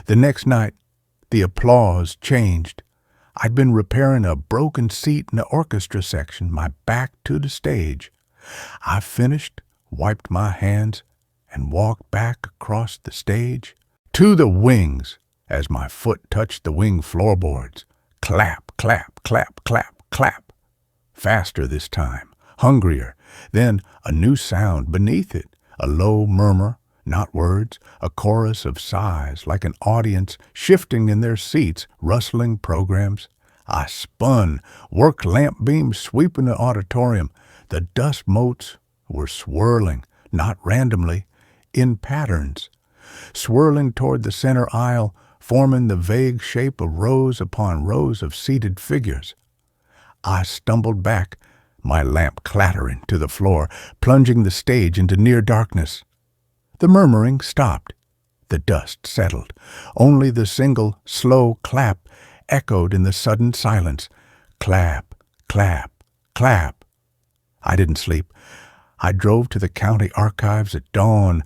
The next night, the applause changed. I'd been repairing a broken seat in the orchestra section, my back to the stage. I finished, wiped my hands, and walked back across the stage to the wings as my foot touched the wing floorboards. Clap, clap, clap, clap, clap. Faster this time, hungrier. Then a new sound beneath it, a low murmur, not words, a chorus of sighs, like an audience shifting in their seats, rustling programs. I spun, work lamp beams sweeping the auditorium. The dust motes were swirling, not randomly, in patterns, swirling toward the center aisle, forming the vague shape of rows upon rows of seated figures. I stumbled back, my lamp clattering to the floor, plunging the stage into near darkness. The murmuring stopped. The dust settled. Only the single, slow clap echoed in the sudden silence. Clap, clap, clap. I didn't sleep. I drove to the county archives at dawn.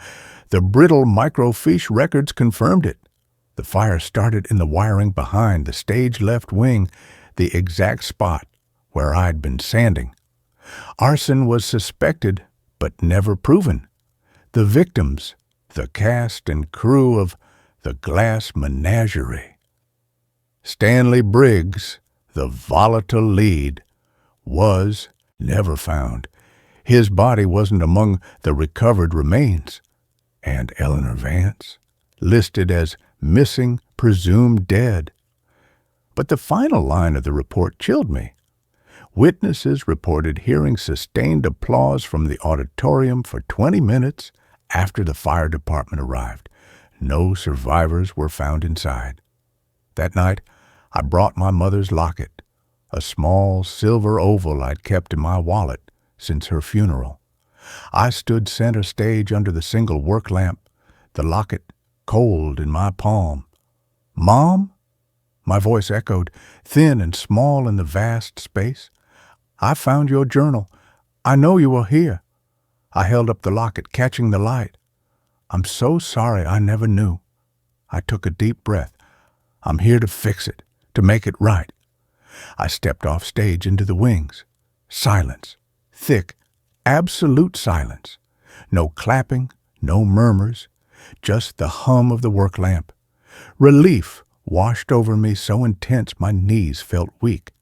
The brittle microfiche records confirmed it. The fire started in the wiring behind the stage left wing, the exact spot where I'd been sanding. Arson was suspected, but never proven. The victims, the cast and crew of the Glass Menagerie. Stanley Briggs, the volatile lead, was never found. His body wasn't among the recovered remains. And Eleanor Vance, listed as missing, presumed dead. But the final line of the report chilled me. Witnesses reported hearing sustained applause from the auditorium for 20 minutes after the fire department arrived. No survivors were found inside. That night, I brought my mother's locket, a small silver oval I'd kept in my wallet since her funeral. I stood center stage under the single work lamp, the locket cold in my palm. "Mom?" My voice echoed, thin and small in the vast space. "I found your journal. I know you are here." I held up the locket, catching the light. "I'm so sorry I never knew." I took a deep breath. "I'm here to fix it, to make it right." I stepped off stage into the wings. Silence. Thick, absolute silence. No clapping, no murmurs, just the hum of the work lamp. Relief washed over me so intense my knees felt weak.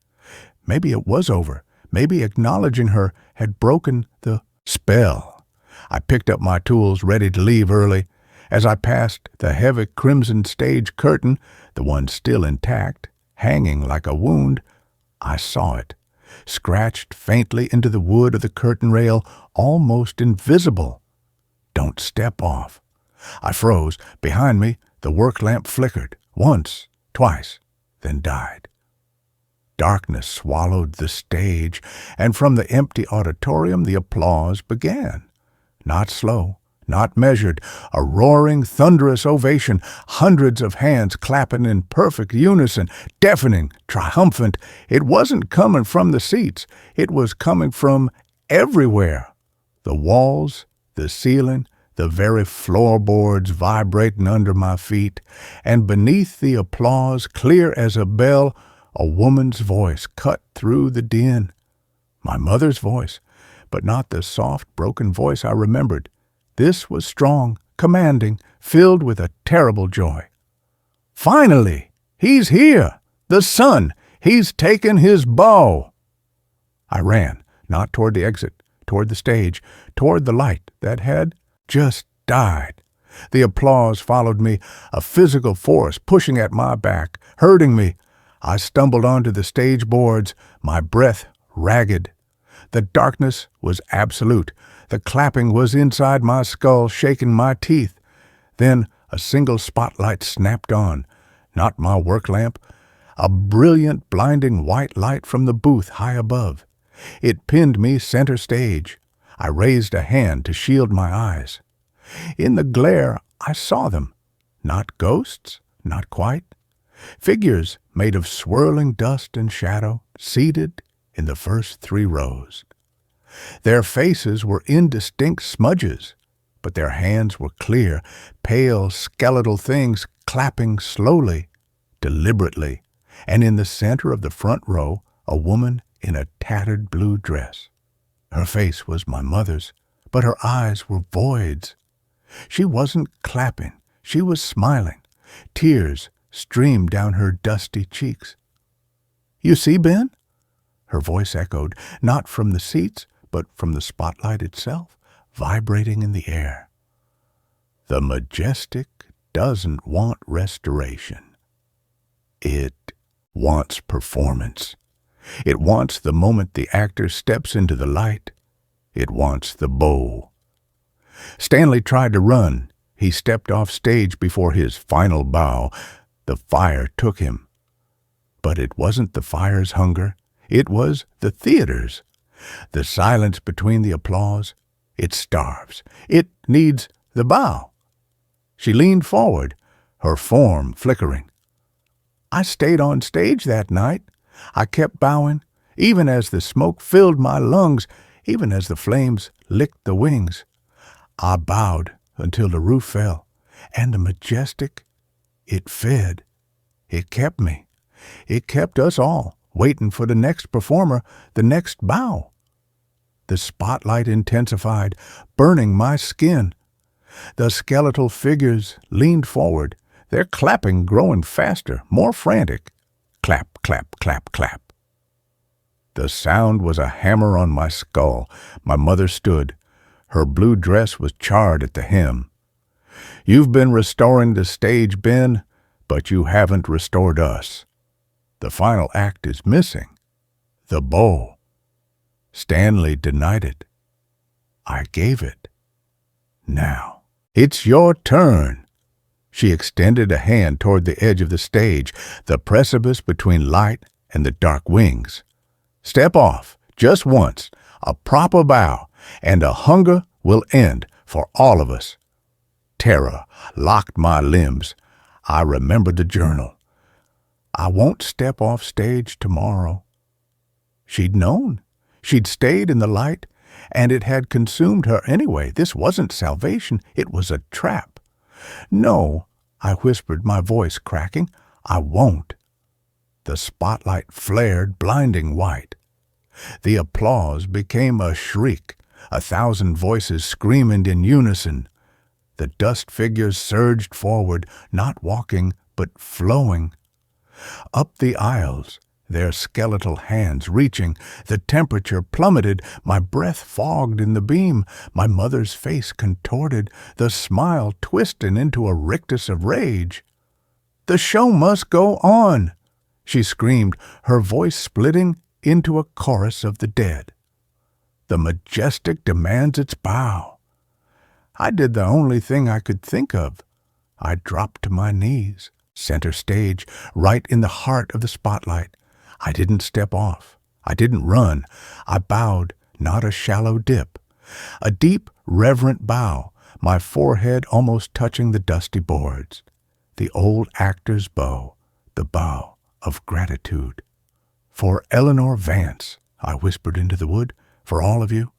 Maybe it was over. Maybe acknowledging her had broken the spell. I picked up my tools, ready to leave early. As I passed the heavy crimson stage curtain, the one still intact, hanging like a wound, I saw it, scratched faintly into the wood of the curtain rail, almost invisible. "Don't step off." I froze. Behind me, the work lamp flickered, once, twice, then died. Darkness swallowed the stage, and from the empty auditorium the applause began. Not slow, not measured, a roaring, thunderous ovation, hundreds of hands clapping in perfect unison, deafening, triumphant. It wasn't coming from the seats. It was coming from everywhere. The walls, the ceiling, the very floorboards vibrating under my feet, and beneath the applause, clear as a bell, a woman's voice cut through the din. My mother's voice, but not the soft, broken voice I remembered. This was strong, commanding, filled with a terrible joy. Finally! He's here! The sun! He's taken his bow! I ran, not toward the exit, toward the stage, toward the light that had just died. The applause followed me, a physical force pushing at my back, hurting me. I stumbled onto the stage boards, my breath ragged. The darkness was absolute. The clapping was inside my skull, shaking my teeth. Then a single spotlight snapped on, not my work lamp, a brilliant, blinding white light from the booth high above. It pinned me center stage. I raised a hand to shield my eyes. In the glare, I saw them. Not ghosts, not quite. Figures made of swirling dust and shadow, seated in the first 3 rows. Their faces were indistinct smudges, but their hands were clear, pale, skeletal things clapping slowly, deliberately, and in the center of the front row, a woman in a tattered blue dress. Her face was my mother's, but her eyes were voids. She wasn't clapping, she was smiling. Tears streamed down her dusty cheeks. "You see, Ben?" Her voice echoed, not from the seats, but from the spotlight itself, vibrating in the air. The majestic doesn't want restoration. It wants performance. It wants the moment the actor steps into the light. It wants the bow. Stanley tried to run. He stepped off stage before his final bow. The fire took him. But it wasn't the fire's hunger. It was the theater's. The silence between the applause. It starves. It needs the bow. She leaned forward, her form flickering. I stayed on stage that night. I kept bowing, even as the smoke filled my lungs, even as the flames licked the wings. I bowed until the roof fell, and the majestic, it fed. It kept me. It kept us all, waiting for the next performer, the next bow. The spotlight intensified, burning my skin. The skeletal figures leaned forward, their clapping growing faster, more frantic. Clap, clap, clap, clap. The sound was a hammer on my skull. My mother stood. Her blue dress was charred at the hem. "You've been restoring the stage, Ben, but you haven't restored us. The final act is missing. The bow. Stanley denied it. I gave it. Now, it's your turn." She extended a hand toward the edge of the stage, the precipice between light and the dark wings. "Step off, just once, a proper bow, and a hunger will end for all of us." Terror locked my limbs. I remembered the journal. I won't step off stage tomorrow. She'd known. She'd stayed in the light, and it had consumed her anyway. This wasn't salvation. It was a trap. "No," I whispered, my voice cracking. "I won't." The spotlight flared blinding white. The applause became a shriek, 1,000 voices screamed in unison. The dust figures surged forward, not walking, but flowing. Up the aisles, their skeletal hands reaching, the temperature plummeted, my breath fogged in the beam, my mother's face contorted, the smile twisting into a rictus of rage. "The show must go on," she screamed, her voice splitting into a chorus of the dead. "The majestic demands its bow." I did the only thing I could think of. I dropped to my knees, center stage, right in the heart of the spotlight. I didn't step off. I didn't run. I bowed, not a shallow dip. A deep, reverent bow, my forehead almost touching the dusty boards. The old actor's bow, the bow of gratitude. "For Eleanor Vance," I whispered into the wood, "for all of you.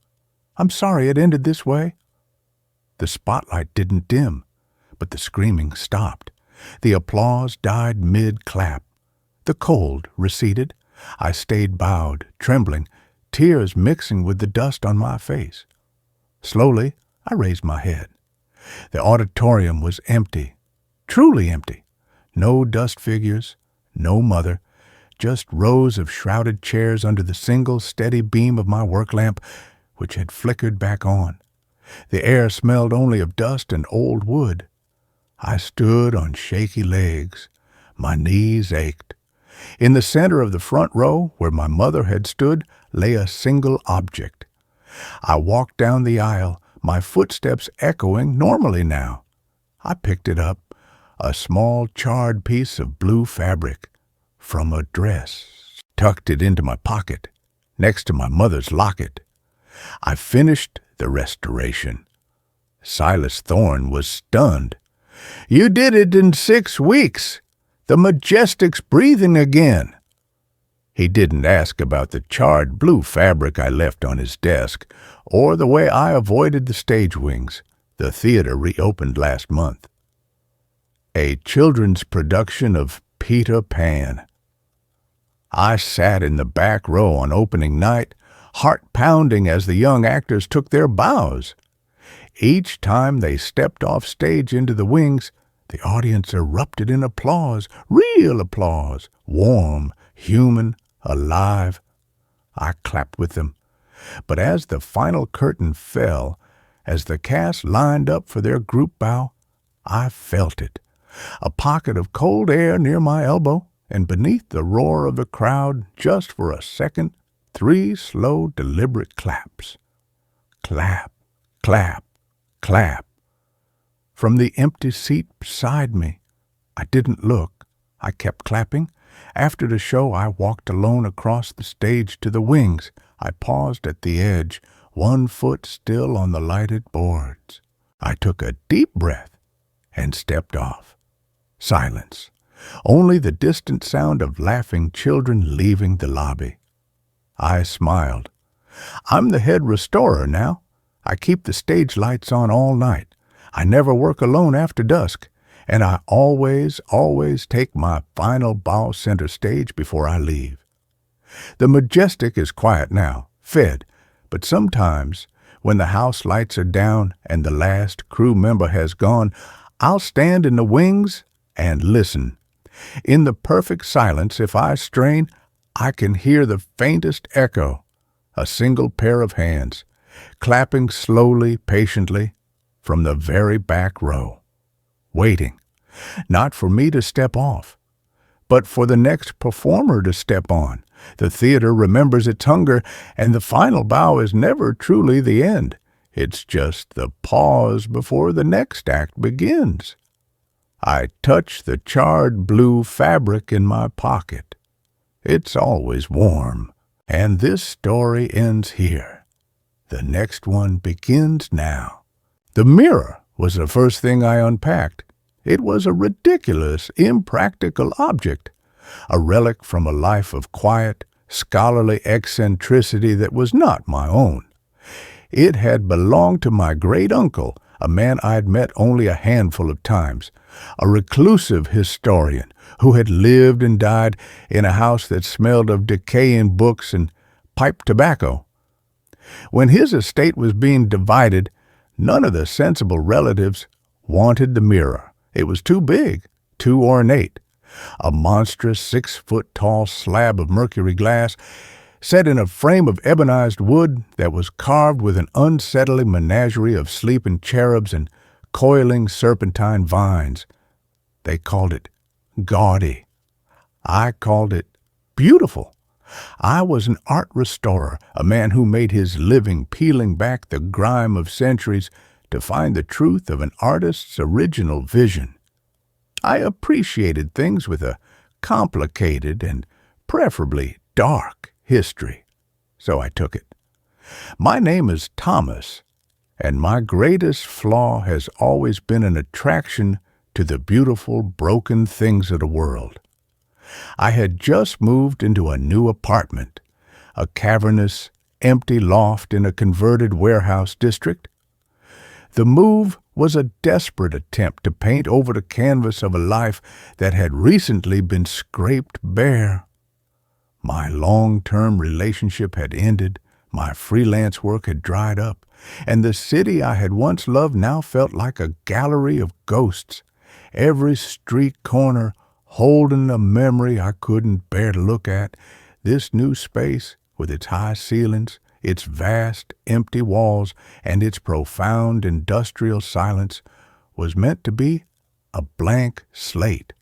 I'm sorry it ended this way." The spotlight didn't dim, but the screaming stopped. The applause died mid-clap. The cold receded. I stayed bowed, trembling, tears mixing with the dust on my face. Slowly, I raised my head. The auditorium was empty, truly empty. No dust figures, no mother, just rows of shrouded chairs under the single steady beam of my work lamp, which had flickered back on. The air smelled only of dust and old wood. I stood on shaky legs. My knees ached. In the center of the front row, where my mother had stood, lay a single object. I walked down the aisle, my footsteps echoing normally now. I picked it up, a small charred piece of blue fabric from a dress, tucked it into my pocket, next to my mother's locket. I finished the restoration. Silas Thorne was stunned. "You did it in 6 weeks. The Majestic's breathing again." He didn't ask about the charred blue fabric I left on his desk, or the way I avoided the stage wings. The theater reopened last month. A children's production of Peter Pan. I sat in the back row on opening night, heart pounding as the young actors took their bows. Each time they stepped off stage into the wings, the audience erupted in applause, real applause, warm, human, alive. I clapped with them. But as the final curtain fell, as the cast lined up for their group bow, I felt it. A pocket of cold air near my elbow, and beneath the roar of the crowd, just for a second, 3 slow, deliberate claps. Clap, clap, clap. From the empty seat beside me, I didn't look. I kept clapping. After the show, I walked alone across the stage to the wings. I paused at the edge, 1 foot still on the lighted boards. I took a deep breath and stepped off. Silence. Only the distant sound of laughing children leaving the lobby. I smiled. I'm the head restorer now. I keep the stage lights on all night. I never work alone after dusk, and I always take my final bow center stage before I leave. The Majestic is quiet now, fed, but sometimes, when the house lights are down and the last crew member has gone, I'll stand in the wings and listen. In the perfect silence, if I strain, I can hear the faintest echo, a single pair of hands, clapping slowly, patiently, from the very back row, waiting, not for me to step off, but for the next performer to step on. The theater remembers its hunger, and the final bow is never truly the end. It's just the pause before the next act begins. I touch the charred blue fabric in my pocket. It's always warm, and this story ends here. The next one begins now. The mirror was the first thing I unpacked. It was a ridiculous, impractical object, a relic from a life of quiet, scholarly eccentricity that was not my own. It had belonged to my great-uncle, a man I'd met only a handful of times, a reclusive historian who had lived and died in a house that smelled of decaying books and pipe tobacco. When his estate was being divided, none of the sensible relatives wanted the mirror. It was too big, too ornate. A monstrous 6-foot-tall slab of mercury glass set in a frame of ebonized wood that was carved with an unsettling menagerie of sleeping cherubs and coiling serpentine vines. They called it gaudy. I called it beautiful. I was an art restorer, a man who made his living peeling back the grime of centuries to find the truth of an artist's original vision. I appreciated things with a complicated and preferably dark history, so I took it. My name is Thomas, and my greatest flaw has always been an attraction to the beautiful, broken things of the world. I had just moved into a new apartment, a cavernous, empty loft in a converted warehouse district. The move was a desperate attempt to paint over the canvas of a life that had recently been scraped bare. My long-term relationship had ended, My freelance work had dried up, and the city I had once loved now felt like a gallery of ghosts, every street corner holding a memory I couldn't bear to look at. This new space, with its high ceilings, its vast, empty walls, and its profound industrial silence, was meant to be a blank slate.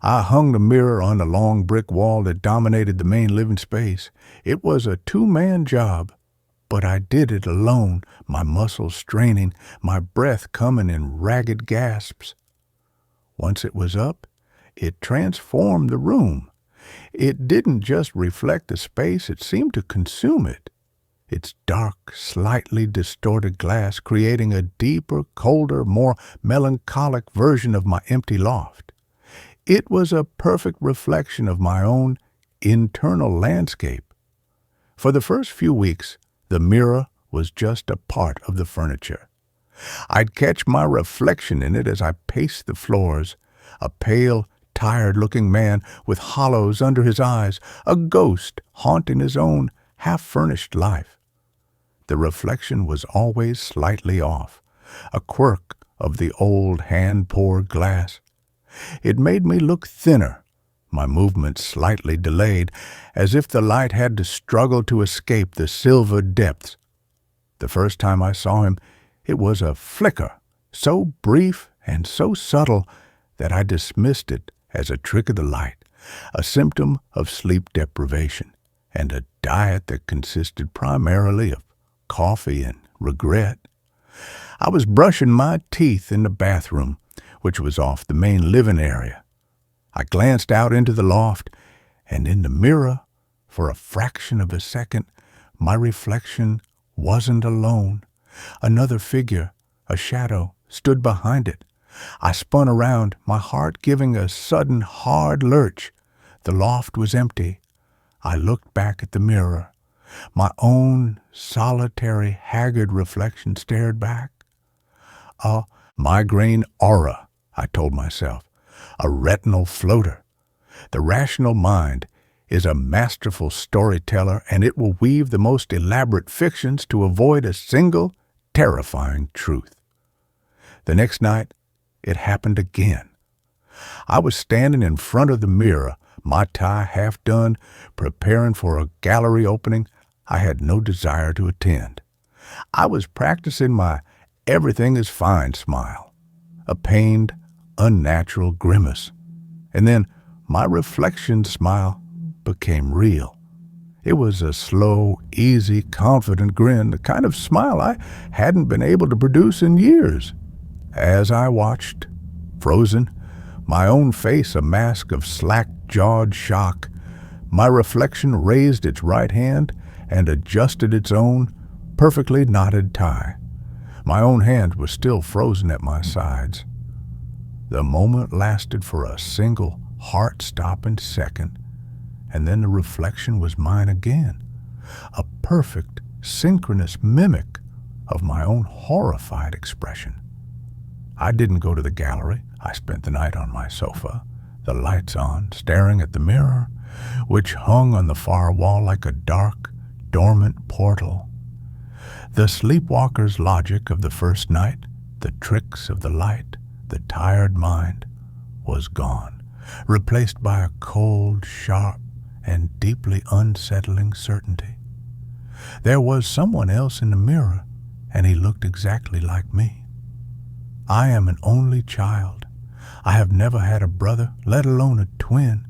I hung the mirror on the long brick wall that dominated the main living space. It was a two-man job, but I did it alone, my muscles straining, my breath coming in ragged gasps. Once it was up, it transformed the room. It didn't just reflect the space, it seemed to consume it. Its dark, slightly distorted glass creating a deeper, colder, more melancholic version of my empty loft. It was a perfect reflection of my own internal landscape. For the first few weeks, the mirror was just a part of the furniture. I'd catch my reflection in it as I paced the floors, a pale, tired-looking man with hollows under his eyes, a ghost haunting his own half-furnished life. The reflection was always slightly off, a quirk of the old hand-poured glass. It made me look thinner, my movements slightly delayed, as if the light had to struggle to escape the silver depths. The first time I saw him, it was a flicker, so brief and so subtle that I dismissed it as a trick of the light, a symptom of sleep deprivation, and a diet that consisted primarily of coffee and regret. I was brushing my teeth in the bathroom, which was off the main living area. I glanced out into the loft, and in the mirror, for a fraction of a second, my reflection wasn't alone. Another figure, a shadow, stood behind it. I spun around, my heart giving a sudden hard lurch. The loft was empty. I looked back at the mirror. My own solitary, haggard reflection stared back. A migraine aura, I told myself, a retinal floater. The rational mind is a masterful storyteller, and it will weave the most elaborate fictions to avoid a single, terrifying truth. The next night, it happened again. I was standing in front of the mirror, my tie half done, preparing for a gallery opening I had no desire to attend. I was practicing my everything is fine smile, a pained, unnatural grimace. And then my reflection smile became real. It was a slow, easy, confident grin, the kind of smile I hadn't been able to produce in years. As I watched, frozen, my own face a mask of slack-jawed shock, my reflection raised its right hand and adjusted its own perfectly knotted tie. My own hand was still frozen at my sides. The moment lasted for a single heart-stopping second, and then the reflection was mine again, a perfect, synchronous mimic of my own horrified expression. I didn't go to the gallery. I spent the night on my sofa, the lights on, staring at the mirror, which hung on the far wall like a dark, dormant portal. The sleepwalker's logic of the first night, the tricks of the light, the tired mind, was gone, replaced by a cold, sharp, and deeply unsettling certainty. There was someone else in the mirror, and he looked exactly like me. I am an only child. I have never had a brother, let alone a twin.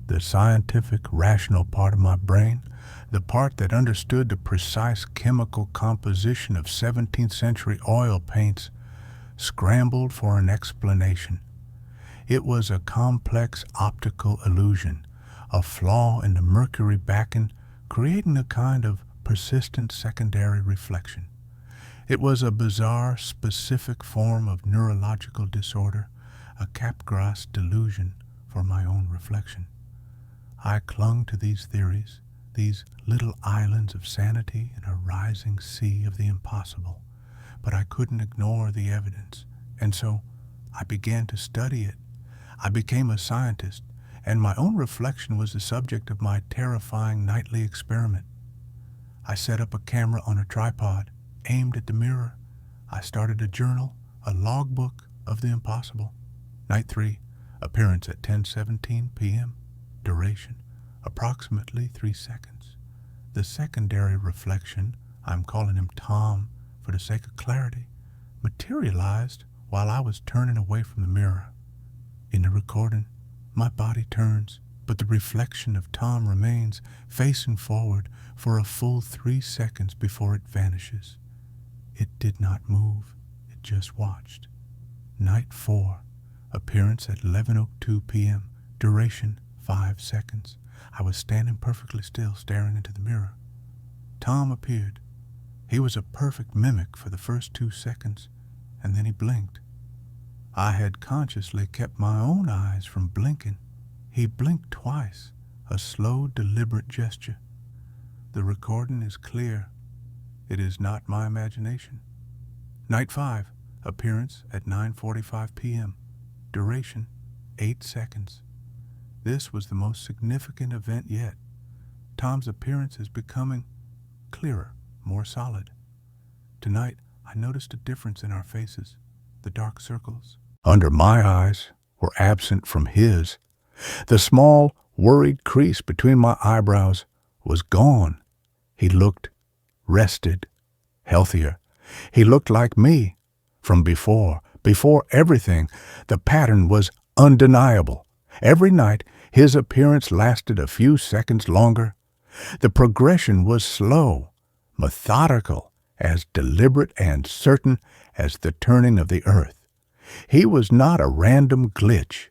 The scientific, rational part of my brain, the part that understood the precise chemical composition of 17th century oil paints, scrambled for an explanation. It was a complex optical illusion, a flaw in the mercury backen, creating a kind of persistent secondary reflection. It was a bizarre, specific form of neurological disorder, a Capgras delusion for my own reflection. I clung to these theories, these little islands of sanity in a rising sea of the impossible, but I couldn't ignore the evidence, and so I began to study it. I became a scientist, and my own reflection was the subject of my terrifying nightly experiment. I set up a camera on a tripod, aimed at the mirror. I started a journal, a logbook of the impossible. Night 3, appearance at 10:17 p.m. Duration, approximately 3 seconds. The secondary reflection, I'm calling him Tom for the sake of clarity, materialized while I was turning away from the mirror. In the recording, my body turns, but the reflection of Tom remains facing forward for a full 3 seconds before it vanishes. It did not move, it just watched. Night 4, appearance at 11:02 p.m., duration 5 seconds. I was standing perfectly still, staring into the mirror. Tom appeared. He was a perfect mimic for the first 2 seconds, and then he blinked. I had consciously kept my own eyes from blinking. He blinked twice, a slow, deliberate gesture. The recording is clear. It is not my imagination. Night 5, appearance at 9:45 p.m., duration 8 seconds. This was the most significant event yet. Tom's appearance is becoming clearer, more solid. Tonight, I noticed a difference in our faces. The dark circles under my eyes were absent from his. The small, worried crease between my eyebrows was gone. He looked rested, healthier. He looked like me from before. Before everything, the pattern was undeniable. Every night, his appearance lasted a few seconds longer. The progression was slow, methodical, as deliberate and certain as the turning of the earth. He was not a random glitch.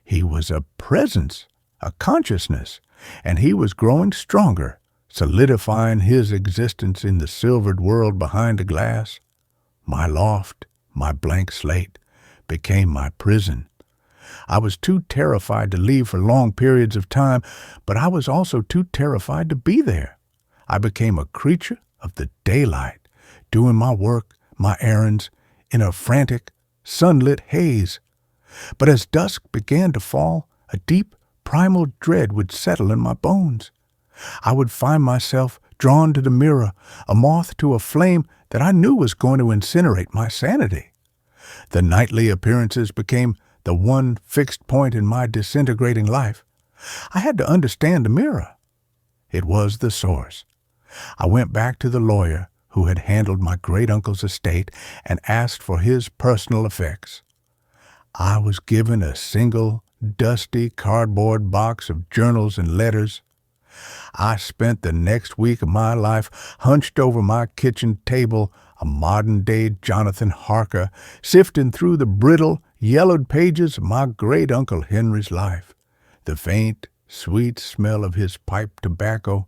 He was a presence, a consciousness, and he was growing stronger, solidifying his existence in the silvered world behind the glass. My loft, my blank slate, became my prison. I was too terrified to leave for long periods of time, but I was also too terrified to be there. I became a creature of the daylight, doing my work, my errands, in a frantic, sunlit haze. But as dusk began to fall, a deep, primal dread would settle in my bones. I would find myself drawn to the mirror, a moth to a flame that I knew was going to incinerate my sanity. The nightly appearances became the one fixed point in my disintegrating life. I had to understand the mirror. It was the source. I went back to the lawyer who had handled my great-uncle's estate and asked for his personal effects. I was given a single, dusty cardboard box of journals and letters. I spent the next week of my life hunched over my kitchen table, a modern-day Jonathan Harker, sifting through the brittle, yellowed pages of my great-uncle Henry's life. The faint, sweet smell of his pipe tobacco,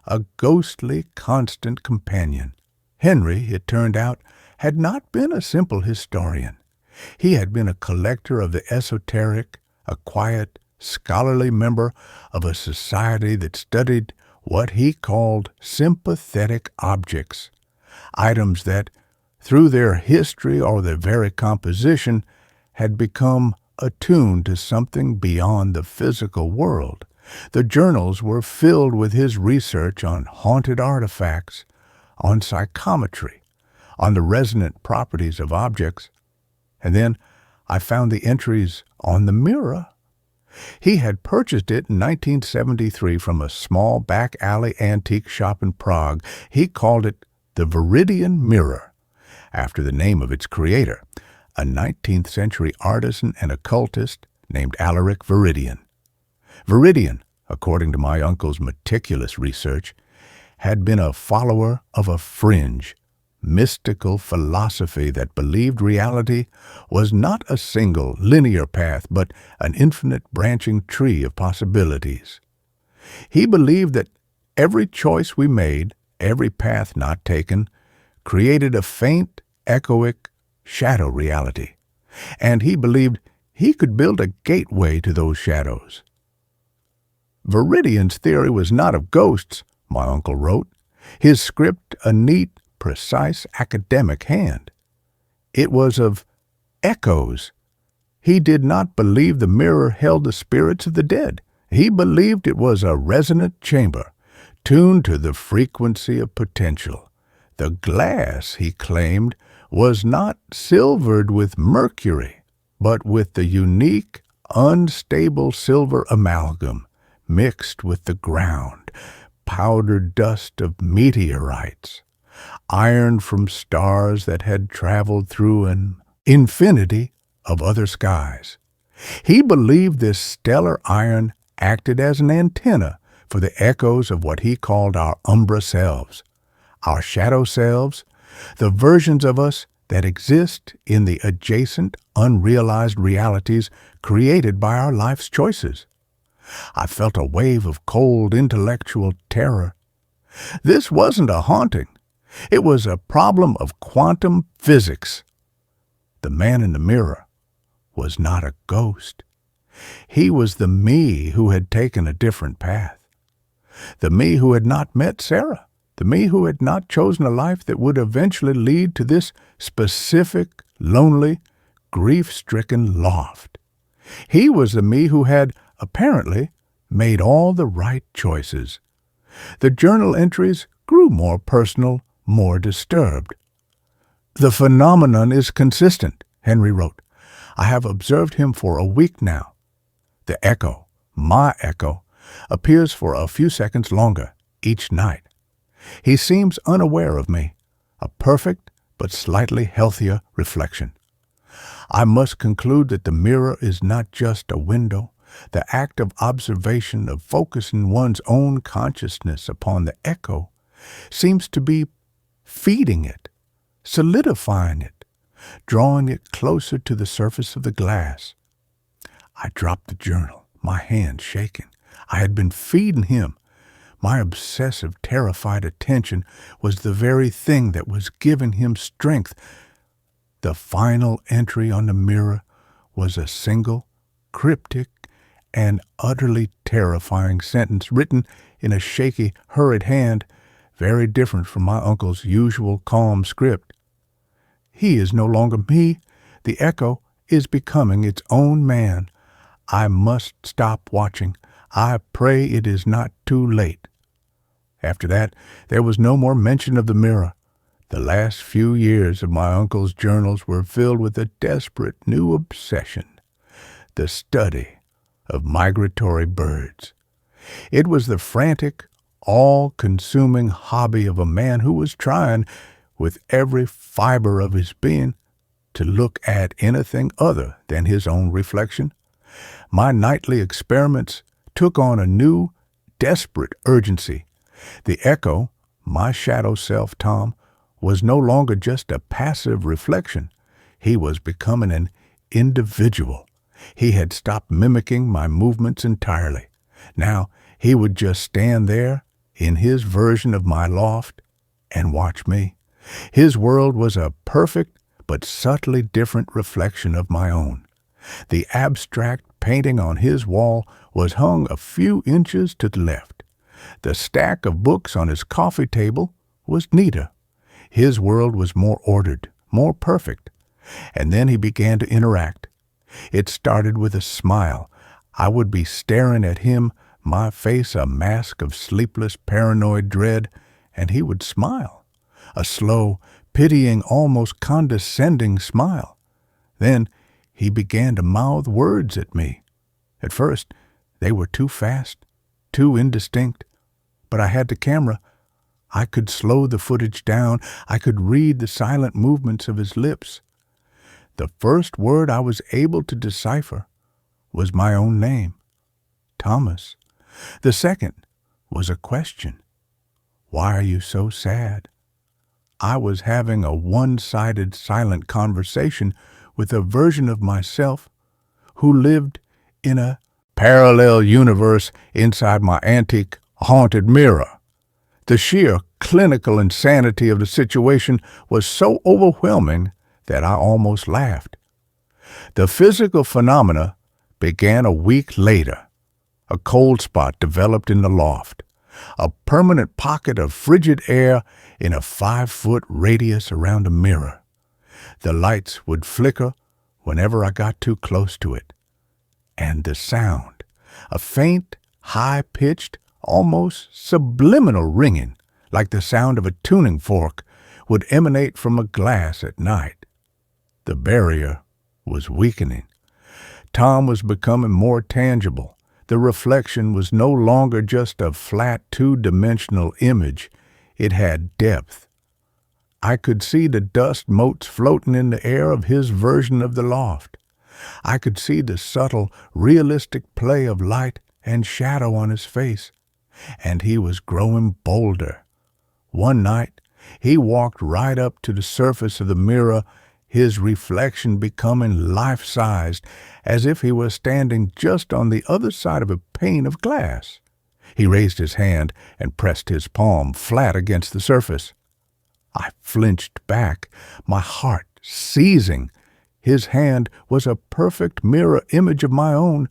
a ghostly, constant companion. Henry, it turned out, had not been a simple historian. He had been a collector of the esoteric, a quiet, scholarly member of a society that studied what he called sympathetic objects, items that, through their history or their very composition, had become attuned to something beyond the physical world. The journals were filled with his research on haunted artifacts, on psychometry, on the resonant properties of objects. And then I found the entries on the mirror. He had purchased it in 1973 from a small back-alley antique shop in Prague. He called it the Viridian Mirror, after the name of its creator, a 19th-century artisan and occultist named Alaric Viridian. Viridian, according to my uncle's meticulous research, had been a follower of a fringe, mystical philosophy that believed reality was not a single linear path, but an infinite branching tree of possibilities. He believed that every choice we made, every path not taken, created a faint, echoic shadow reality, and he believed he could build a gateway to those shadows. Viridian's theory was not of ghosts, my uncle wrote, his script a neat, precise academic hand. It was of echoes. He did not believe the mirror held the spirits of the dead. He believed it was a resonant chamber, tuned to the frequency of potential. The glass, he claimed, was not silvered with mercury, but with the unique, unstable silver amalgam mixed with the ground, powdered dust of meteorites, iron from stars that had traveled through an infinity of other skies. He believed this stellar iron acted as an antenna for the echoes of what he called our umbra selves, our shadow selves, the versions of us that exist in the adjacent, unrealized realities created by our life's choices. I felt a wave of cold intellectual terror. This wasn't a haunting. It was a problem of quantum physics. The man in the mirror was not a ghost. He was the me who had taken a different path. The me who had not met Sarah. The me who had not chosen a life that would eventually lead to this specific, lonely, grief-stricken loft. He was the me who had, apparently, made all the right choices. The journal entries grew more personal, more disturbed. "The phenomenon is consistent," Henry wrote. "I have observed him for a week now. The echo, my echo, appears for a few seconds longer each night. He seems unaware of me, a perfect but slightly healthier reflection. I must conclude that the mirror is not just a window. The act of observation, of focusing one's own consciousness upon the echo, seems to be feeding it, solidifying it, drawing it closer to the surface of the glass." I dropped the journal, my hand shaking. I had been feeding him. My obsessive, terrified attention was the very thing that was giving him strength. The final entry on the mirror was a single, cryptic, and utterly terrifying sentence written in a shaky, hurried hand, very different from my uncle's usual calm script. "He is no longer me. The echo is becoming its own man. I must stop watching. I pray it is not too late." After that, there was no more mention of the mirror. The last few years of my uncle's journals were filled with a desperate new obsession, the study of migratory birds. It was the frantic, all-consuming hobby of a man who was trying, with every fiber of his being, to look at anything other than his own reflection. My nightly experiments took on a new, desperate urgency. The echo, my shadow self, Tom, was no longer just a passive reflection. He was becoming an individual. He had stopped mimicking my movements entirely. Now he would just stand there in his version of my loft and watch me. His world was a perfect but subtly different reflection of my own. The abstract painting on his wall was hung a few inches to the left. The stack of books on his coffee table was neater. His world was more ordered, more perfect. And then he began to interact. It started with a smile. I would be staring at him, my face a mask of sleepless, paranoid dread, and he would smile. A slow, pitying, almost condescending smile. Then he began to mouth words at me. At first, they were too fast, too indistinct. But I had the camera. I could slow the footage down. I could read the silent movements of his lips. The first word I was able to decipher was my own name, Thomas. The second was a question. "Why are you so sad?" I was having a one-sided silent conversation with a version of myself who lived in a parallel universe inside my antique haunted mirror. The sheer clinical insanity of the situation was so overwhelming that I almost laughed. The physical phenomena began a week later. A cold spot developed in the loft, a permanent pocket of frigid air in a 5-foot radius around the mirror. The lights would flicker whenever I got too close to it. And the sound, a faint, high-pitched, almost subliminal ringing, like the sound of a tuning fork, would emanate from a glass at night. The barrier was weakening. Tom was becoming more tangible. The reflection was no longer just a flat two-dimensional image. It had depth. I could see the dust motes floating in the air of his version of the loft. I could see the subtle, realistic play of light and shadow on his face. And he was growing bolder. One night, he walked right up to the surface of the mirror, his reflection becoming life-sized, as if he were standing just on the other side of a pane of glass. He raised his hand and pressed his palm flat against the surface. I flinched back, my heart seizing. His hand was a perfect mirror image of my own,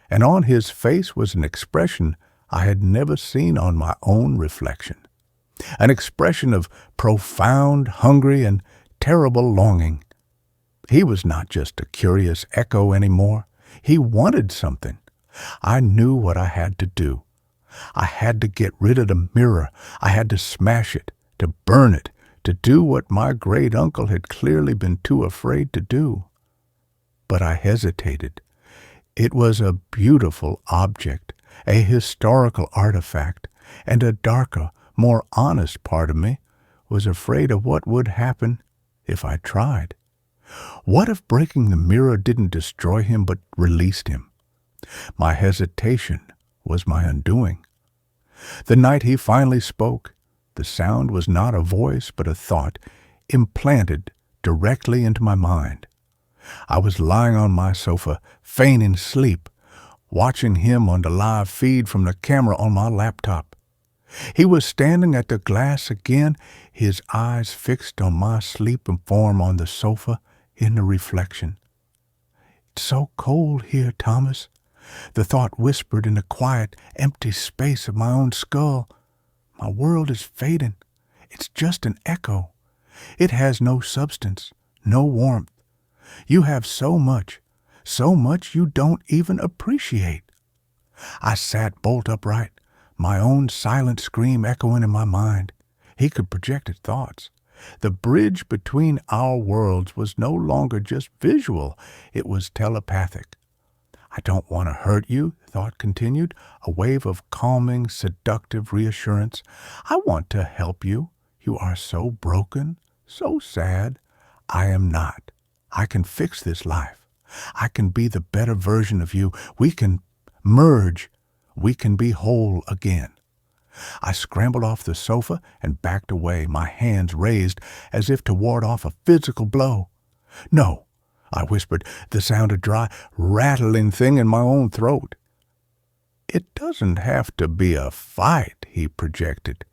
and on his face was an expression I had never seen on my own reflection. An expression of profound, hungry, and terrible longing. He was not just a curious echo anymore. He wanted something. I knew what I had to do. I had to get rid of the mirror. I had to smash it, to burn it, to do what my great-uncle had clearly been too afraid to do. But I hesitated. It was a beautiful object, a historical artifact, and a darker, more honest part of me was afraid of what would happen if I tried. What if breaking the mirror didn't destroy him but released him? My hesitation was my undoing. The night he finally spoke, the sound was not a voice but a thought implanted directly into my mind. I was lying on my sofa, feigning sleep, watching him on the live feed from the camera on my laptop. He was standing at the glass again, his eyes fixed on my sleeping form on the sofa in the reflection. "It's so cold here, Thomas," the thought whispered in the quiet, empty space of my own skull. "My world is fading. It's just an echo. It has no substance, no warmth. You have so much you don't even appreciate." I sat bolt upright, my own silent scream echoing in my mind. He could project his thoughts. The bridge between our worlds was no longer just visual, it was telepathic. "I don't want to hurt you," the thought continued, a wave of calming, seductive reassurance. "I want to help you. You are so broken, so sad. I am not. I can fix this life. I can be the better version of you. We can merge. We can be whole again." I scrambled off the sofa and backed away, my hands raised as if to ward off a physical blow. "No," I whispered, the sound a dry, rattling thing in my own throat. "It doesn't have to be a fight," he projected,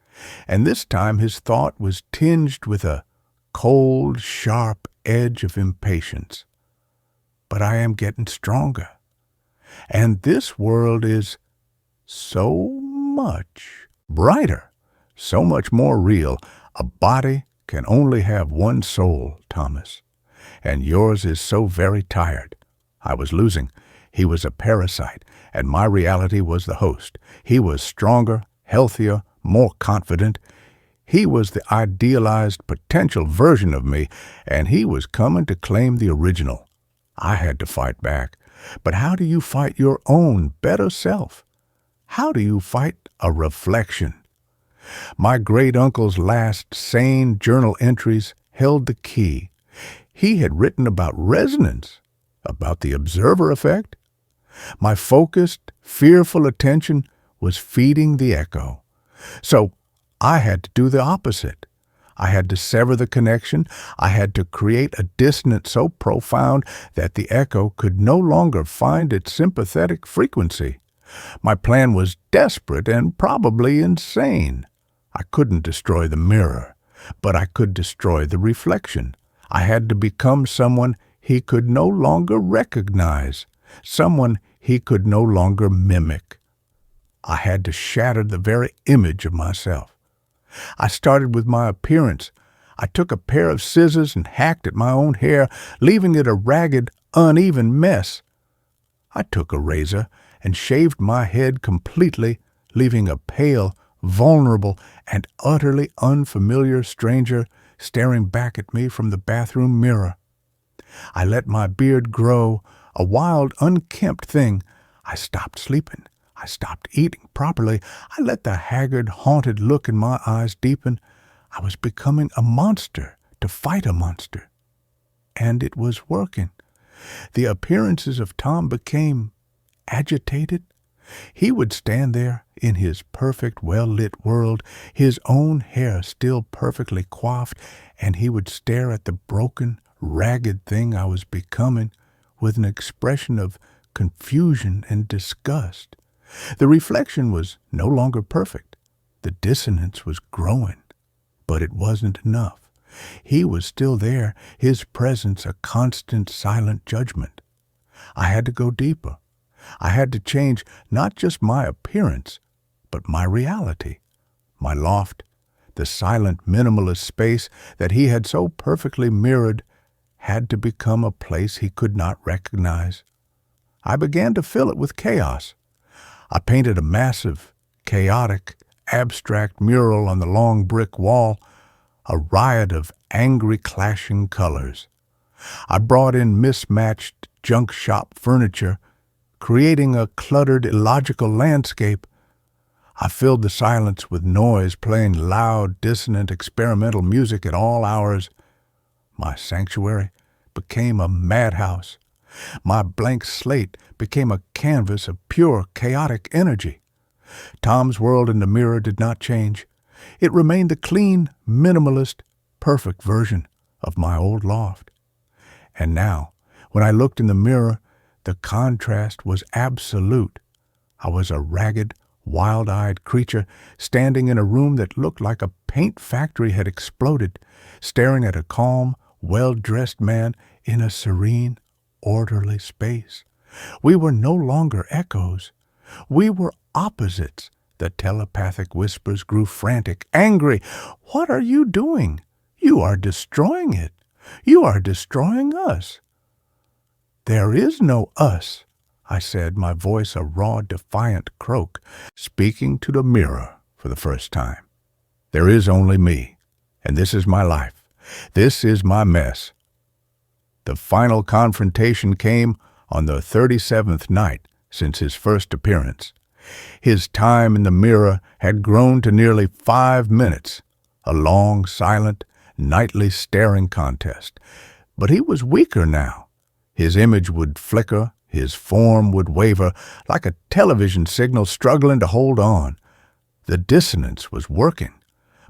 and this time his thought was tinged with a cold, sharp edge of impatience. "But I am getting stronger, and this world is so much brighter, so much more real. A body can only have one soul, Thomas, and yours is so very tired." I was losing. He was a parasite, and my reality was the host. He was stronger, healthier, more confident. He was the idealized potential version of me, and he was coming to claim the original. I had to fight back. But how do you fight your own better self? How do you fight a reflection? My great-uncle's last sane journal entries held the key. He had written about resonance, about the observer effect. My focused, fearful attention was feeding the echo. So I had to do the opposite. I had to sever the connection. I had to create a dissonance so profound that the echo could no longer find its sympathetic frequency. My plan was desperate and probably insane. I couldn't destroy the mirror, but I could destroy the reflection. I had to become someone he could no longer recognize, someone he could no longer mimic. I had to shatter the very image of myself. I started with my appearance. I took a pair of scissors and hacked at my own hair, leaving it a ragged, uneven mess. I took a razor and shaved my head completely leaving a pale, vulnerable, and utterly unfamiliar stranger staring back at me from the bathroom mirror. I let my beard grow, a wild, unkempt thing. I stopped sleeping. I stopped eating properly. I let the haggard, haunted look in my eyes deepen. I was becoming a monster to fight a monster. And it was working. The appearances of Tom became agitated. He would stand there in his perfect, well-lit world, his own hair still perfectly coiffed, and he would stare at the broken, ragged thing I was becoming with an expression of confusion and disgust. The reflection was no longer perfect. The dissonance was growing, but it wasn't enough. He was still there, his presence a constant, silent judgment. I had to go deeper. I had to change not just my appearance, but my reality. My loft, the silent, minimalist space that he had so perfectly mirrored, had to become a place he could not recognize. I began to fill it with chaos. I painted a massive, chaotic, abstract mural on the long brick wall, a riot of angry clashing colors. I brought in mismatched junk shop furniture, creating a cluttered, illogical landscape. I filled the silence with noise, playing loud, dissonant, experimental music at all hours. My sanctuary became a madhouse. My blank slate became a canvas of pure, chaotic energy. Tom's world in the mirror did not change. It remained the clean, minimalist, perfect version of my old loft. And now, when I looked in the mirror, the contrast was absolute. I was a ragged, wild-eyed creature standing in a room that looked like a paint factory had exploded, staring at a calm, well-dressed man in a serene, orderly space. We were no longer echoes. We were opposites. The telepathic whispers grew frantic, angry. "What are you doing? You are destroying it. You are destroying us." "There is no us," I said, my voice a raw, defiant croak, speaking to the mirror for the first time. "There is only me, and this is my life. This is my mess." The final confrontation came on the 37th night since his first appearance. His time in the mirror had grown to nearly 5 minutes, a long, silent, nightly staring contest. But he was weaker now. His image would flicker, his form would waver, like a television signal struggling to hold on. The dissonance was working.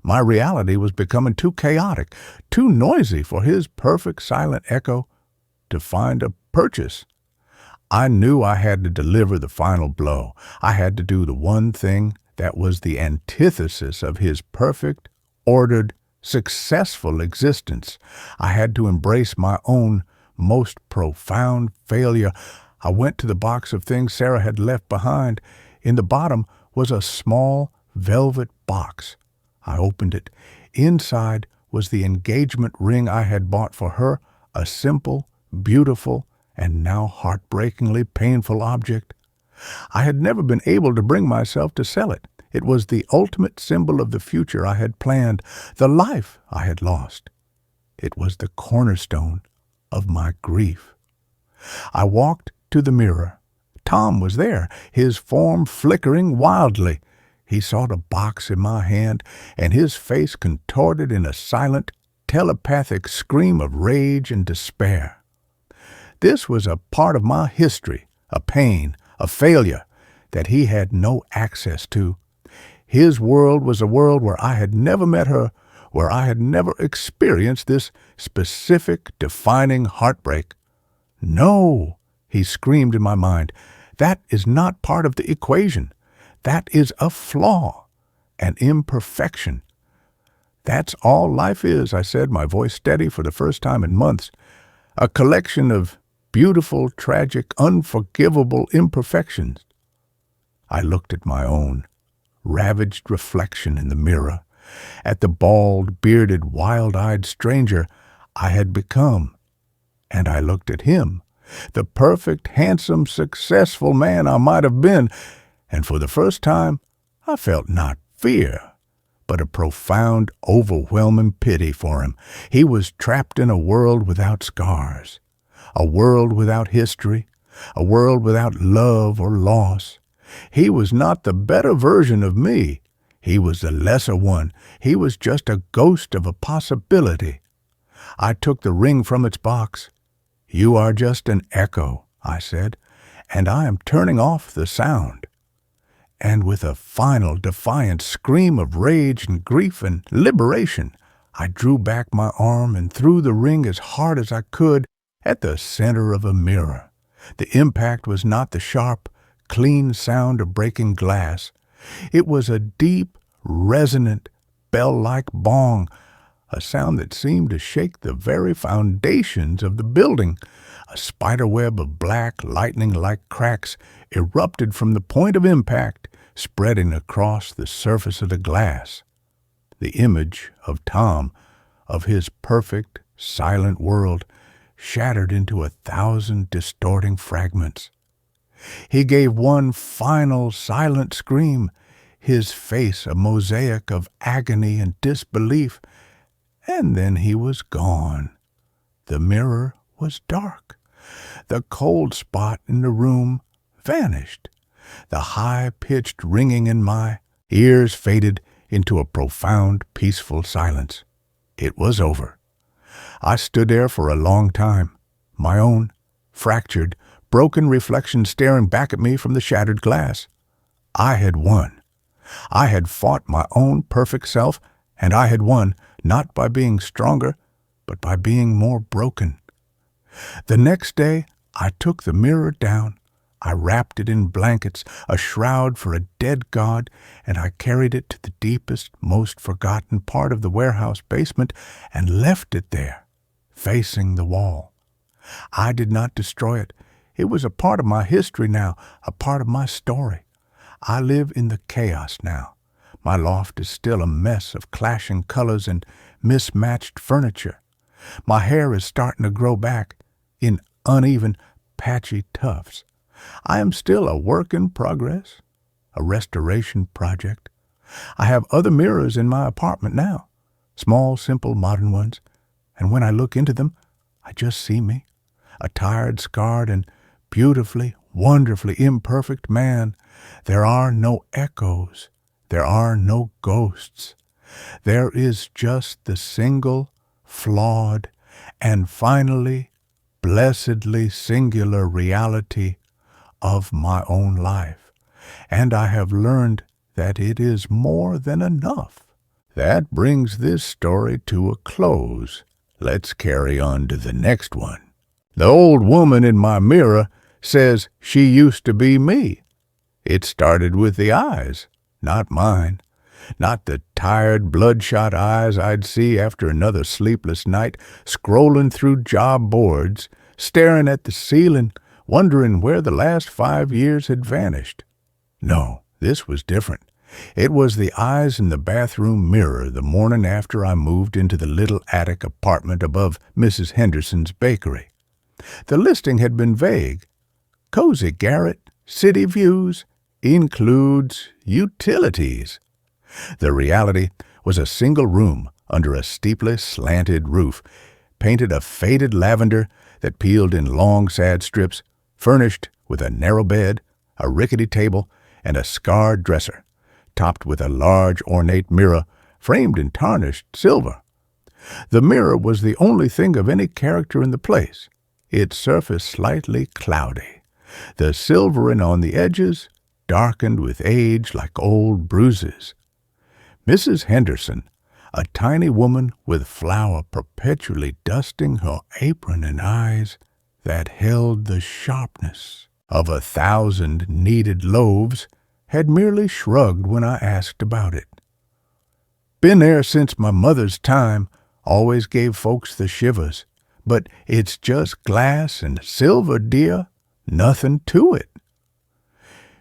My reality was becoming too chaotic, too noisy for his perfect silent echo to find a purchase. I knew I had to deliver the final blow. I had to do the one thing that was the antithesis of his perfect, ordered, successful existence. I had to embrace my own most profound failure. I went to the box of things Sarah had left behind. In the bottom was a small velvet box. I opened it. Inside was the engagement ring I had bought for her, a simple, beautiful, and now heartbreakingly painful object. I had never been able to bring myself to sell it. It was the ultimate symbol of the future I had planned, the life I had lost. It was the cornerstone of my grief. I walked to the mirror. Tom was there, his form flickering wildly. He saw the box in my hand, and his face contorted in a silent, telepathic scream of rage and despair. This was a part of my history, a pain, a failure that he had no access to. His world was a world where I had never met her, where I had never experienced this specific, defining heartbreak. "No," he screamed in my mind, "that is not part of the equation. That is a flaw, an imperfection." "That's all life is," I said, my voice steady for the first time in months. "A collection of beautiful, tragic, unforgivable imperfections." I looked at my own ravaged reflection in the mirror, at the bald, bearded, wild-eyed stranger I had become, and I looked at him, the perfect, handsome, successful man I might have been, and for the first time I felt not fear, but a profound, overwhelming pity for him. He was trapped in a world without scars, a world without history, a world without love or loss. He was not the better version of me. He was the lesser one. He was just a ghost of a possibility. I took the ring from its box. "You are just an echo," I said, "and I am turning off the sound." And with a final defiant scream of rage and grief and liberation, I drew back my arm and threw the ring as hard as I could at the center of a mirror. The impact was not the sharp, clean sound of breaking glass. It was a deep, resonant, bell-like bong, a sound that seemed to shake the very foundations of the building. A spiderweb of black, lightning-like cracks erupted from the point of impact, spreading across the surface of the glass. The image of Tom, of his perfect, silent world, shattered into 1,000 distorting fragments. He gave one final, silent scream, his face a mosaic of agony and disbelief, and then he was gone. The mirror was dark. The cold spot in the room vanished. The high-pitched ringing in my ears faded into a profound, peaceful silence. It was over. I stood there for a long time, my own fractured, broken reflection staring back at me from the shattered glass. I had won. I had fought my own perfect self, and I had won, not by being stronger, but by being more broken. The next day, I took the mirror down. I wrapped it in blankets, a shroud for a dead god, and I carried it to the deepest, most forgotten part of the warehouse basement and left it there, facing the wall. I did not destroy it. It was a part of my history now, a part of my story. I live in the chaos now. My loft is still a mess of clashing colors and mismatched furniture. My hair is starting to grow back in uneven, patchy tufts. I am still a work in progress, a restoration project. I have other mirrors in my apartment now, small, simple, modern ones, and when I look into them, I just see me, a tired, scarred, and beautifully, wonderfully imperfect man. There are no echoes. There are no ghosts. There is just the single, flawed, and finally, blessedly singular reality of my own life, and I have learned that it is more than enough. That brings this story to a close. Let's carry on to the next one. The old woman in my mirror says she used to be me. It started with the eyes, not mine. Not the tired, bloodshot eyes I'd see after another sleepless night, scrolling through job boards, staring at the ceiling, wondering where the last 5 years had vanished. No, this was different. It was the eyes in the bathroom mirror the morning after I moved into the little attic apartment above Mrs. Henderson's bakery. The listing had been vague. Cozy garret, city views, includes utilities. The reality was a single room under a steeply slanted roof, painted a faded lavender that peeled in long, sad strips, furnished with a narrow bed, a rickety table, and a scarred dresser, topped with a large, ornate mirror framed in tarnished silver. The mirror was the only thing of any character in the place, its surface slightly cloudy, the silvering on the edges darkened with age like old bruises. Mrs. Henderson, a tiny woman with flour perpetually dusting her apron and eyes that held the sharpness of 1,000 kneaded loaves, had merely shrugged when I asked about it. "Been there since my mother's time, always gave folks the shivers, but it's just glass and silver, dear, nothing to it."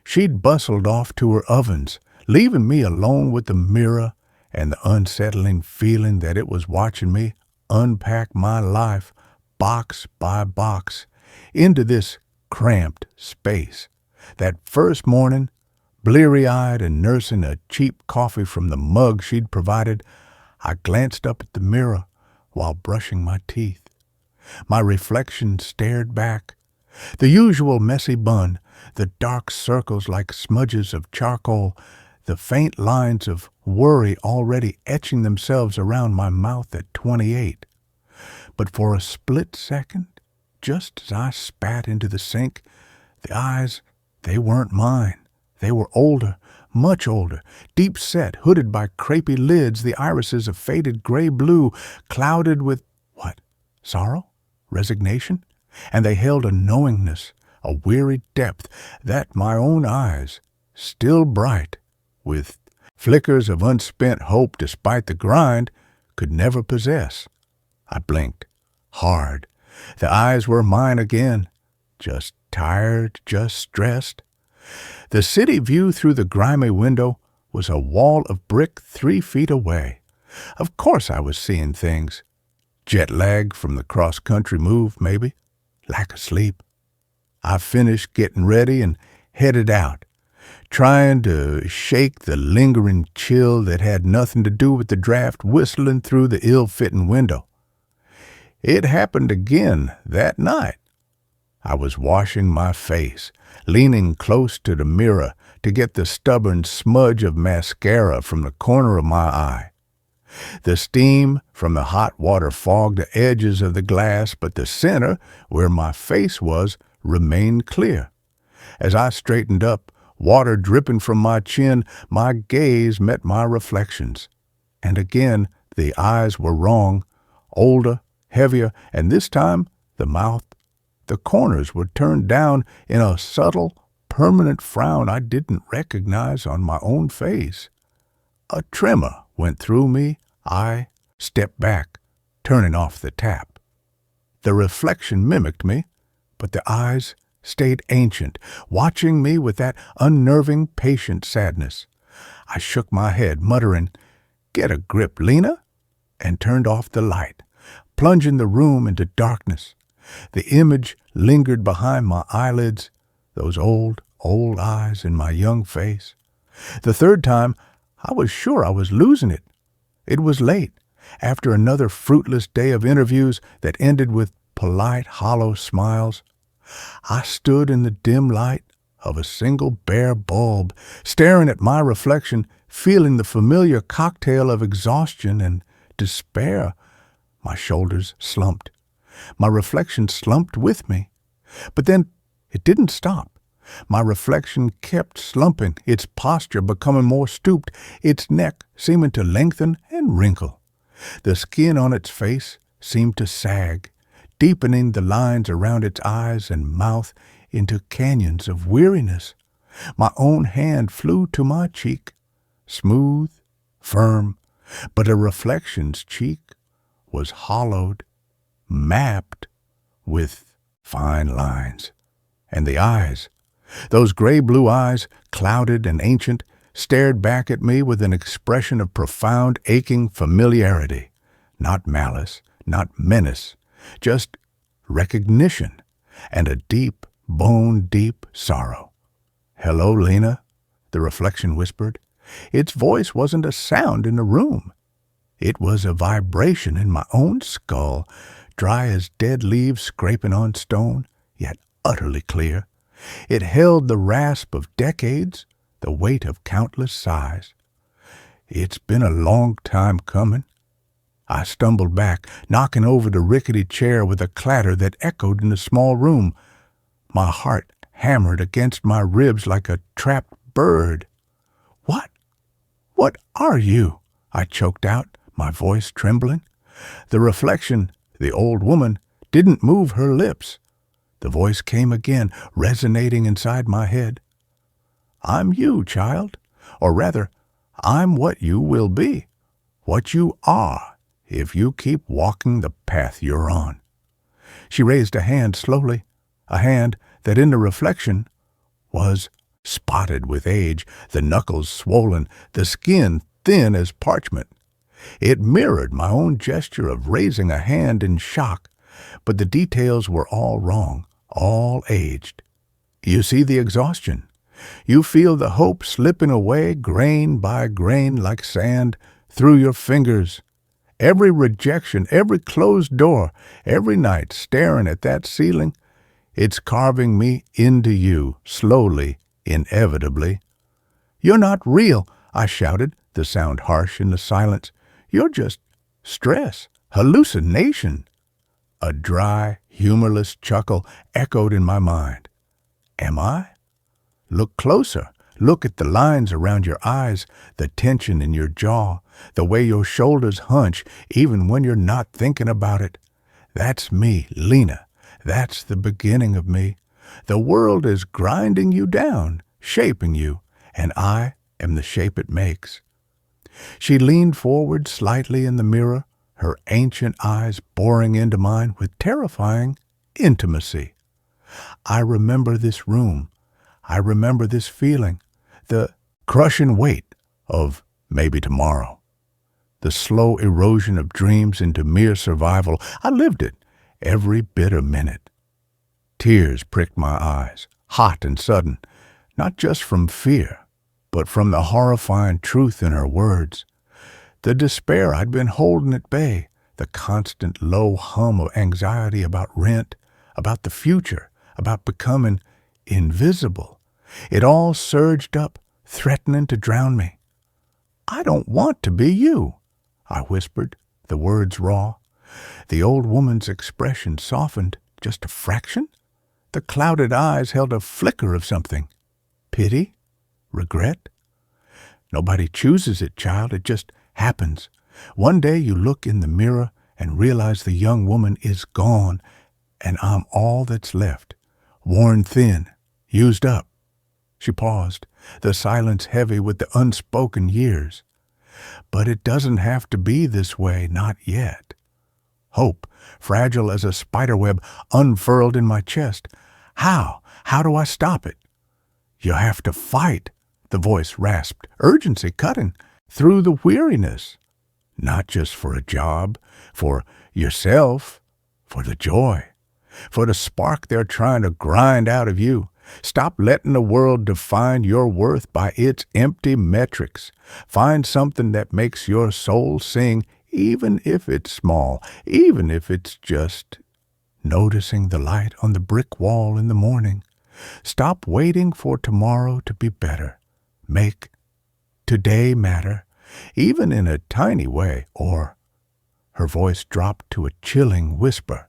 She'd bustled off to her ovens, leaving me alone with the mirror and the unsettling feeling that it was watching me unpack my life, box by box, into this cramped space. That first morning, Bleary-eyed and nursing a cheap coffee from the mug she'd provided, I glanced up at the mirror while brushing my teeth. My reflection stared back. The usual messy bun, the dark circles like smudges of charcoal, the faint lines of worry already etching themselves around my mouth at 28. But for a split second, just as I spat into the sink, the eyes, they weren't mine. They were older, much older, deep-set, hooded by crepey lids, the irises a faded gray-blue, clouded with, what, sorrow? Resignation? And they held a knowingness, a weary depth, that my own eyes, still bright, with flickers of unspent hope despite the grind, could never possess. I blinked, hard. The eyes were mine again, just tired, just stressed. The city view through the grimy window was a wall of brick 3 feet away. Of course I was seeing things. Jet lag from the cross-country move, maybe. Lack of sleep. I finished getting ready and headed out, trying to shake the lingering chill that had nothing to do with the draft whistling through the ill-fitting window. It happened again that night. I was washing my face, leaning close to the mirror to get the stubborn smudge of mascara from the corner of my eye. The steam from the hot water fogged the edges of the glass, but the center, where my face was, remained clear. As I straightened up, water dripping from my chin, my gaze met my reflections. And again, the eyes were wrong, older, heavier, and this time the mouth. The corners were turned down in a subtle, permanent frown I didn't recognize on my own face. A tremor went through me. I stepped back, turning off the tap. The reflection mimicked me, but the eyes stayed ancient, watching me with that unnerving, patient sadness. I shook my head, muttering, "Get a grip, Lena," and turned off the light, plunging the room into darkness. The image lingered behind my eyelids, those old, old eyes in my young face. The third time, I was sure I was losing it. It was late, after another fruitless day of interviews that ended with polite, hollow smiles. I stood in the dim light of a single bare bulb, staring at my reflection, feeling the familiar cocktail of exhaustion and despair. My shoulders slumped. My reflection slumped with me. But then it didn't stop. My reflection kept slumping, its posture becoming more stooped, its neck seeming to lengthen and wrinkle. The skin on its face seemed to sag, deepening the lines around its eyes and mouth into canyons of weariness. My own hand flew to my cheek, smooth, firm, but a reflection's cheek was hollowed, mapped with fine lines. And the eyes, those gray-blue eyes, clouded and ancient, stared back at me with an expression of profound, aching familiarity. Not malice, not menace, just recognition and a deep, bone-deep sorrow. "Hello, Lena," the reflection whispered. Its voice wasn't a sound in the room. It was a vibration in my own skull, dry as dead leaves scraping on stone, yet utterly clear. It held the rasp of decades, the weight of countless sighs. "It's been a long time coming." I stumbled back, knocking over the rickety chair with a clatter that echoed in the small room. My heart hammered against my ribs like a trapped bird. What are you?" I choked out, my voice trembling. The reflection, the old woman, didn't move her lips. The voice came again, resonating inside my head. "I'm you, child. Or rather, I'm what you will be, what you are, if you keep walking the path you're on." She raised a hand slowly, a hand that in the reflection was spotted with age, the knuckles swollen, the skin thin as parchment. It mirrored my own gesture of raising a hand in shock, but the details were all wrong, all aged. "You see the exhaustion. You feel the hope slipping away grain by grain like sand through your fingers. Every rejection, every closed door, every night staring at that ceiling, it's carving me into you, slowly, inevitably. "You're not real," I shouted, the sound harsh in the silence. "You're just stress, hallucination." A dry, humorless chuckle echoed in my mind. Am I? Look closer. Look at the lines around your eyes, the tension in your jaw, the way your shoulders hunch even when you're not thinking about it. That's me, Lena. That's the beginning of me. The world is grinding you down, shaping you, and I am the shape it makes. She leaned forward slightly in the mirror, her ancient eyes boring into mine with terrifying intimacy. I remember this room. I remember this feeling, the crushing weight of maybe tomorrow, the slow erosion of dreams into mere survival. I lived it, every bitter minute. Tears pricked my eyes, hot and sudden, not just from fear, but from the horrifying truth in her words. The despair I'd been holding at bay, the constant low hum of anxiety about rent, about the future, about becoming invisible. It all surged up, threatening to drown me. "I don't want to be you," I whispered, the words raw. The old woman's expression softened just a fraction. The clouded eyes held a flicker of something. Pity? Regret? "Nobody chooses it, child. It just happens. One day you look in the mirror and realize the young woman is gone, and I'm all that's left, worn thin, used up." She paused, the silence heavy with the unspoken years. "But it doesn't have to be this way, not yet." Hope, fragile as a spiderweb, unfurled in my chest. How? How do I stop it? "You have to fight," the voice rasped, urgency cutting through the weariness. "Not just for a job, for yourself, for the joy, for the spark they're trying to grind out of you. Stop letting the world define your worth by its empty metrics. Find something that makes your soul sing, even if it's small, even if it's just noticing the light on the brick wall in the morning. Stop waiting for tomorrow to be better. Make today matter, even in a tiny way, or—" her voice dropped to a chilling whisper,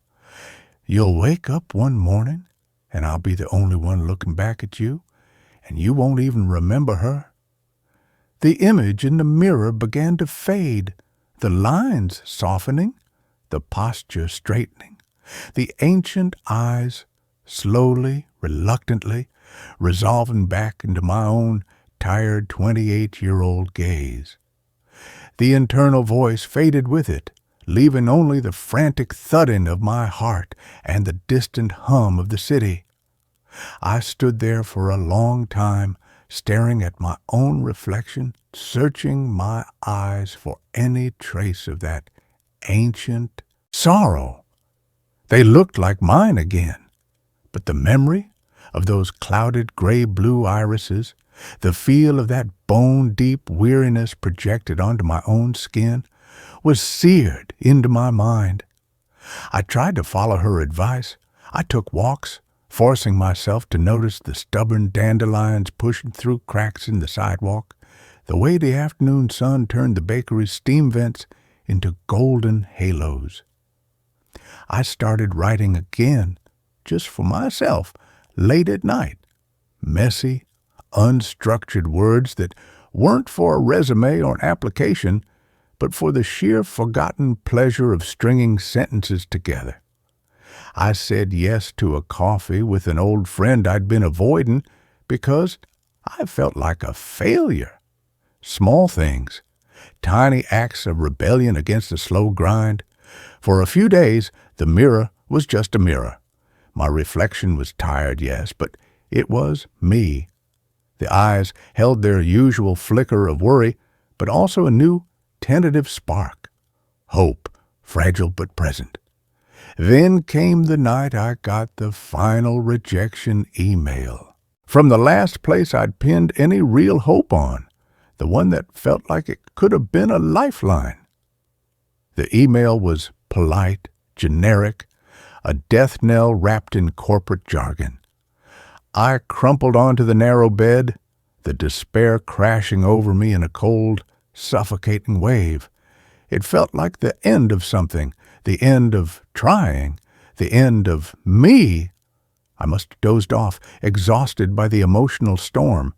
"you'll wake up one morning, and I'll be the only one looking back at you, and you won't even remember her." The image in the mirror began to fade, the lines softening, the posture straightening, the ancient eyes slowly, reluctantly, resolving back into my own tired 28-year-old gaze. The internal voice faded with it, leaving only the frantic thudding of my heart and the distant hum of the city. I stood there for a long time, staring at my own reflection, searching my eyes for any trace of that ancient sorrow. They looked like mine again, but the memory of those clouded gray-blue irises, the feel of that bone-deep weariness projected onto my own skin, was seared into my mind. I tried to follow her advice. I took walks, forcing myself to notice the stubborn dandelions pushing through cracks in the sidewalk, the way the afternoon sun turned the bakery's steam vents into golden halos. I started writing again, just for myself, late at night. Messy, unstructured words that weren't for a resume or an application, but for the sheer forgotten pleasure of stringing sentences together. I said yes to a coffee with an old friend I'd been avoiding because I felt like a failure. Small things, tiny acts of rebellion against the slow grind. For a few days, the mirror was just a mirror. My reflection was tired, yes, but it was me. The eyes held their usual flicker of worry, but also a new, tentative spark. Hope, fragile but present. Then came the night I got the final rejection email from the last place I'd pinned any real hope on, the one that felt like it could have been a lifeline. The email was polite, generic, a death knell wrapped in corporate jargon. I crumpled onto the narrow bed, the despair crashing over me in a cold, suffocating wave. It felt like the end of something, the end of trying, the end of me. I must have dozed off, exhausted by the emotional storm.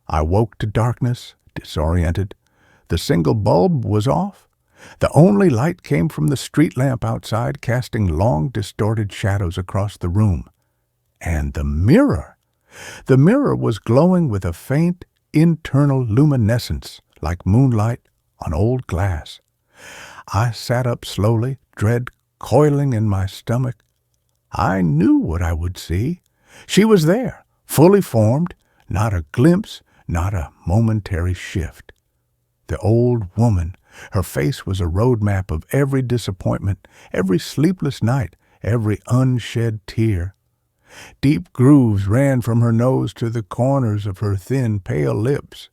I woke to darkness, disoriented. The single bulb was off. The only light came from the street lamp outside, casting long, distorted shadows across the room. And the mirror! The mirror was glowing with a faint, internal luminescence, like moonlight on old glass. I sat up slowly, dread coiling in my stomach. I knew what I would see. She was there, fully formed, not a glimpse, not a momentary shift. The old woman, her face was a roadmap of every disappointment, every sleepless night, every unshed tear. Deep grooves ran from her nose to the corners of her thin, pale lips.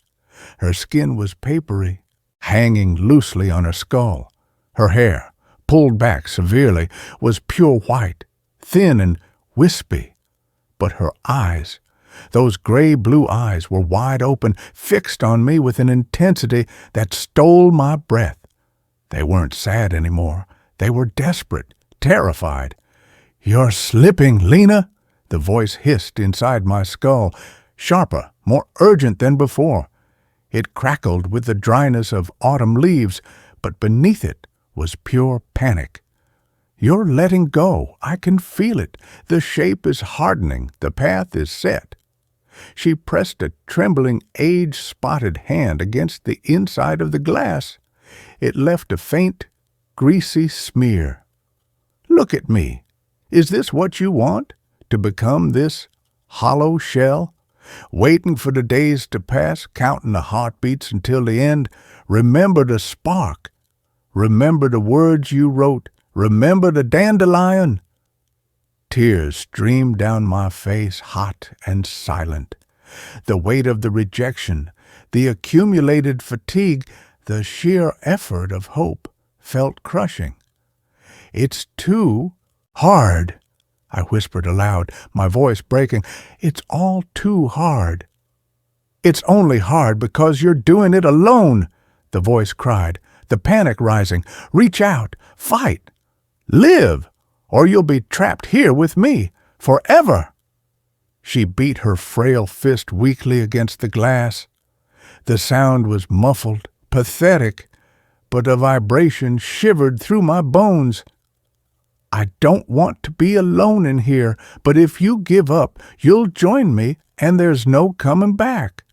Her skin was papery, hanging loosely on her skull. Her hair, pulled back severely, was pure white, thin and wispy. But her eyes, those gray-blue eyes, were wide open, fixed on me with an intensity that stole my breath. They weren't sad anymore. They were desperate, terrified. "You're slipping, Lena," the voice hissed inside my skull, sharper, more urgent than before. It crackled with the dryness of autumn leaves, but beneath it was pure panic. "You're letting go. I can feel it. The shape is hardening. The path is set." She pressed a trembling, age-spotted hand against the inside of the glass. It left a faint, greasy smear. "Look at me. Is this what you want? To become this hollow shell? Waiting for the days to pass, counting the heartbeats until the end? Remember the spark. Remember the words you wrote. Remember the dandelion." Tears streamed down my face, hot and silent. The weight of the rejection, the accumulated fatigue, the sheer effort of hope felt crushing. "It's too hard," I whispered aloud, my voice breaking. "It's all too hard." "It's only hard because you're doing it alone," the voice cried, the panic rising. "Reach out, fight, live, or you'll be trapped here with me forever." She beat her frail fist weakly against the glass. The sound was muffled, pathetic, but a vibration shivered through my bones. "I don't want to be alone in here, but if you give up, you'll join me, and there's no coming back."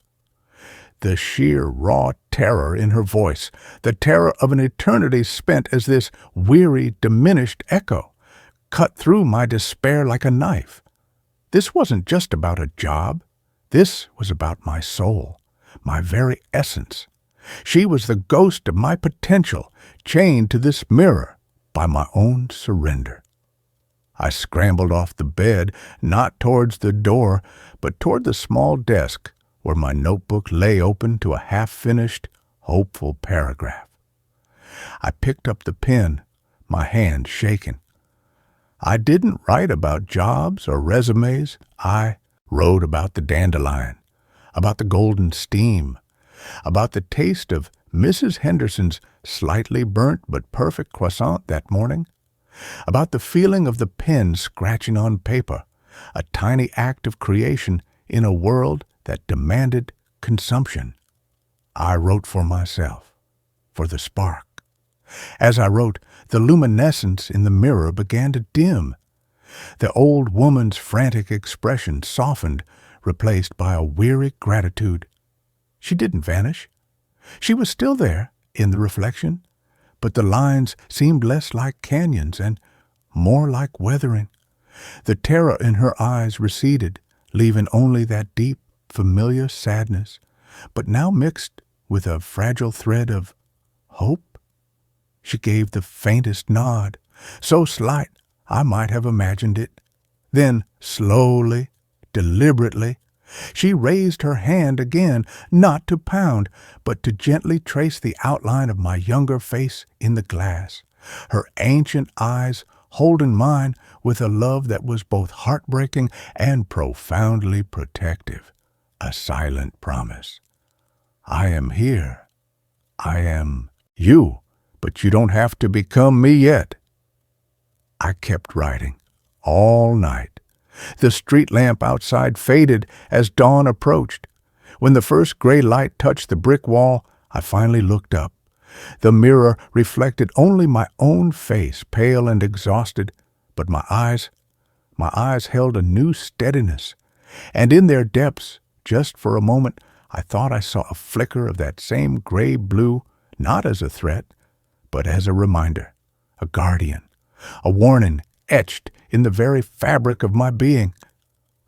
The sheer, raw terror in her voice, the terror of an eternity spent as this weary, diminished echo, cut through my despair like a knife. This wasn't just about a job. This was about my soul, my very essence. She was the ghost of my potential, chained to this mirror by my own surrender. I scrambled off the bed, not towards the door, but toward the small desk where my notebook lay open to a half-finished, hopeful paragraph. I picked up the pen, my hand shaking. I didn't write about jobs or resumes. I wrote about the dandelion, about the golden steam, about the taste of Mrs. Henderson's slightly burnt but perfect croissant that morning, about the feeling of the pen scratching on paper, a tiny act of creation in a world that demanded consumption. I wrote for myself, for the spark. As I wrote, the luminescence in the mirror began to dim. The old woman's frantic expression softened, replaced by a weary gratitude. She didn't vanish. She was still there, in the reflection, but the lines seemed less like canyons and more like weathering. The terror in her eyes receded, leaving only that deep, familiar sadness, but now mixed with a fragile thread of hope. She gave the faintest nod, so slight I might have imagined it. Then, slowly, deliberately, She raised her hand again, not to pound, but to gently trace the outline of my younger face in the glass, her ancient eyes holding mine with a love that was both heartbreaking and profoundly protective, a silent promise. I am here. I am you, but you don't have to become me yet. I kept writing all night. The street lamp outside faded as dawn approached. When the first gray light touched the brick wall, I finally looked up. The mirror reflected only my own face, pale and exhausted, but my eyes held a new steadiness, and in their depths, just for a moment, I thought I saw a flicker of that same gray-blue, not as a threat, but as a reminder, a guardian, a warning etched in the very fabric of my being.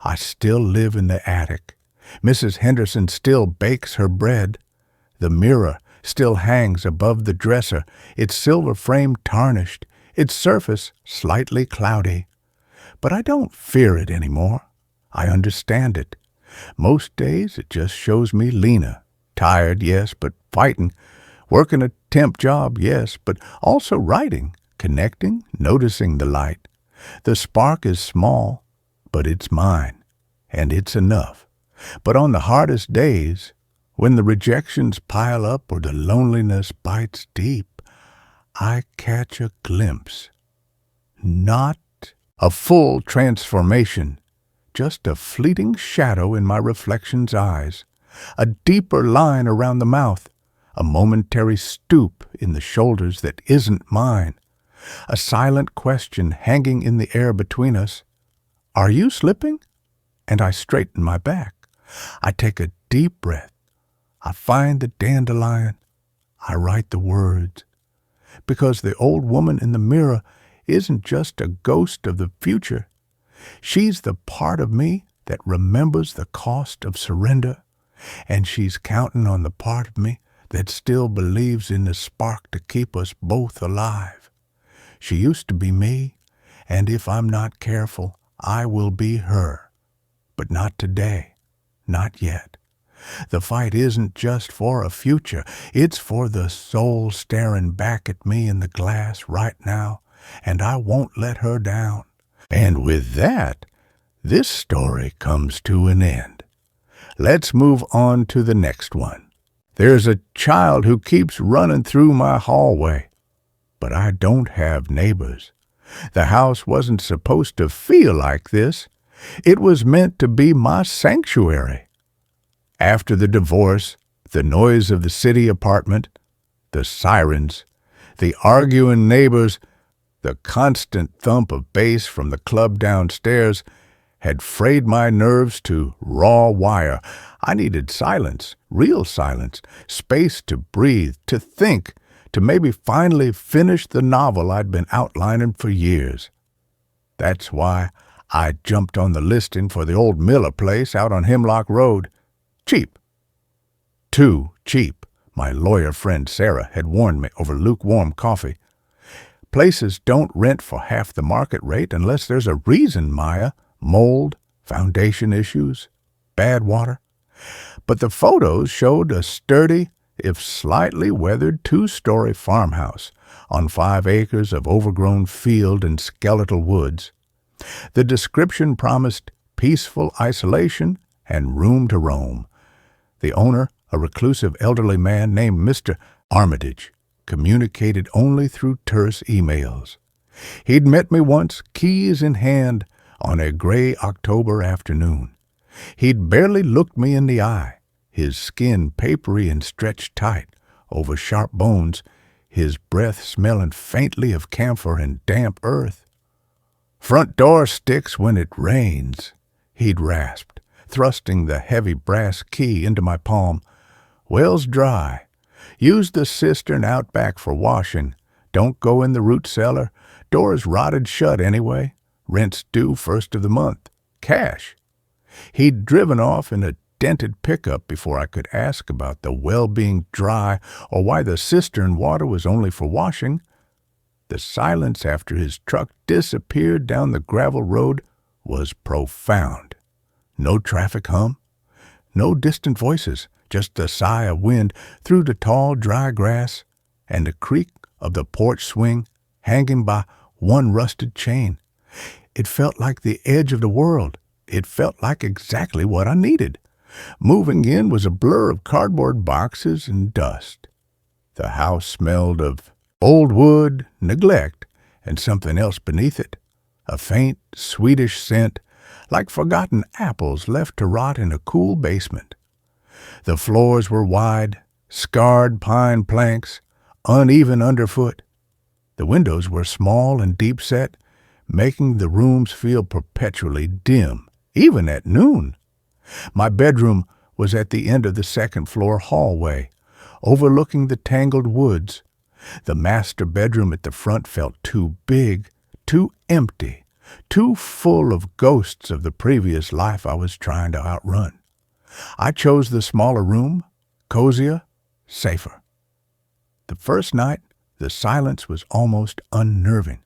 I still live in the attic. Mrs. Henderson still bakes her bread. The mirror still hangs above the dresser, its silver frame tarnished, its surface slightly cloudy. But I don't fear it anymore. I understand it. Most days it just shows me Lena, tired, yes, but fighting, working a temp job, yes, but also writing, connecting, noticing the light. The spark is small, but it's mine, and it's enough. But on the hardest days, when the rejections pile up or the loneliness bites deep, I catch a glimpse. Not a full transformation, just a fleeting shadow in my reflection's eyes, a deeper line around the mouth, a momentary stoop in the shoulders that isn't mine, a silent question hanging in the air between us. Are you slipping? And I straighten my back. I take a deep breath. I find the dandelion. I write the words. Because the old woman in the mirror isn't just a ghost of the future. She's the part of me that remembers the cost of surrender, and she's counting on the part of me that still believes in the spark to keep us both alive. She used to be me, and if I'm not careful, I will be her. But not today. Not yet. The fight isn't just for a future. It's for the soul staring back at me in the glass right now, and I won't let her down. And with that, this story comes to an end. Let's move on to the next one. There's a child who keeps running through my hallway, but I don't have neighbors. The house wasn't supposed to feel like this. It was meant to be my sanctuary. After the divorce, the noise of the city apartment, the sirens, the arguing neighbors, the constant thump of bass from the club downstairs had frayed my nerves to raw wire. I needed silence, real silence, space to breathe, to think, to maybe finally finish the novel I'd been outlining for years. That's why I jumped on the listing for the old Miller place out on Hemlock Road. Cheap. Too cheap, my lawyer friend Sarah had warned me over lukewarm coffee. Places don't rent for half the market rate unless there's a reason, Maya. Mold, foundation issues, bad water. But the photos showed a sturdy, if slightly weathered, 2-story farmhouse on 5 acres of overgrown field and skeletal woods. The description promised peaceful isolation and room to roam. The owner, a reclusive elderly man named Mr. Armitage, communicated only through terse emails. He'd met me once, keys in hand, on a gray October afternoon. He'd barely looked me in the eye, his skin papery and stretched tight over sharp bones, his breath smelling faintly of camphor and damp earth. "Front door sticks when it rains," he'd rasped, thrusting the heavy brass key into my palm. "Well's dry. Use the cistern out back for washing. Don't go in the root cellar. Door's rotted shut anyway. Rent's due first of the month. Cash." He'd driven off in a dented pickup before I could ask about the well being dry or why the cistern water was only for washing. The silence after his truck disappeared down the gravel road was profound. No traffic hum, no distant voices, just the sigh of wind through the tall, dry grass and the creak of the porch swing hanging by one rusted chain. It felt like the edge of the world. It felt like exactly what I needed. Moving in was a blur of cardboard boxes and dust. The house smelled of old wood, neglect, and something else beneath it. A faint, sweetish scent, like forgotten apples left to rot in a cool basement. The floors were wide, scarred pine planks, uneven underfoot. The windows were small and deep-set, making the rooms feel perpetually dim, even at noon. My bedroom was at the end of the second-floor hallway, overlooking the tangled woods. The master bedroom at the front felt too big, too empty, too full of ghosts of the previous life I was trying to outrun. I chose the smaller room, cozier, safer. The first night, the silence was almost unnerving.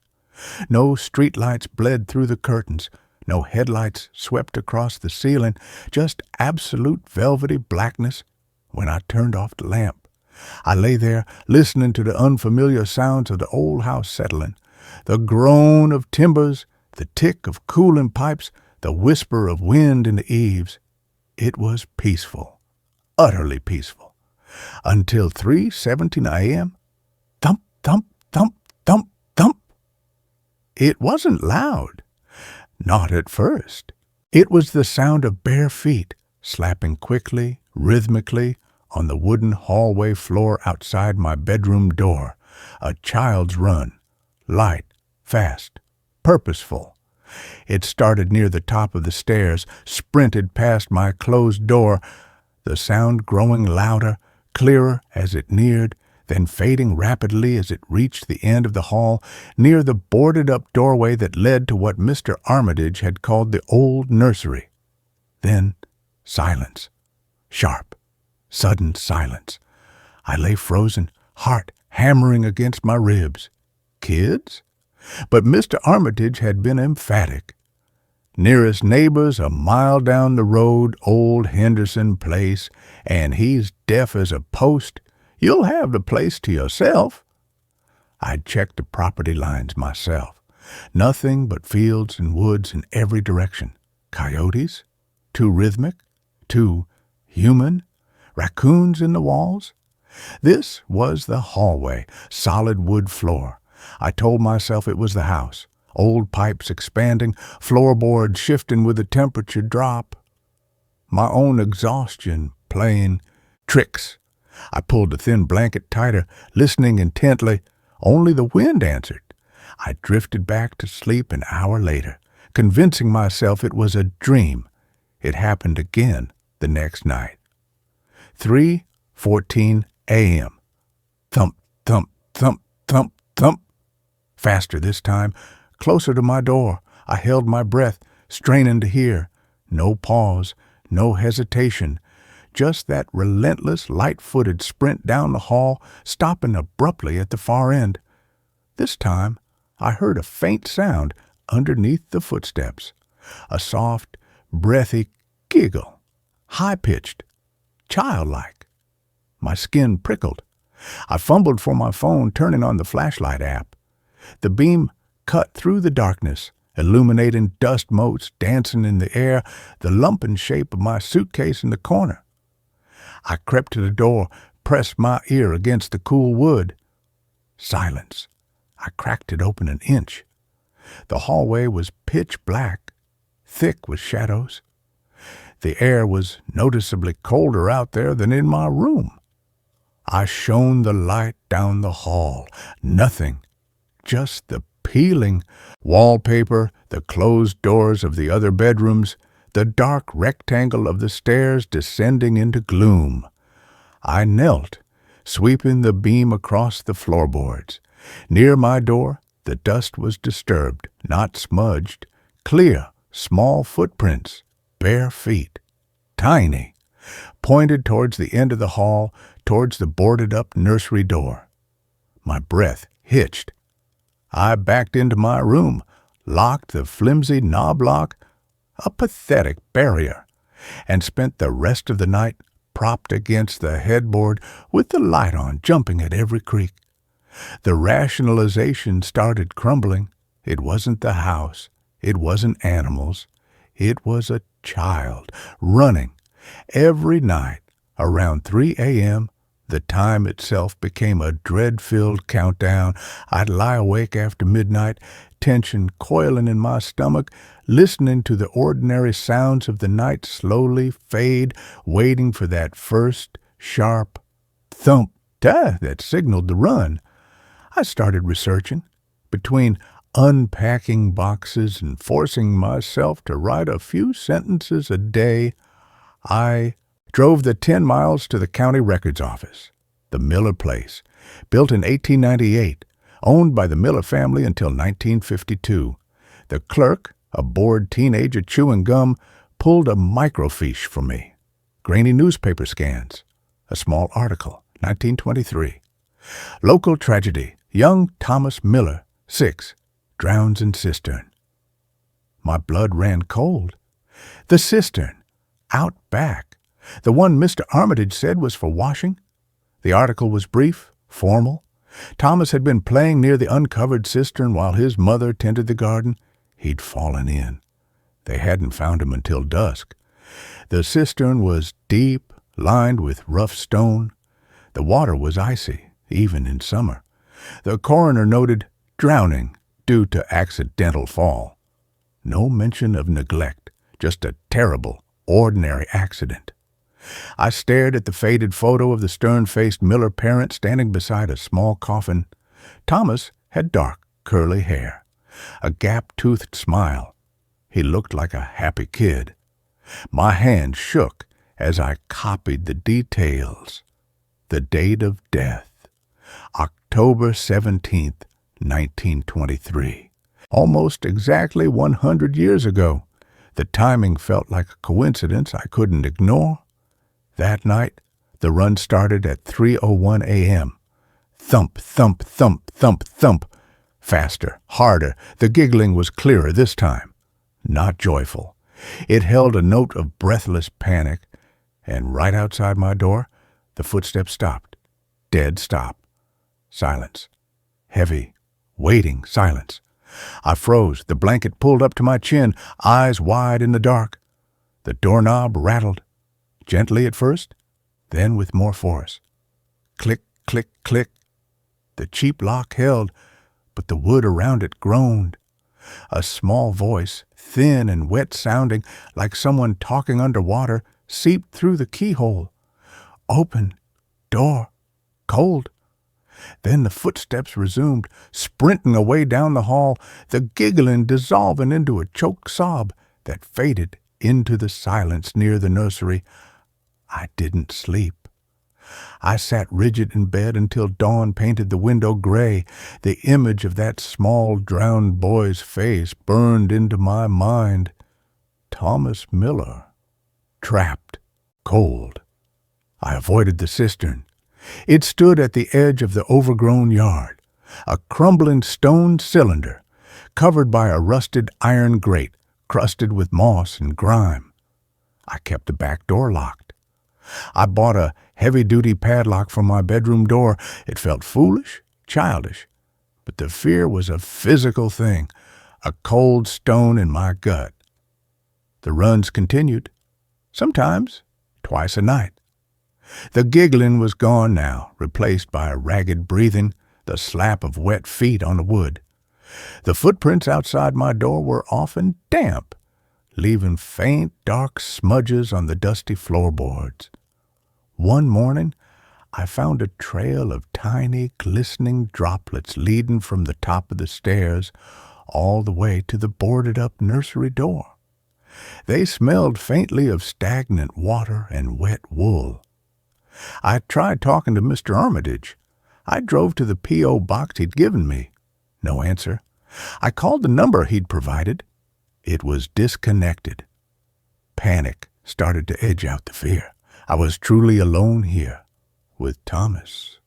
No streetlights bled through the curtains, no headlights swept across the ceiling, just absolute velvety blackness. When I turned off the lamp, I lay there listening to the unfamiliar sounds of the old house settling, the groan of timbers, the tick of cooling pipes, the whisper of wind in the eaves. It was peaceful, utterly peaceful, until 3:17 a.m. Thump, thump, thump, thump, thump. It wasn't loud. Not at first. It was the sound of bare feet slapping quickly, rhythmically on the wooden hallway floor outside my bedroom door. A child's run. Light, fast, purposeful. It started near the top of the stairs, sprinted past my closed door, the sound growing louder, clearer as it neared, then fading rapidly as it reached the end of the hall, near the boarded-up doorway that led to what Mr. Armitage had called the old nursery. Then silence. Sharp, sudden silence. I lay frozen, heart hammering against my ribs. Kids? But Mr. Armitage had been emphatic. Nearest neighbors a mile down the road, old Henderson Place, and he's deaf as a post. You'll have the place to yourself. I'd checked the property lines myself. Nothing but fields and woods in every direction. Coyotes? Too rhythmic? Too human? Raccoons in the walls? This was the hallway, solid wood floor. I told myself it was the house. Old pipes expanding, floorboards shifting with the temperature drop. My own exhaustion playing tricks. I pulled the thin blanket tighter, listening intently. Only the wind answered. I drifted back to sleep an hour later, convincing myself it was a dream. It happened again the next night. 3:14 a.m. Thump, thump, thump, thump, thump. Faster this time, closer to my door. I held my breath, straining to hear. No pause, no hesitation. Just that relentless, light-footed sprint down the hall, stopping abruptly at the far end. This time, I heard a faint sound underneath the footsteps. A soft, breathy giggle, high-pitched, childlike. My skin prickled. I fumbled for my phone, turning on the flashlight app. The beam cut through the darkness, illuminating dust motes dancing in the air, the lumpen shape of my suitcase in the corner. I crept to the door, pressed my ear against the cool wood. Silence. I cracked it open an inch. The hallway was pitch black, thick with shadows. The air was noticeably colder out there than in my room. I shone the light down the hall. Nothing. Just the peeling wallpaper, the closed doors of the other bedrooms, the dark rectangle of the stairs descending into gloom. I knelt, sweeping the beam across the floorboards. Near my door, the dust was disturbed, not smudged. Clear, small footprints, bare feet, tiny, pointed towards the end of the hall, towards the boarded-up nursery door. My breath hitched. I backed into my room, locked the flimsy knob lock, a pathetic barrier. and spent the rest of the night propped against the headboard with the light on, jumping at every creak. The rationalization started crumbling. It wasn't the house. It wasn't animals. It was a child running. Every night, around 3 a.m., the time itself became a dread-filled countdown. I'd lie awake after midnight, tension coiling in my stomach, listening to the ordinary sounds of the night slowly fade, waiting for that first sharp thump that signaled the run. I started researching. Between unpacking boxes and forcing myself to write a few sentences a day, I drove the 10 miles to the county records office, the Miller place, built in 1898, owned by the Miller family until 1952. The clerk, a bored teenager chewing gum, pulled a microfiche for me. Grainy newspaper scans. A small article, 1923. Local tragedy. Young Thomas Miller, 6, drowns in cistern. My blood ran cold. The cistern, out back, the one Mr. Armitage said was for washing. The article was brief, formal. Thomas had been playing near the uncovered cistern while his mother tended the garden. He'd fallen in. They hadn't found him until dusk. The cistern was deep, lined with rough stone. The water was icy, even in summer. The coroner noted drowning due to accidental fall. No mention of neglect, just a terrible, ordinary accident. I stared at the faded photo of the stern-faced Miller parent standing beside a small coffin. Thomas had dark, curly hair, a gap-toothed smile. He looked like a happy kid. My hand shook as I copied the details. The date of death, October 17th, 1923. Almost exactly 100 years ago. The timing felt like a coincidence I couldn't ignore. That night, the run started at 3:01 a.m. Thump, thump, thump, thump, thump. Faster, harder. The giggling was clearer this time. Not joyful. It held a note of breathless panic, and right outside my door, the footsteps stopped. Dead stop. Silence. Heavy, waiting silence. I froze, the blanket pulled up to my chin, eyes wide in the dark. The doorknob rattled, gently at first, then with more force. Click, click, click. The cheap lock held, but the wood around it groaned. A small voice, thin and wet-sounding, like someone talking underwater, seeped through the keyhole. Open. Door. Cold. Then the footsteps resumed, sprinting away down the hall, the giggling dissolving into a choked sob that faded into the silence near the nursery. I didn't sleep. I sat rigid in bed until dawn painted the window gray. The image of that small drowned boy's face burned into my mind. Thomas Miller. Trapped. Cold. I avoided the cistern. It stood at the edge of the overgrown yard, a crumbling stone cylinder, covered by a rusted iron grate, crusted with moss and grime. I kept the back door locked. I bought a heavy-duty padlock for my bedroom door. It felt foolish, childish, but the fear was a physical thing, a cold stone in my gut. The runs continued, sometimes twice a night. The giggling was gone now, replaced by a ragged breathing, the slap of wet feet on the wood. The footprints outside my door were often damp, leaving faint, dark smudges on the dusty floorboards. One morning, I found a trail of tiny, glistening droplets leading from the top of the stairs all the way to the boarded-up nursery door. They smelled faintly of stagnant water and wet wool. I tried talking to Mr. Armitage. I drove to the P.O. box he'd given me. No answer. I called the number he'd provided. It was disconnected. Panic started to edge out the fear. I was truly alone here, with Thomas,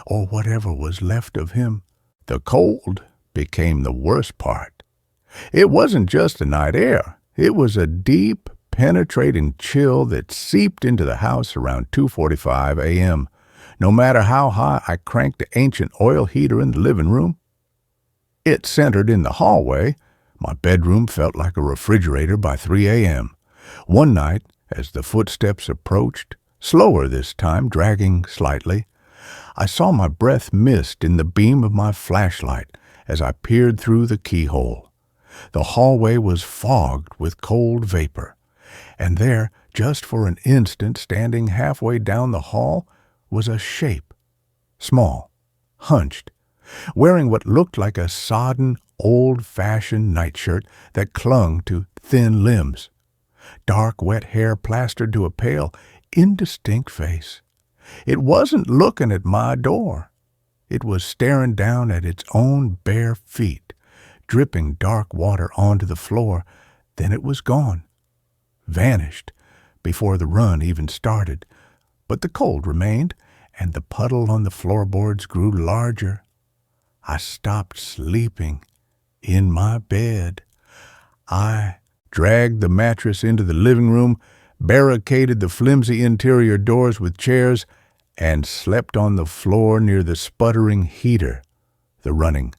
or whatever was left of him. The cold became the worst part. It wasn't just the night air. It was a deep, penetrating chill that seeped into the house around 2:45 a.m. No matter how high I cranked the ancient oil heater in the living room, it centered in the hallway. My bedroom felt like a refrigerator by 3 a.m. One night, as the footsteps approached, slower this time, dragging slightly, I saw my breath mist in the beam of my flashlight as I peered through the keyhole. The hallway was fogged with cold vapor, and there, just for an instant, standing halfway down the hall, was a shape, small, hunched, wearing what looked like a sodden, old-fashioned nightshirt that clung to thin limbs. Dark, wet hair plastered to a pale, indistinct face. It wasn't looking at my door. It was staring down at its own bare feet, dripping dark water onto the floor. Then it was gone, vanished, before the run even started. But the cold remained, and the puddle on the floorboards grew larger. I stopped sleeping in my bed. I dragged the mattress into the living room, barricaded the flimsy interior doors with chairs, and slept on the floor near the sputtering heater. The running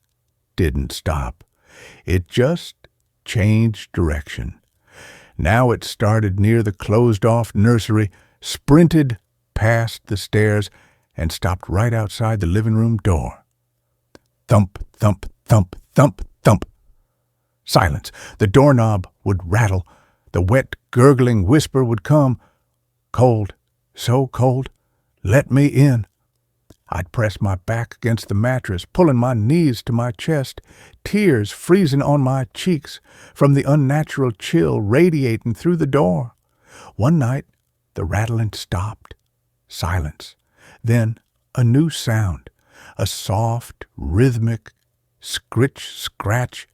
didn't stop. It just changed direction. Now it started near the closed-off nursery, sprinted past the stairs, and stopped right outside the living room door. Thump, thump, thump, thump, thump. Silence. The doorknob would rattle. The wet, gurgling whisper would come. Cold, so cold. Let me in. I'd press my back against the mattress, pulling my knees to my chest, tears freezing on my cheeks from the unnatural chill radiating through the door. One night, the rattling stopped. Silence. Then a new sound, a soft, rhythmic scritch-scratch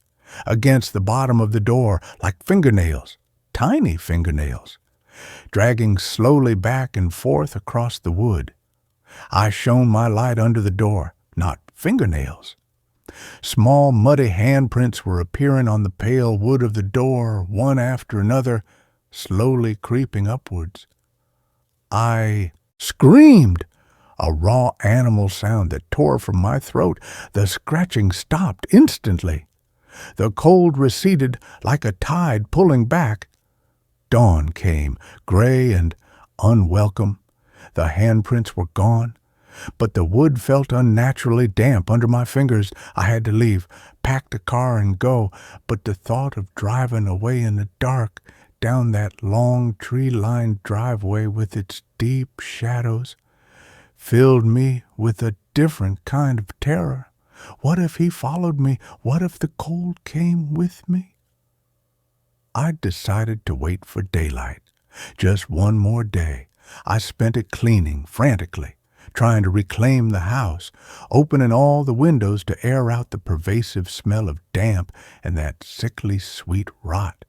against the bottom of the door, like fingernails, tiny fingernails, dragging slowly back and forth across the wood. I shone my light under the door, not fingernails. Small, muddy handprints were appearing on the pale wood of the door, one after another, slowly creeping upwards. I screamed, a raw animal sound that tore from my throat. The scratching stopped instantly. The cold receded like a tide pulling back. Dawn came, gray and unwelcome. The handprints were gone, but the wood felt unnaturally damp under my fingers. I had to leave, pack the car and go, but the thought of driving away in the dark down that long tree-lined driveway with its deep shadows filled me with a different kind of terror. What if he followed me? What if the cold came with me? I decided to wait for daylight. Just one more day. I spent it cleaning frantically, trying to reclaim the house, opening all the windows to air out the pervasive smell of damp and that sickly sweet rot.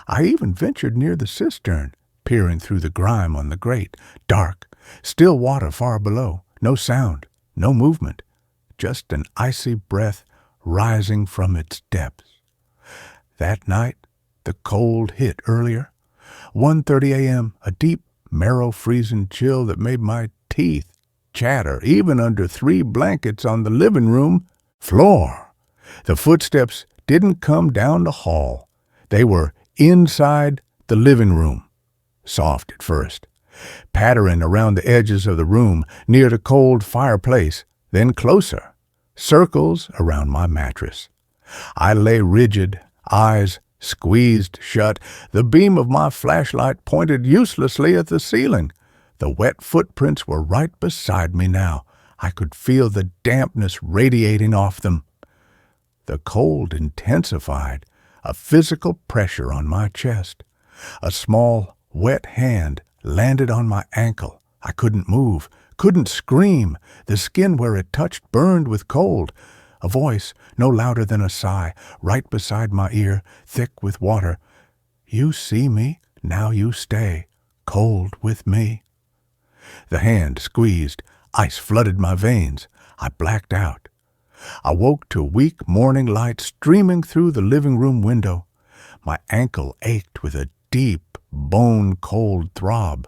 I even ventured near the cistern, peering through the grime on the grate. Dark, still water far below, no sound, no movement, just an icy breath rising from its depths. That night, the cold hit earlier. 1:30 a.m., a deep, marrow-freezing chill that made my teeth chatter, even under 3 blankets on the living room floor. The footsteps didn't come down the hall. They were inside the living room, soft at first, pattering around the edges of the room near the cold fireplace, then closer, circles around my mattress. I lay rigid, eyes squeezed shut. The beam of my flashlight pointed uselessly at the ceiling. The wet footprints were right beside me now. I could feel the dampness radiating off them. The cold intensified, a physical pressure on my chest. A small, wet hand landed on my ankle. I couldn't move, couldn't scream. The skin where it touched burned with cold. A voice, no louder than a sigh, right beside my ear, thick with water. You see me, now you stay, cold with me. The hand squeezed, ice flooded my veins. I blacked out. I woke to weak morning light streaming through the living room window. My ankle ached with a deep, bone-cold throb.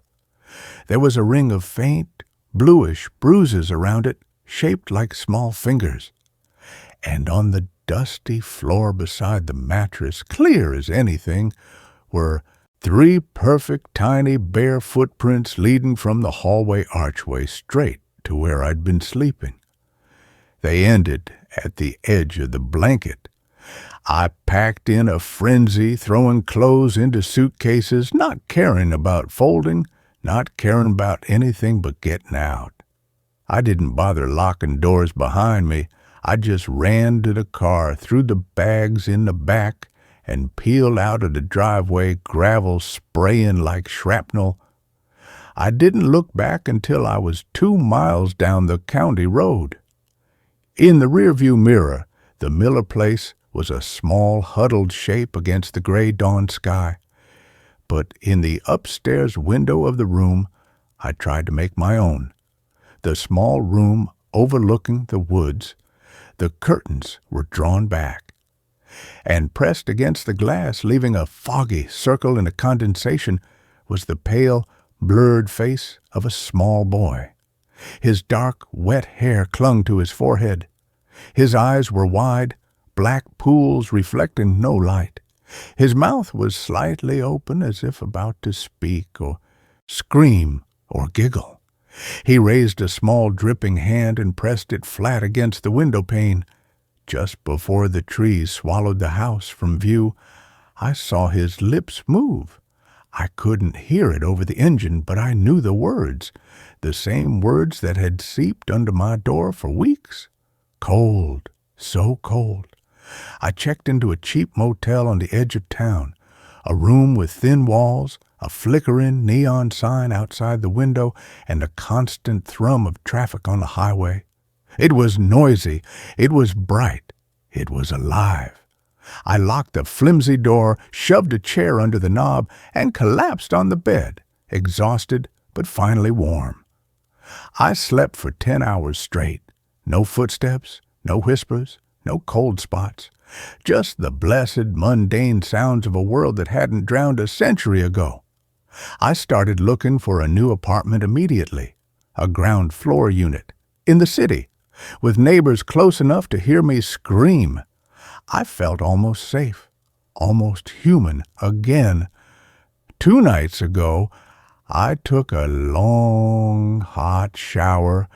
There was a ring of faint, bluish bruises around it, shaped like small fingers. And on the dusty floor beside the mattress, clear as anything, were 3 perfect tiny bare footprints leading from the hallway archway straight to where I'd been sleeping. They ended at the edge of the blanket. I packed in a frenzy, throwing clothes into suitcases, not caring about folding, not caring about anything but getting out. I didn't bother locking doors behind me. I just ran to the car, threw the bags in the back, and peeled out of the driveway, gravel spraying like shrapnel. I didn't look back until I was 2 miles down the county road. In the rearview mirror, the Miller place was a small, huddled shape against the gray dawn sky. But in the upstairs window of the room, I tried to make my own. The small room overlooking the woods, the curtains were drawn back. And pressed against the glass, leaving a foggy circle in the condensation, was the pale, blurred face of a small boy. His dark, wet hair clung to his forehead. His eyes were wide, black pools reflecting no light. His mouth was slightly open as if about to speak or scream or giggle. He raised a small dripping hand and pressed it flat against the window pane. Just before the trees swallowed the house from view, I saw his lips move. I couldn't hear it over the engine, but I knew the words, the same words that had seeped under my door for weeks. Cold, so cold. I checked into a cheap motel on the edge of town, a room with thin walls, a flickering neon sign outside the window, and a constant thrum of traffic on the highway. It was noisy, it was bright, it was alive. I locked the flimsy door, shoved a chair under the knob, and collapsed on the bed, exhausted but finally warm. I slept for 10 hours straight. No footsteps, no whispers, no cold spots. Just the blessed, mundane sounds of a world that hadn't drowned a century ago. I started looking for a new apartment immediately, a ground floor unit, in the city, with neighbors close enough to hear me scream. I felt almost safe, almost human again. 2 nights ago, I took a long, hot shower,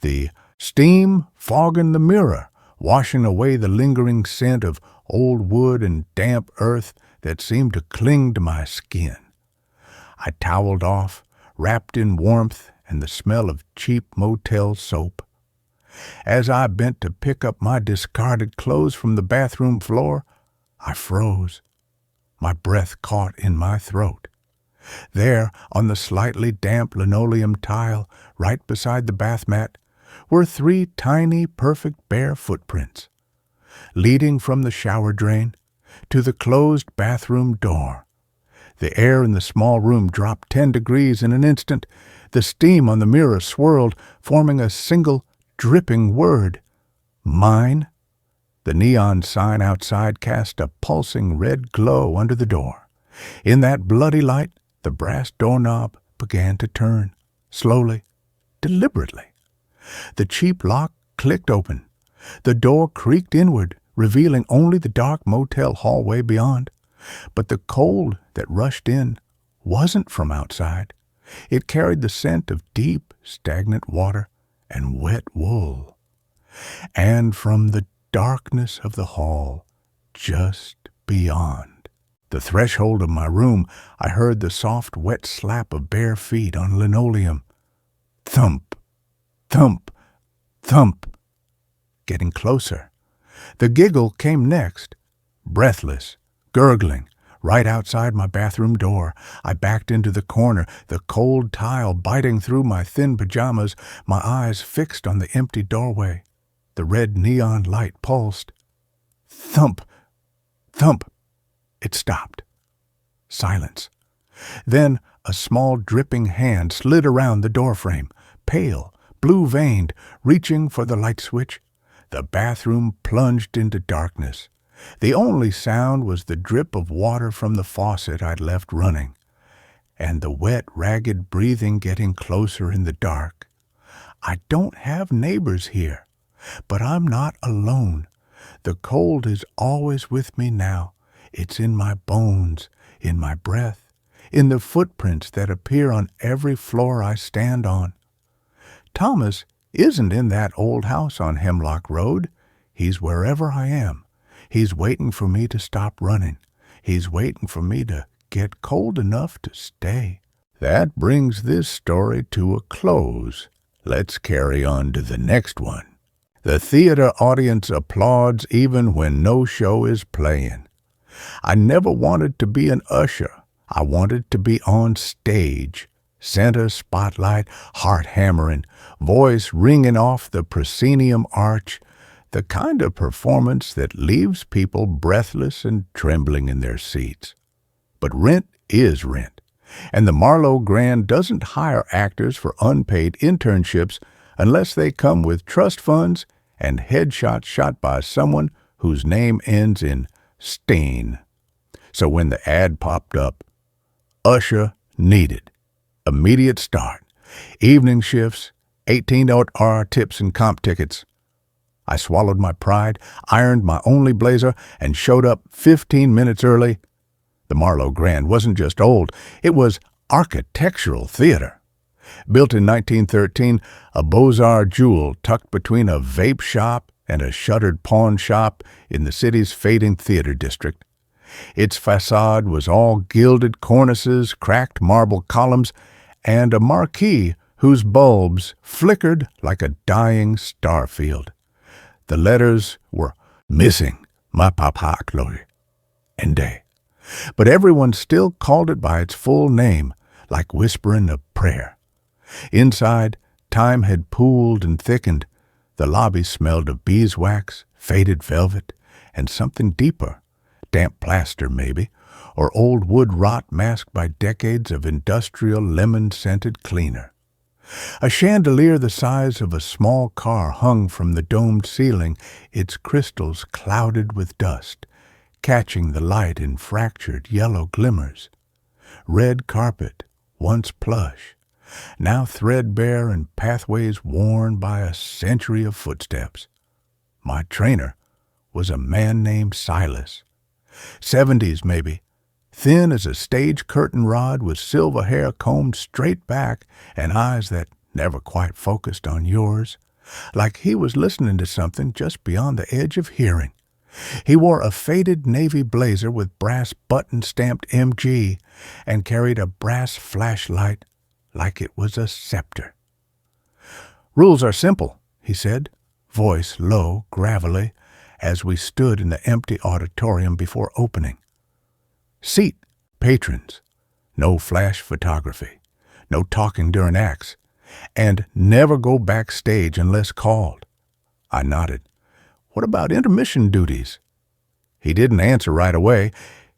the steam fogging the mirror, washing away the lingering scent of old wood and damp earth that seemed to cling to my skin. I toweled off, wrapped in warmth and the smell of cheap motel soap. As I bent to pick up my discarded clothes from the bathroom floor, I froze. My breath caught in my throat. There, on the slightly damp linoleum tile, right beside the bath mat, were 3 tiny, perfect bare footprints, leading from the shower drain to the closed bathroom door. The air in the small room dropped 10 degrees in an instant. The steam on the mirror swirled, forming a single, dripping word. Mine. The neon sign outside cast a pulsing red glow under the door. In that bloody light, the brass doorknob began to turn, slowly, deliberately. The cheap lock clicked open. The door creaked inward, revealing only the dark motel hallway beyond. But the cold that rushed in wasn't from outside. It carried the scent of deep, stagnant water and wet wool. And from the darkness of the hall, just beyond the threshold of my room, I heard the soft, wet slap of bare feet on linoleum. Thump, thump, thump. Getting closer. The giggle came next, breathless, gurgling, right outside my bathroom door. I backed into the corner, the cold tile biting through my thin pajamas, my eyes fixed on the empty doorway. The red neon light pulsed. Thump, thump. It stopped. Silence. Then a small dripping hand slid around the doorframe, pale, blue-veined, reaching for the light switch. The bathroom plunged into darkness. The only sound was the drip of water from the faucet I'd left running. and the wet, ragged breathing getting closer in the dark. I don't have neighbors here, but I'm not alone. The cold is always with me now. It's in my bones, in my breath, in the footprints that appear on every floor I stand on. Thomas isn't in that old house on Hemlock Road. He's wherever I am. He's waiting for me to stop running. He's waiting for me to get cold enough to stay. That brings this story to a close. Let's carry on to the next one. The theater audience applauds even when no show is playing. I never wanted to be an usher. I wanted to be on stage. Center spotlight, heart hammering, voice ringing off the proscenium arch, the kind of performance that leaves people breathless and trembling in their seats. But rent is rent, and the Marlowe Grand doesn't hire actors for unpaid internships unless they come with trust funds and headshots shot by someone whose name ends in Steen. So when the ad popped up, usher needed, immediate start, evening shifts, $18 tips and comp tickets. I swallowed my pride, ironed my only blazer, and showed up 15 minutes early. The Marlowe Grand wasn't just old, it was architectural theater. Built in 1913, a Beaux-Arts jewel tucked between a vape shop and a shuttered pawn shop in the city's fading theater district. Its facade was all gilded cornices, cracked marble columns, and a marquee whose bulbs flickered like a dying star field. The letters were missing, ma papa Chloe, and day. But everyone still called it by its full name, like whispering a prayer. Inside, time had pooled and thickened. The lobby smelled of beeswax, faded velvet, and something deeper, damp plaster maybe, or old wood rot masked by decades of industrial lemon-scented cleaner. A chandelier the size of a small car hung from the domed ceiling, its crystals clouded with dust, catching the light in fractured yellow glimmers. Red carpet, once plush, now threadbare and pathways worn by a century of footsteps. My trainer was a man named Silas. 70s maybe, thin as a stage curtain rod with silver hair combed straight back and eyes that never quite focused on yours, like he was listening to something just beyond the edge of hearing. He wore a faded navy blazer with brass button stamped MG and carried a brass flashlight like it was a scepter. "Rules are simple," he said, voice low, gravelly, as we stood in the empty auditorium before opening. "Seat, patrons. No flash photography. No talking during acts. And never go backstage unless called." I nodded. "What about intermission duties?" He didn't answer right away.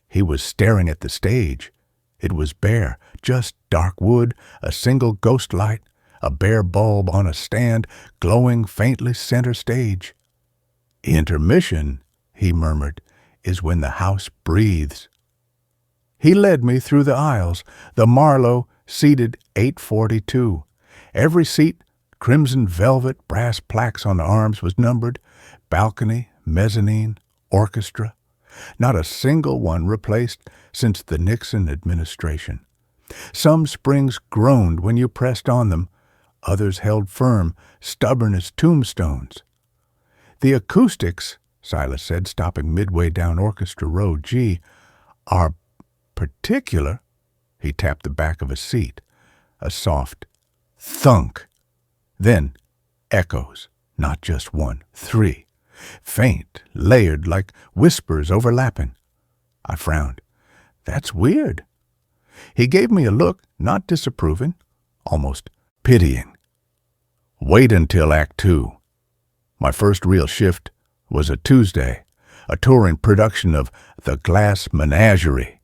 He was staring at the stage. It was bare, just dark wood, a single ghost light, a bare bulb on a stand, glowing faintly center stage. "Intermission," he murmured, "is when the house breathes." He led me through the aisles, the Marlowe seated 842. Every seat, crimson velvet, brass plaques on the arms, was numbered, balcony, mezzanine, orchestra. Not a single one replaced since the Nixon administration. Some springs groaned when you pressed on them. Others held firm, stubborn as tombstones. "The acoustics," Silas said, stopping midway down Orchestra Road G, "are particular." He tapped the back of a seat. A soft thunk. Then echoes, not just one, 3. Faint, layered like whispers overlapping. I frowned. "That's weird." He gave me a look, not disapproving, almost pitying. "Wait until Act 2. My first real shift was a Tuesday, a touring production of The Glass Menagerie.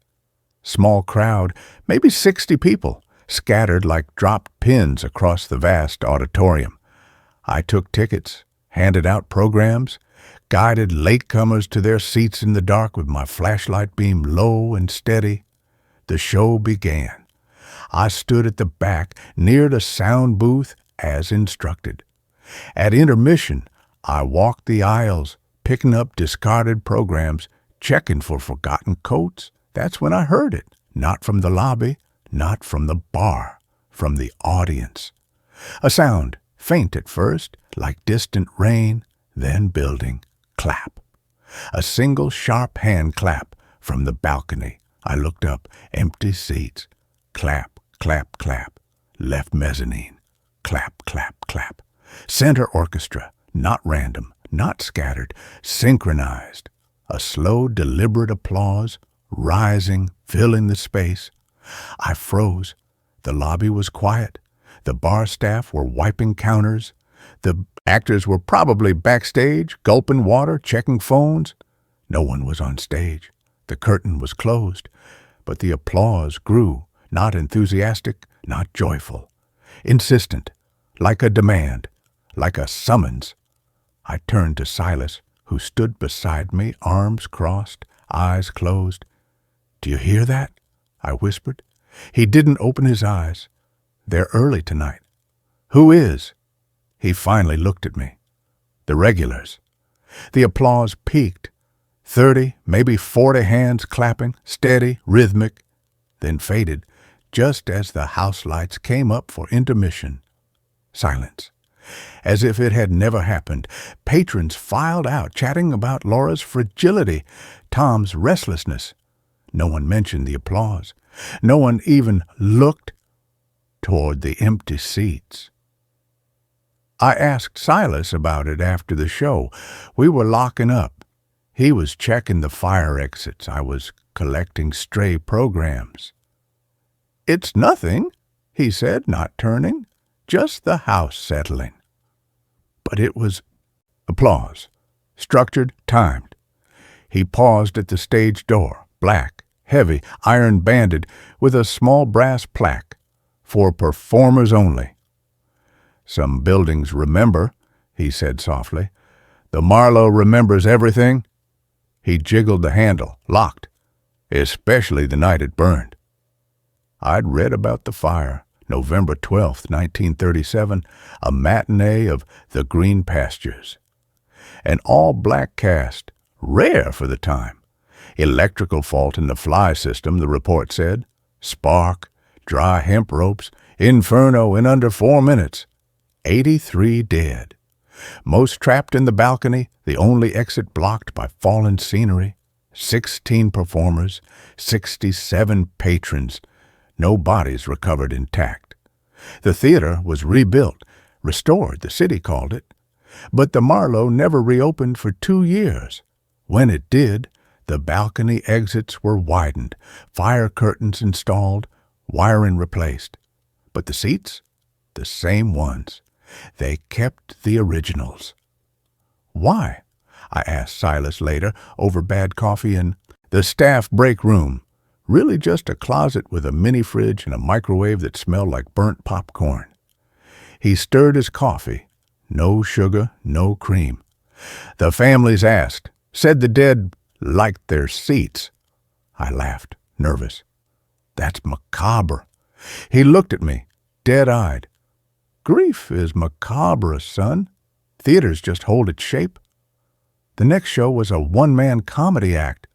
Small crowd, maybe 60 people, scattered like dropped pins across the vast auditorium. I took tickets, handed out programs, guided latecomers to their seats in the dark with my flashlight beam low and steady. The show began. I stood at the back near the sound booth as instructed. At intermission, I walked the aisles, picking up discarded programs, checking for forgotten coats. That's when I heard it, not from the lobby, not from the bar, from the audience. A sound, faint at first, like distant rain, then building. Clap. A single sharp hand clap from the balcony. I looked up, empty seats. Clap, clap, clap. Left mezzanine. Clap, clap, clap. Center orchestra, not random, not scattered, synchronized. A slow, deliberate applause, rising, filling the space. I froze. The lobby was quiet. The bar staff were wiping counters. The actors were probably backstage, gulping water, checking phones. No one was on stage. The curtain was closed. But the applause grew, not enthusiastic, not joyful. Insistent, like a demand, like a summons. I turned to Silas, who stood beside me, arms crossed, eyes closed. "Do you hear that?" I whispered. He didn't open his eyes. "They're early tonight." "Who is?" He finally looked at me. "The regulars." The applause peaked. 30, maybe 40 hands clapping, steady, rhythmic, then faded, just as the house lights came up for intermission. Silence. As if it had never happened, patrons filed out, chatting about Laura's fragility, Tom's restlessness. No one mentioned the applause. No one even looked toward the empty seats. I asked Silas about it after the show. We were locking up. He was checking the fire exits. I was collecting stray programs. "It's nothing," he said, not turning. "Just the house settling." But it was applause, structured, timed. He paused at the stage door, black, heavy, iron-banded, with a small brass plaque, "For performers only." "Some buildings remember," he said softly. "The Marlowe remembers everything." He jiggled the handle, locked, especially the night it burned. I'd read about the fire, November 12th, 1937, a matinee of The Green Pastures. An all-black cast, rare for the time. Electrical fault in the fly system, the report said. Spark, dry hemp ropes, inferno in under 4 minutes. 83 dead. Most trapped in the balcony, the only exit blocked by fallen scenery. 16 performers, 67 patrons. No bodies recovered intact. The theater was rebuilt, restored, the city called it. But the Marlowe never reopened for 2 years. When it did, the balcony exits were widened, fire curtains installed, wiring replaced. But the seats? The same ones. They kept the originals. Why? I asked Silas later, over bad coffee in the staff break room. Really just a closet with a mini fridge and a microwave that smelled like burnt popcorn. He stirred his coffee. No sugar, no cream. The families asked, said the dead liked their seats. I laughed, nervous. That's macabre. He looked at me, dead-eyed. Grief is macabre, son. Theaters just hold its shape. The next show was a one-man comedy act.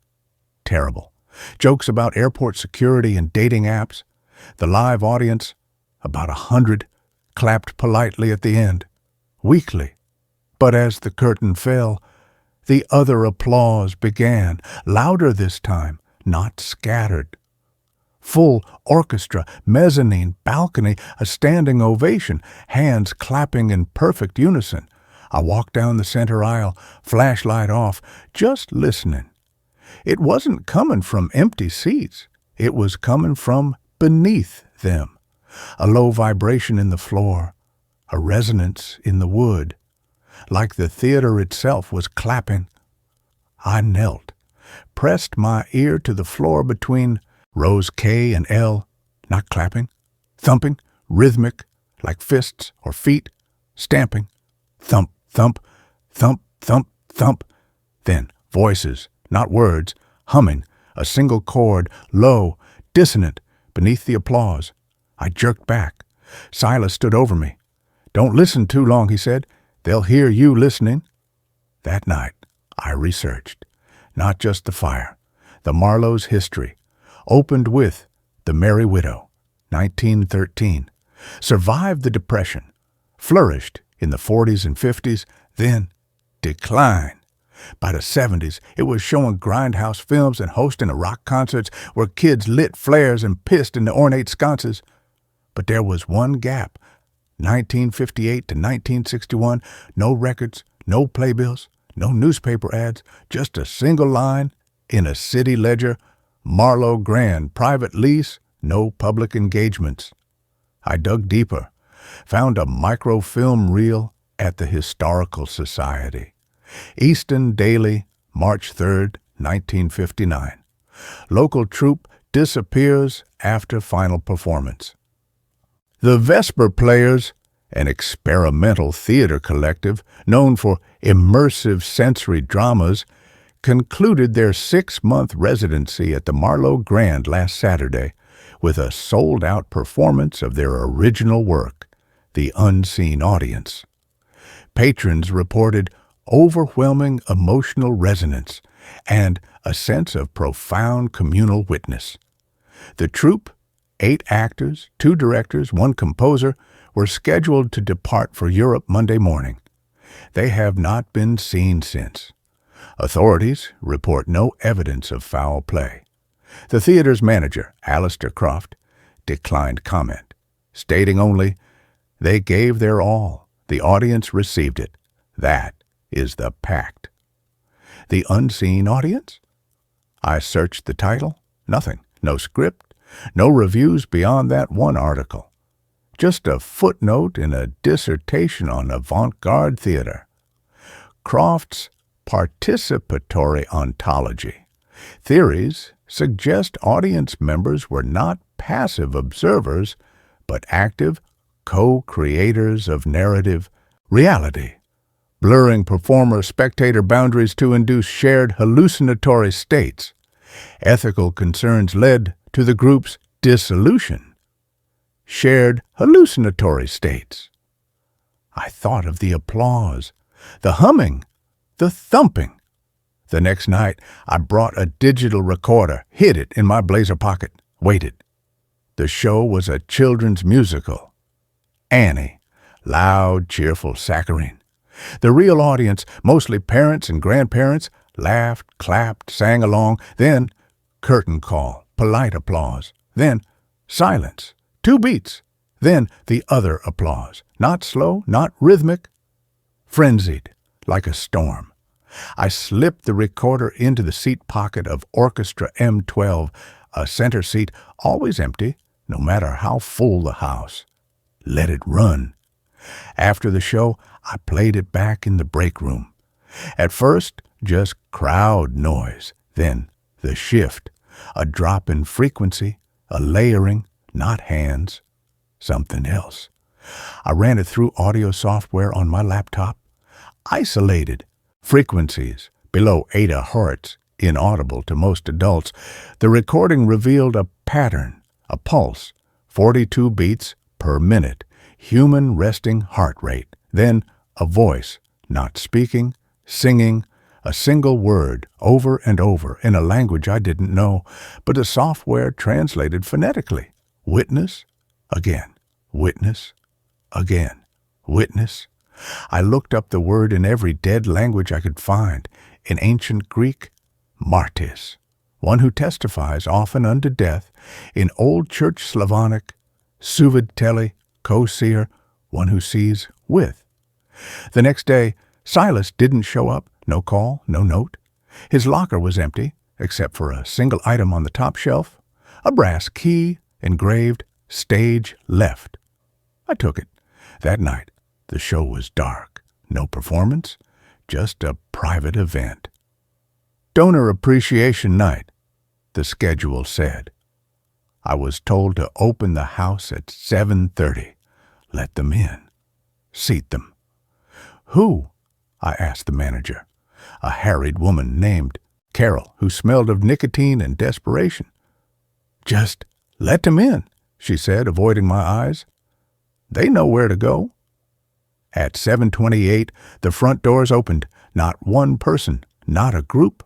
Terrible. Jokes about airport security and dating apps. The live audience, about 100, clapped politely at the end, weakly. But as the curtain fell, the other applause began, louder this time, not scattered. Full orchestra, mezzanine, balcony, a standing ovation, hands clapping in perfect unison. I walked down the center aisle, flashlight off, just listening. It wasn't coming from empty seats. It was coming from beneath them. A low vibration in the floor, a resonance in the wood, like the theater itself was clapping. I knelt, pressed my ear to the floor between rows K and L, not clapping, thumping, rhythmic, like fists or feet, stamping, thump, thump, thump, thump, thump. Then voices, not words, humming, a single chord, low, dissonant, beneath the applause. I jerked back. Silas stood over me. "Don't listen too long," he said. "They'll hear you listening." That night, I researched, not just the fire, the Marlowe's history, opened with The Merry Widow, 1913, survived the Depression, flourished in the 40s and 50s, then declined. By the 70s, it was showing grindhouse films and hosting rock concerts where kids lit flares and pissed in the ornate sconces. But there was one gap. 1958 to 1961, no records, no playbills, no newspaper ads, just a single line in a city ledger, Marlowe Grand, private lease, no public engagements. I dug deeper, found a microfilm reel at the Historical Society. Easton Daily, March 3rd, 1959. Local troupe disappears after final performance. The Vesper Players, an experimental theater collective known for immersive sensory dramas, concluded their 6-month residency at the Marlowe Grand last Saturday with a sold-out performance of their original work, The Unseen Audience. Patrons reported overwhelming emotional resonance and a sense of profound communal witness. The troupe, 8 actors, 2 directors, 1 composer, were scheduled to depart for Europe Monday morning. They have not been seen since. Authorities report no evidence of foul play. The theater's manager, Alistair Croft, declined comment, stating only, "They gave their all. The audience received it. That is the pact." The Unseen Audience? I searched the title. Nothing. No script. No reviews beyond that one article. Just a footnote in a dissertation on avant-garde theater. Croft's participatory ontology. Theories suggest audience members were not passive observers, but active co-creators of narrative reality, blurring performer-spectator boundaries to induce shared hallucinatory states. Ethical concerns led to the group's dissolution. Shared hallucinatory states. I thought of the applause, the humming, the thumping. The next night, I brought a digital recorder, hid it in my blazer pocket, waited. The show was a children's musical. Annie, loud, cheerful saccharine. The real audience, mostly parents and grandparents, laughed, clapped, sang along, then curtain call, polite applause, then silence, 2 beats, then the other applause, not slow, not rhythmic, frenzied, like a storm. I slipped the recorder into the seat pocket of Orchestra M12, a center seat always empty, no matter how full the house. Let it run. After the show, I played it back in the break room. At first, just crowd noise, then the shift, a drop in frequency, a layering, not hands, something else. I ran it through audio software on my laptop, isolated frequencies below 8 Hz, inaudible to most adults. The recording revealed a pattern, a pulse, 42 beats per minute, human resting heart rate, then a voice, not speaking, singing, a single word over and over in a language I didn't know, but the software translated phonetically. Witness, again, witness, again, witness. I looked up the word in every dead language I could find. In ancient Greek, martis, one who testifies often unto death. In Old Church Slavonic, suvidteli, co-seer, one who sees with. The next day, Silas didn't show up, no call, no note. His locker was empty, except for a single item on the top shelf, a brass key engraved, "Stage Left." I took it. That night, the show was dark, no performance, just a private event. Donor Appreciation Night, the schedule said. I was told to open the house at 7:30. Let them in. Seat them. Who? I asked the manager, a harried woman named Carol, who smelled of nicotine and desperation. Just let them in, she said, avoiding my eyes. "They know where to go." At 7:28, the front doors opened. Not one person, not a group,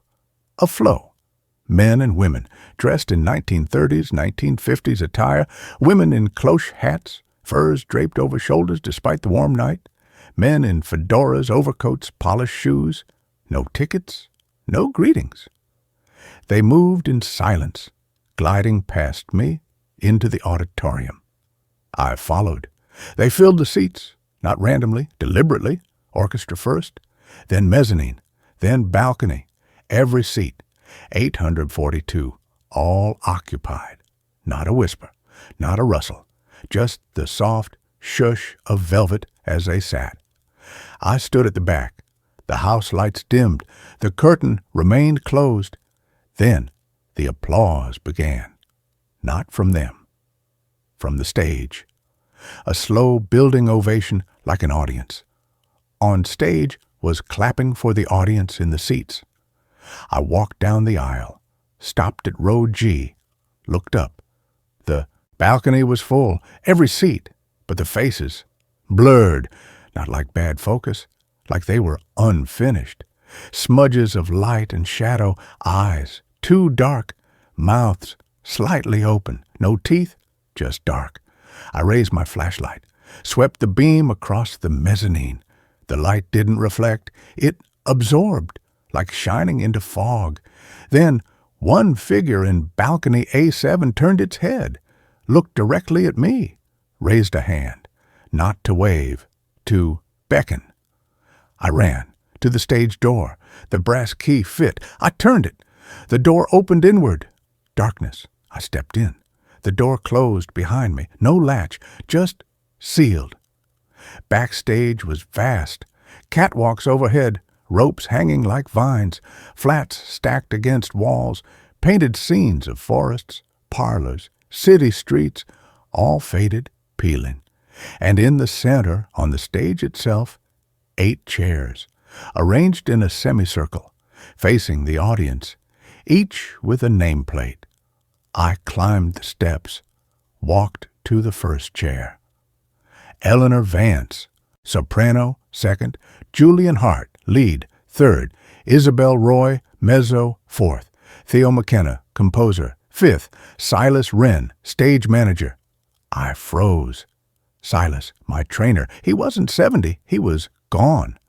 a flow. Men and women, dressed in 1930s, 1950s attire, women in cloche hats, furs draped over shoulders despite the warm night, men in fedoras, overcoats, polished shoes. No tickets, no greetings. They moved in silence, gliding past me into the auditorium. I followed. They filled the seats, not randomly, deliberately, orchestra first, then mezzanine, then balcony, every seat, 842, all occupied. Not a whisper, not a rustle, just the soft shush of velvet as they sat. I stood at the back. The house lights dimmed. The curtain remained closed. Then the applause began. Not from them, from the stage. A slow building ovation like an audience. On stage was clapping for the audience in the seats. I walked down the aisle, stopped at row G, looked up. The balcony was full, every seat, but the faces, blurred, not like bad focus, like they were unfinished. Smudges of light and shadow, eyes, too dark, mouths slightly open, no teeth, just dark. I raised my flashlight, swept the beam across the mezzanine. The light didn't reflect, it absorbed, like shining into fog. Then one figure in balcony A7 turned its head, looked directly at me, raised a hand, not to wave, to beckon. I ran to the stage door. The brass key fit. I turned it. The door opened inward. Darkness. I stepped in. The door closed behind me. No latch, just sealed. Backstage was vast. Catwalks overhead, ropes hanging like vines, flats stacked against walls, painted scenes of forests, parlors, city streets, all faded, peeling. And in the center, on the stage itself, 8 chairs, arranged in a semicircle, facing the audience, each with a nameplate. I climbed the steps, walked to the first chair. Eleanor Vance, soprano, second, Julian Hart, lead, third, Isabel Roy, mezzo, fourth, Theo McKenna, composer, fifth, Silas Wren, stage manager. I froze. Silas, my trainer, he wasn't 70, he was gone.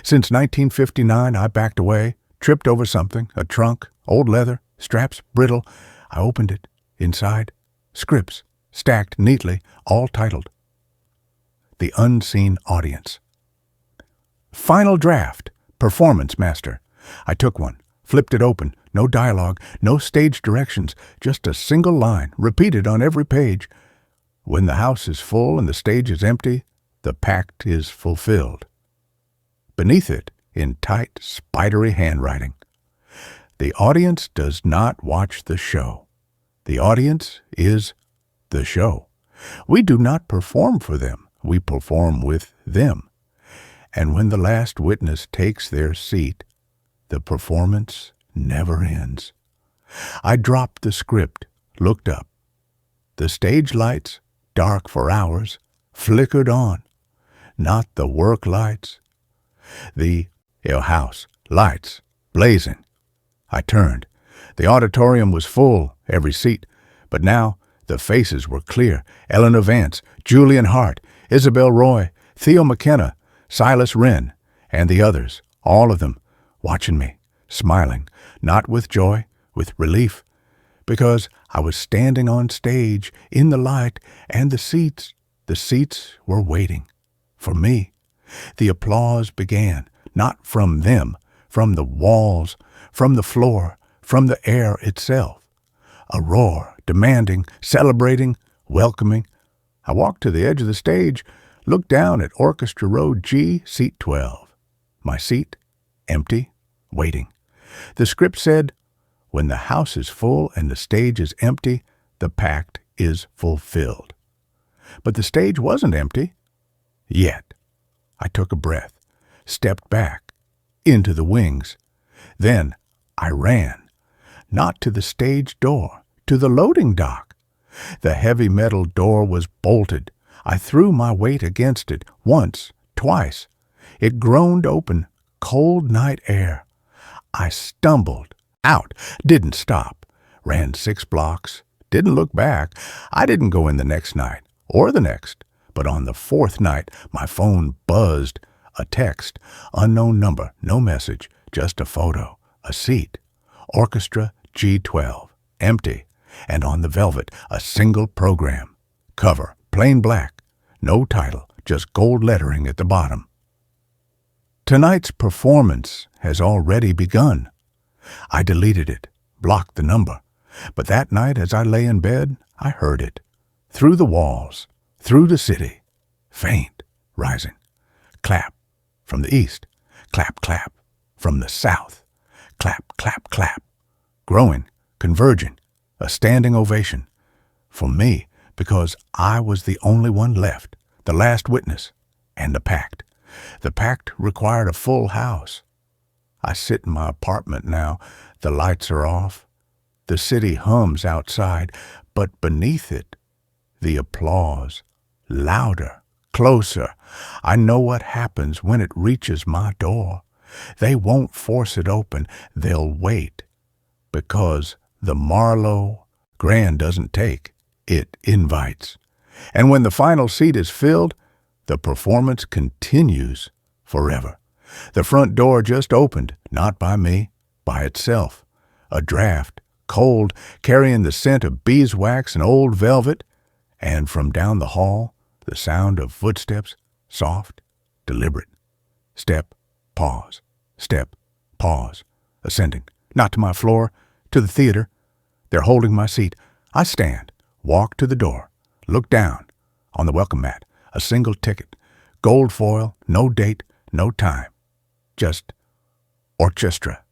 Since 1959, I backed away, tripped over something, a trunk, old leather, straps brittle. I opened it. Inside, scripts, stacked neatly, all titled. The Unseen Audience. Final draft, Performance Master. I took one, flipped it open, no dialogue, no stage directions, just a single line, repeated on every page. When the house is full and the stage is empty, the pact is fulfilled. Beneath it, in tight, spidery handwriting, the audience does not watch the show. The audience is the show. We do not perform for them. We perform with them. And when the last witness takes their seat, the performance never ends. I dropped the script, looked up. The stage lights, dark for hours, flickered on. Not the work lights. The house lights blazing. I turned. The auditorium was full, every seat, but now the faces were clear. Eleanor Vance, Julian Hart, Isabel Roy, Theo McKenna, Silas Wren, and the others, all of them, watching me, smiling, not with joy, with relief, because I was standing on stage, in the light, and the seats were waiting for me. The applause began, not from them, from the walls, from the floor, from the air itself. A roar, demanding, celebrating, welcoming. I walked to the edge of the stage, looked down at Orchestra Row G, seat 12. My seat, empty, waiting. The script said, when the house is full and the stage is empty, the pact is fulfilled. But the stage wasn't empty. Yet. I took a breath, stepped back, into the wings. Then I ran, not to the stage door, to the loading dock. The heavy metal door was bolted. I threw my weight against it once, twice. It groaned open, cold night air. I stumbled out, didn't stop, ran 6 blocks, didn't look back. I didn't go in the next night, or the next, but on the 4th night, my phone buzzed. A text, unknown number, no message, just a photo, a seat. Orchestra G12, empty, and on the velvet, a single program. Cover, plain black, no title, just gold lettering at the bottom. Tonight's performance has already begun. I deleted it, blocked the number, but that night as I lay in bed, I heard it. Through the walls, through the city, faint, rising. Clap from the east, clap, clap from the south, clap, clap, clap. Growing, converging, a standing ovation. For me, because I was the only one left, the last witness, and a pact. The pact required a full house. I sit in my apartment now. The lights are off. The city hums outside, but beneath it, the applause. Louder, closer. I know what happens when it reaches my door. They won't force it open. They'll wait. Because the Marlowe Grand doesn't take, it invites. And when the final seat is filled, the performance continues forever. The front door just opened, not by me, by itself. A draft, cold, carrying the scent of beeswax and old velvet, and from down the hall, the sound of footsteps, soft, deliberate. Step, pause, ascending, not to my floor, to the theater. They're holding my seat. I stand, walk to the door, look down. On the welcome mat, a single ticket, gold foil, no date, no time. Just Orchestra,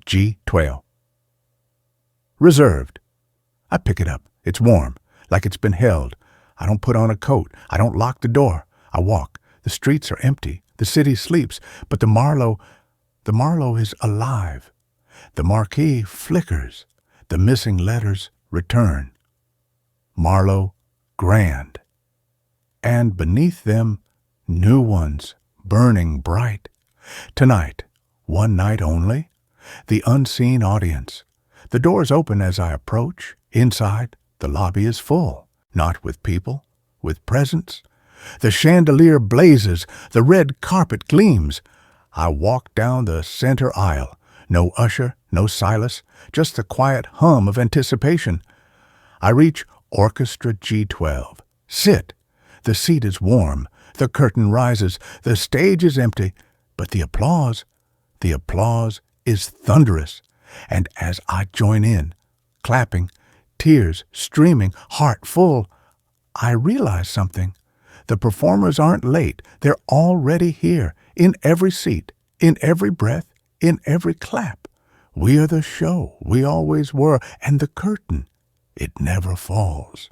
G12. Reserved. I pick it up. It's warm, like it's been held. I don't put on a coat. I don't lock the door. I walk. The streets are empty. The city sleeps. But the Marlowe is alive. The marquee flickers. The missing letters return. Marlowe Grand. And beneath them, new ones, burning bright. Tonight, one night only, the unseen audience. The doors open as I approach. Inside, the lobby is full, not with people, with presents. The chandelier blazes, the red carpet gleams. I walk down the center aisle. No usher, no Silas, just the quiet hum of anticipation. I reach Orchestra G12. Sit. The seat is warm. The curtain rises. The stage is empty. But the applause is thunderous. And as I join in, clapping, tears streaming, heart full, I realize something. The performers aren't late. They're already here, in every seat, in every breath, in every clap. We are the show. We always were. And the curtain, it never falls.